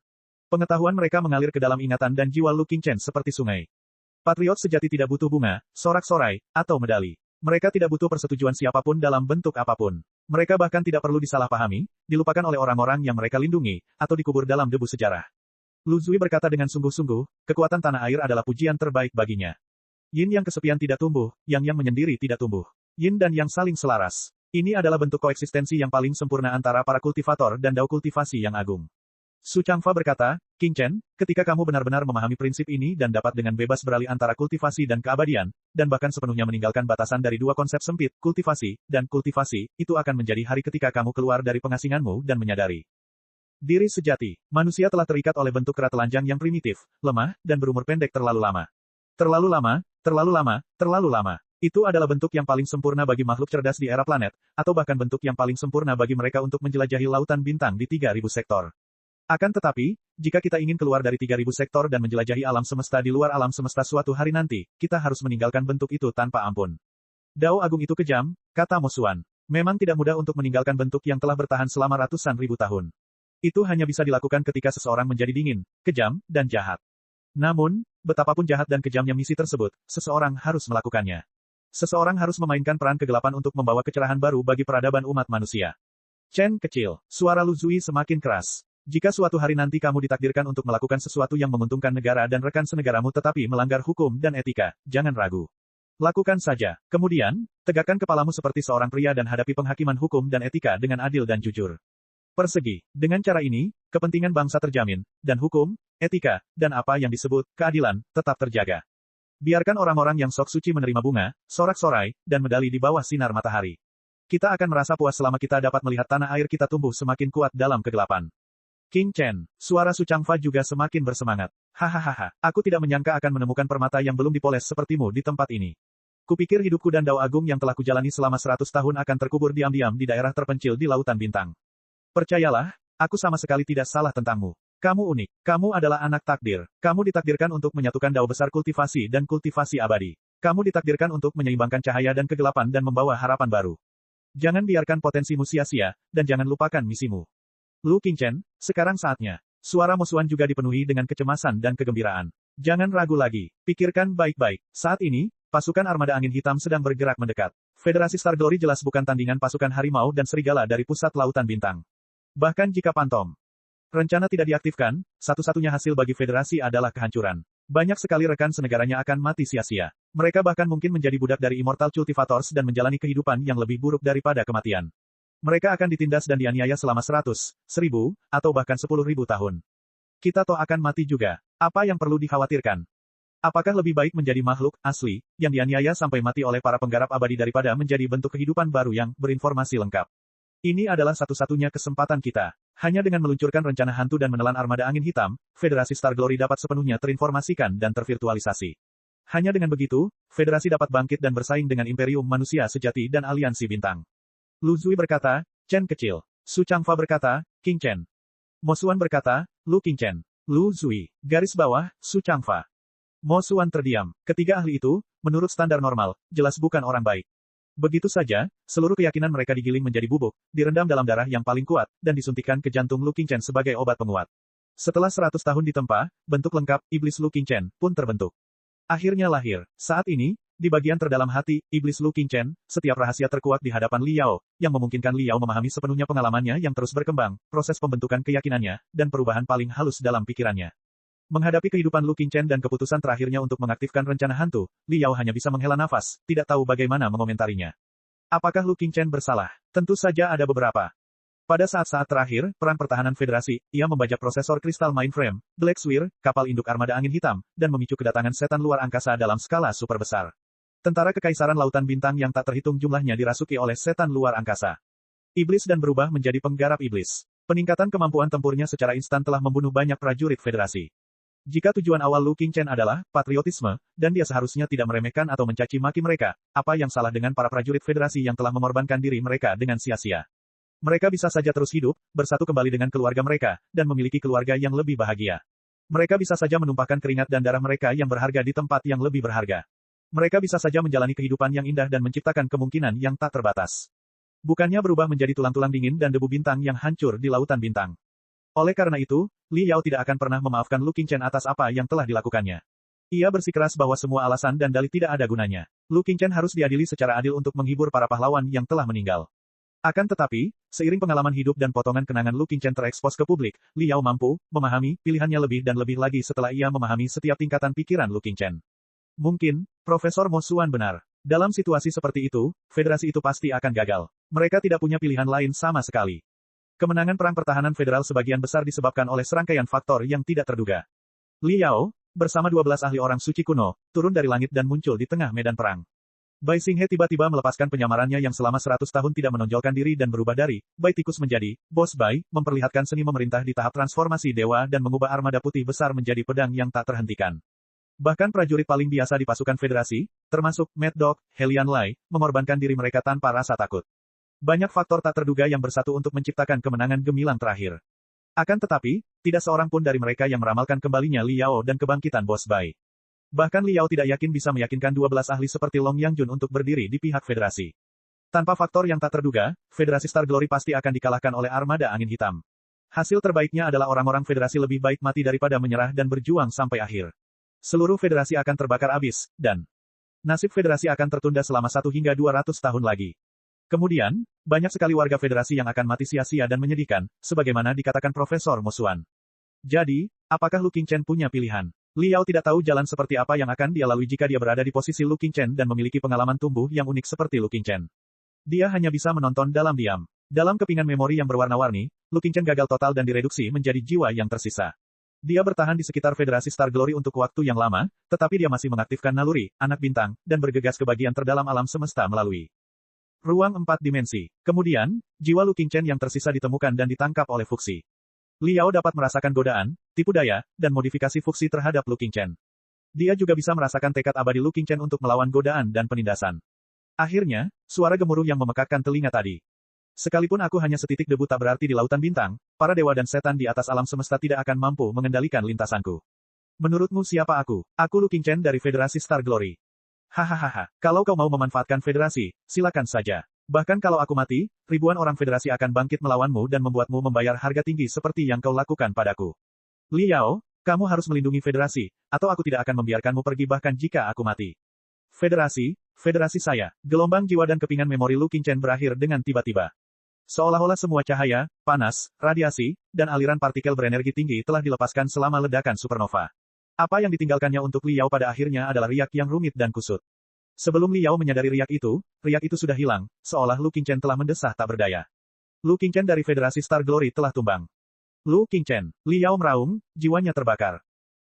Pengetahuan mereka mengalir ke dalam ingatan dan jiwa Lu Qingchen seperti sungai. Patriot sejati tidak butuh bunga, sorak-sorai, atau medali. Mereka tidak butuh persetujuan siapapun dalam bentuk apapun. Mereka bahkan tidak perlu disalahpahami, dilupakan oleh orang-orang yang mereka lindungi, atau dikubur dalam debu sejarah. Lu Zui berkata dengan sungguh-sungguh, kekuatan tanah air adalah pujian terbaik baginya. Yin yang kesepian tidak tumbuh, yang menyendiri tidak tumbuh. Yin dan yang saling selaras. Ini adalah bentuk koeksistensi yang paling sempurna antara para kultivator dan dao kultivasi yang agung. Su Changfa berkata, Qingchen, ketika kamu benar-benar memahami prinsip ini dan dapat dengan bebas beralih antara kultivasi dan keabadian, dan bahkan sepenuhnya meninggalkan batasan dari dua konsep sempit, kultivasi, dan kultivasi, itu akan menjadi hari ketika kamu keluar dari pengasinganmu dan menyadari diri sejati. Manusia telah terikat oleh bentuk kera telanjang yang primitif, lemah, dan berumur pendek terlalu lama. Terlalu lama, terlalu lama, terlalu lama. Itu adalah bentuk yang paling sempurna bagi makhluk cerdas di era planet, atau bahkan bentuk yang paling sempurna bagi mereka untuk menjelajahi lautan bintang di 3000 sektor. Akan tetapi, jika kita ingin keluar dari 3000 sektor dan menjelajahi alam semesta di luar alam semesta suatu hari nanti, kita harus meninggalkan bentuk itu tanpa ampun. Dao agung itu kejam, kata Mo Xuan. Memang tidak mudah untuk meninggalkan bentuk yang telah bertahan selama ratusan ribu tahun. Itu hanya bisa dilakukan ketika seseorang menjadi dingin, kejam, dan jahat. Namun, betapapun jahat dan kejamnya misi tersebut, seseorang harus melakukannya. Seseorang harus memainkan peran kegelapan untuk membawa kecerahan baru bagi peradaban umat manusia. Chen kecil, suara Lu Zui semakin keras. Jika suatu hari nanti kamu ditakdirkan untuk melakukan sesuatu yang menguntungkan negara dan rekan senegaramu tetapi melanggar hukum dan etika, jangan ragu. Lakukan saja. Kemudian, tegakkan kepalamu seperti seorang pria dan hadapi penghakiman hukum dan etika dengan adil dan jujur. Persegi. Dengan cara ini, kepentingan bangsa terjamin, dan hukum, etika, dan apa yang disebut keadilan, tetap terjaga. Biarkan orang-orang yang sok suci menerima bunga, sorak-sorai, dan medali di bawah sinar matahari. Kita akan merasa puas selama kita dapat melihat tanah air kita tumbuh semakin kuat dalam kegelapan. Qingchen, suara Su Changfa juga semakin bersemangat. Hahaha, aku tidak menyangka akan menemukan permata yang belum dipoles sepertimu di tempat ini. Kupikir hidupku dan dao agung yang telah kujalani selama 100 tahun akan terkubur diam-diam di daerah terpencil di lautan bintang. Percayalah, aku sama sekali tidak salah tentangmu. Kamu unik. Kamu adalah anak takdir. Kamu ditakdirkan untuk menyatukan dao besar kultivasi dan kultivasi abadi. Kamu ditakdirkan untuk menyeimbangkan cahaya dan kegelapan dan membawa harapan baru. Jangan biarkan potensimu sia-sia, dan jangan lupakan misimu. Lu Qingchen, sekarang saatnya. Suara Mo Xuan juga dipenuhi dengan kecemasan dan kegembiraan. Jangan ragu lagi. Pikirkan baik-baik. Saat ini, pasukan armada angin hitam sedang bergerak mendekat. Federasi Star Glory jelas bukan tandingan pasukan harimau dan serigala dari pusat lautan bintang. Bahkan jika Pantom rencana tidak diaktifkan, satu-satunya hasil bagi federasi adalah kehancuran. Banyak sekali rekan senegaranya akan mati sia-sia. Mereka bahkan mungkin menjadi budak dari Immortal Cultivators dan menjalani kehidupan yang lebih buruk daripada kematian. Mereka akan ditindas dan dianiaya selama 100, 1000, atau bahkan 10.000 tahun. Kita toh akan mati juga. Apa yang perlu dikhawatirkan? Apakah lebih baik menjadi makhluk asli, yang dianiaya sampai mati oleh para penggarap abadi daripada menjadi bentuk kehidupan baru yang berinformasi lengkap? Ini adalah satu-satunya kesempatan kita. Hanya dengan meluncurkan rencana hantu dan menelan armada angin hitam, Federasi Star Glory dapat sepenuhnya terinformasikan dan tervirtualisasi. Hanya dengan begitu, Federasi dapat bangkit dan bersaing dengan Imperium Manusia Sejati dan Aliansi Bintang. Lu Zui berkata, Chen kecil. Su Changfa berkata, Qingchen. Mo Xuan berkata, Lu Qingchen. Lu Zui. Garis bawah, Su Changfa. Mo Xuan terdiam. Ketiga ahli itu, menurut standar normal, jelas bukan orang baik. Begitu saja, seluruh keyakinan mereka digiling menjadi bubuk, direndam dalam darah yang paling kuat, dan disuntikkan ke jantung Lu Qingchen sebagai obat penguat. Setelah 100 tahun ditempa, bentuk lengkap, Iblis Lu Qingchen, pun terbentuk. Akhirnya lahir. Saat ini, di bagian terdalam hati, Iblis Lu Qingchen, setiap rahasia terkuak di hadapan Li Yao, yang memungkinkan Li Yao memahami sepenuhnya pengalamannya yang terus berkembang, proses pembentukan keyakinannya, dan perubahan paling halus dalam pikirannya. Menghadapi kehidupan Lu Qingchen dan keputusan terakhirnya untuk mengaktifkan rencana hantu, Li Yao hanya bisa menghela nafas, tidak tahu bagaimana mengomentarinya. Apakah Lu Qingchen bersalah? Tentu saja ada beberapa. Pada saat-saat terakhir, Perang Pertahanan Federasi, ia membajak prosesor kristal mainframe, Black Sphere, kapal induk armada angin hitam, dan memicu kedatangan setan luar angkasa dalam skala super besar. Tentara Kekaisaran Lautan Bintang yang tak terhitung jumlahnya dirasuki oleh setan luar angkasa. Iblis dan berubah menjadi penggarap iblis. Peningkatan kemampuan tempurnya secara instan telah membunuh banyak prajurit Federasi. Jika tujuan awal Lu Qingchen adalah patriotisme, dan dia seharusnya tidak meremehkan atau mencaci maki mereka, apa yang salah dengan para prajurit Federasi yang telah mengorbankan diri mereka dengan sia-sia? Mereka bisa saja terus hidup, bersatu kembali dengan keluarga mereka, dan memiliki keluarga yang lebih bahagia. Mereka bisa saja menumpahkan keringat dan darah mereka yang berharga di tempat yang lebih berharga. Mereka bisa saja menjalani kehidupan yang indah dan menciptakan kemungkinan yang tak terbatas. Bukannya berubah menjadi tulang-tulang dingin dan debu bintang yang hancur di lautan bintang. Oleh karena itu, Li Yao tidak akan pernah memaafkan Lu Qingchen atas apa yang telah dilakukannya. Ia bersikeras bahwa semua alasan dan dalih tidak ada gunanya. Lu Qingchen harus diadili secara adil untuk menghibur para pahlawan yang telah meninggal. Akan tetapi, seiring pengalaman hidup dan potongan kenangan Lu Qingchen terekspos ke publik, Li Yao mampu memahami pilihannya lebih dan lebih lagi setelah ia memahami setiap tingkatan pikiran Lu Qingchen. Mungkin, Profesor Mo Xuan benar. Dalam situasi seperti itu, federasi itu pasti akan gagal. Mereka tidak punya pilihan lain sama sekali. Kemenangan Perang Pertahanan Federal sebagian besar disebabkan oleh serangkaian faktor yang tidak terduga. Li Yao, bersama 12 ahli orang suci kuno, turun dari langit dan muncul di tengah medan perang. Bai Xinghe tiba-tiba melepaskan penyamarannya yang selama 100 tahun tidak menonjolkan diri dan berubah dari Bai Tikus menjadi Bos Bai, memperlihatkan seni memerintah di tahap transformasi dewa dan mengubah armada putih besar menjadi pedang yang tak terhentikan. Bahkan prajurit paling biasa di pasukan federasi, termasuk Mad Dog, Helian Lai, mengorbankan diri mereka tanpa rasa takut. Banyak faktor tak terduga yang bersatu untuk menciptakan kemenangan gemilang terakhir. Akan tetapi, tidak seorang pun dari mereka yang meramalkan kembalinya Li Yao dan kebangkitan Bos Bai. Bahkan Li Yao tidak yakin bisa meyakinkan 12 ahli seperti Long Yangjun untuk berdiri di pihak federasi. Tanpa faktor yang tak terduga, federasi Star Glory pasti akan dikalahkan oleh armada angin hitam. Hasil terbaiknya adalah orang-orang federasi lebih baik mati daripada menyerah dan berjuang sampai akhir. Seluruh federasi akan terbakar habis, dan nasib federasi akan tertunda selama 1 hingga 200 tahun lagi. Kemudian, banyak sekali warga federasi yang akan mati sia-sia dan menyedihkan, sebagaimana dikatakan Profesor Mo Xuan. Jadi, apakah Lu Qingchen punya pilihan? Li Yao tidak tahu jalan seperti apa yang akan dia lalui jika dia berada di posisi Lu Qingchen dan memiliki pengalaman tumbuh yang unik seperti Lu Qingchen. Dia hanya bisa menonton dalam diam. Dalam kepingan memori yang berwarna-warni, Lu Qingchen gagal total dan direduksi menjadi jiwa yang tersisa. Dia bertahan di sekitar Federasi Star Glory untuk waktu yang lama, tetapi dia masih mengaktifkan naluri, anak bintang, dan bergegas ke bagian terdalam alam semesta melalui ruang 4 dimensi. Kemudian, jiwa Lu Qingchen yang tersisa ditemukan dan ditangkap oleh Fuxi. Li Yao dapat merasakan godaan, tipu daya, dan modifikasi Fuxi terhadap Lu Qingchen. Dia juga bisa merasakan tekad abadi Lu Qingchen untuk melawan godaan dan penindasan. Akhirnya, suara gemuruh yang memekakkan telinga tadi. Sekalipun aku hanya setitik debu tak berarti di lautan bintang, para dewa dan setan di atas alam semesta tidak akan mampu mengendalikan lintasanku. Menurutmu siapa aku? Aku Lu Qingchen dari Federasi Star Glory. Hahaha, kalau kau mau memanfaatkan federasi, silakan saja. Bahkan kalau aku mati, ribuan orang federasi akan bangkit melawanmu dan membuatmu membayar harga tinggi seperti yang kau lakukan padaku. Li Yao, kamu harus melindungi federasi, atau aku tidak akan membiarkanmu pergi bahkan jika aku mati. Federasi saya. Gelombang jiwa dan kepingan memori Lu Qingchen berakhir dengan tiba-tiba. Seolah-olah semua cahaya, panas, radiasi, dan aliran partikel berenergi tinggi telah dilepaskan selama ledakan supernova. Apa yang ditinggalkannya untuk Li Yao pada akhirnya adalah riak yang rumit dan kusut. Sebelum Li Yao menyadari riak itu sudah hilang, seolah Lu Qingchen telah mendesah tak berdaya. Lu Qingchen dari Federasi Star Glory telah tumbang. Lu Qingchen, Li Yao meraung, jiwanya terbakar.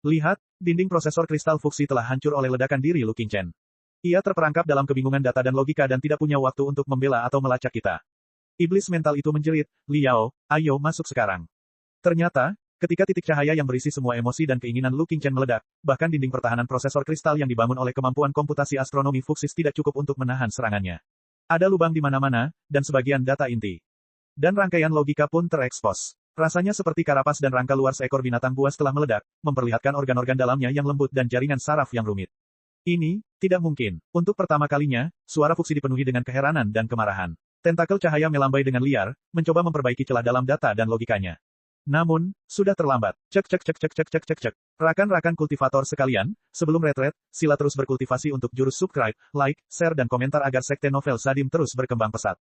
Lihat, dinding prosesor kristal Fuxi telah hancur oleh ledakan diri Lu Qingchen. Ia terperangkap dalam kebingungan data dan logika dan tidak punya waktu untuk membela atau melacak kita. Iblis mental itu menjerit, Li Yao, ayo masuk sekarang. Ternyata, ketika titik cahaya yang berisi semua emosi dan keinginan Lu Qingchen meledak, bahkan dinding pertahanan prosesor kristal yang dibangun oleh kemampuan komputasi astronomi Fuxis tidak cukup untuk menahan serangannya. Ada lubang di mana-mana, dan sebagian data inti. Dan rangkaian logika pun terekspos. Rasanya seperti karapas dan rangka luar seekor binatang buas telah meledak, memperlihatkan organ-organ dalamnya yang lembut dan jaringan saraf yang rumit. Ini, tidak mungkin. Untuk pertama kalinya, suara Fuxi dipenuhi dengan keheranan dan kemarahan. Tentakel cahaya melambai dengan liar, mencoba memperbaiki celah dalam data dan logikanya. Namun, sudah terlambat. Cek cek cek cek cek cek cek cek. Rakan-rakan kultivator sekalian, sebelum retret, sila terus berkultivasi untuk jurus subscribe, like, share dan komentar agar sekte novel Sadim terus berkembang pesat.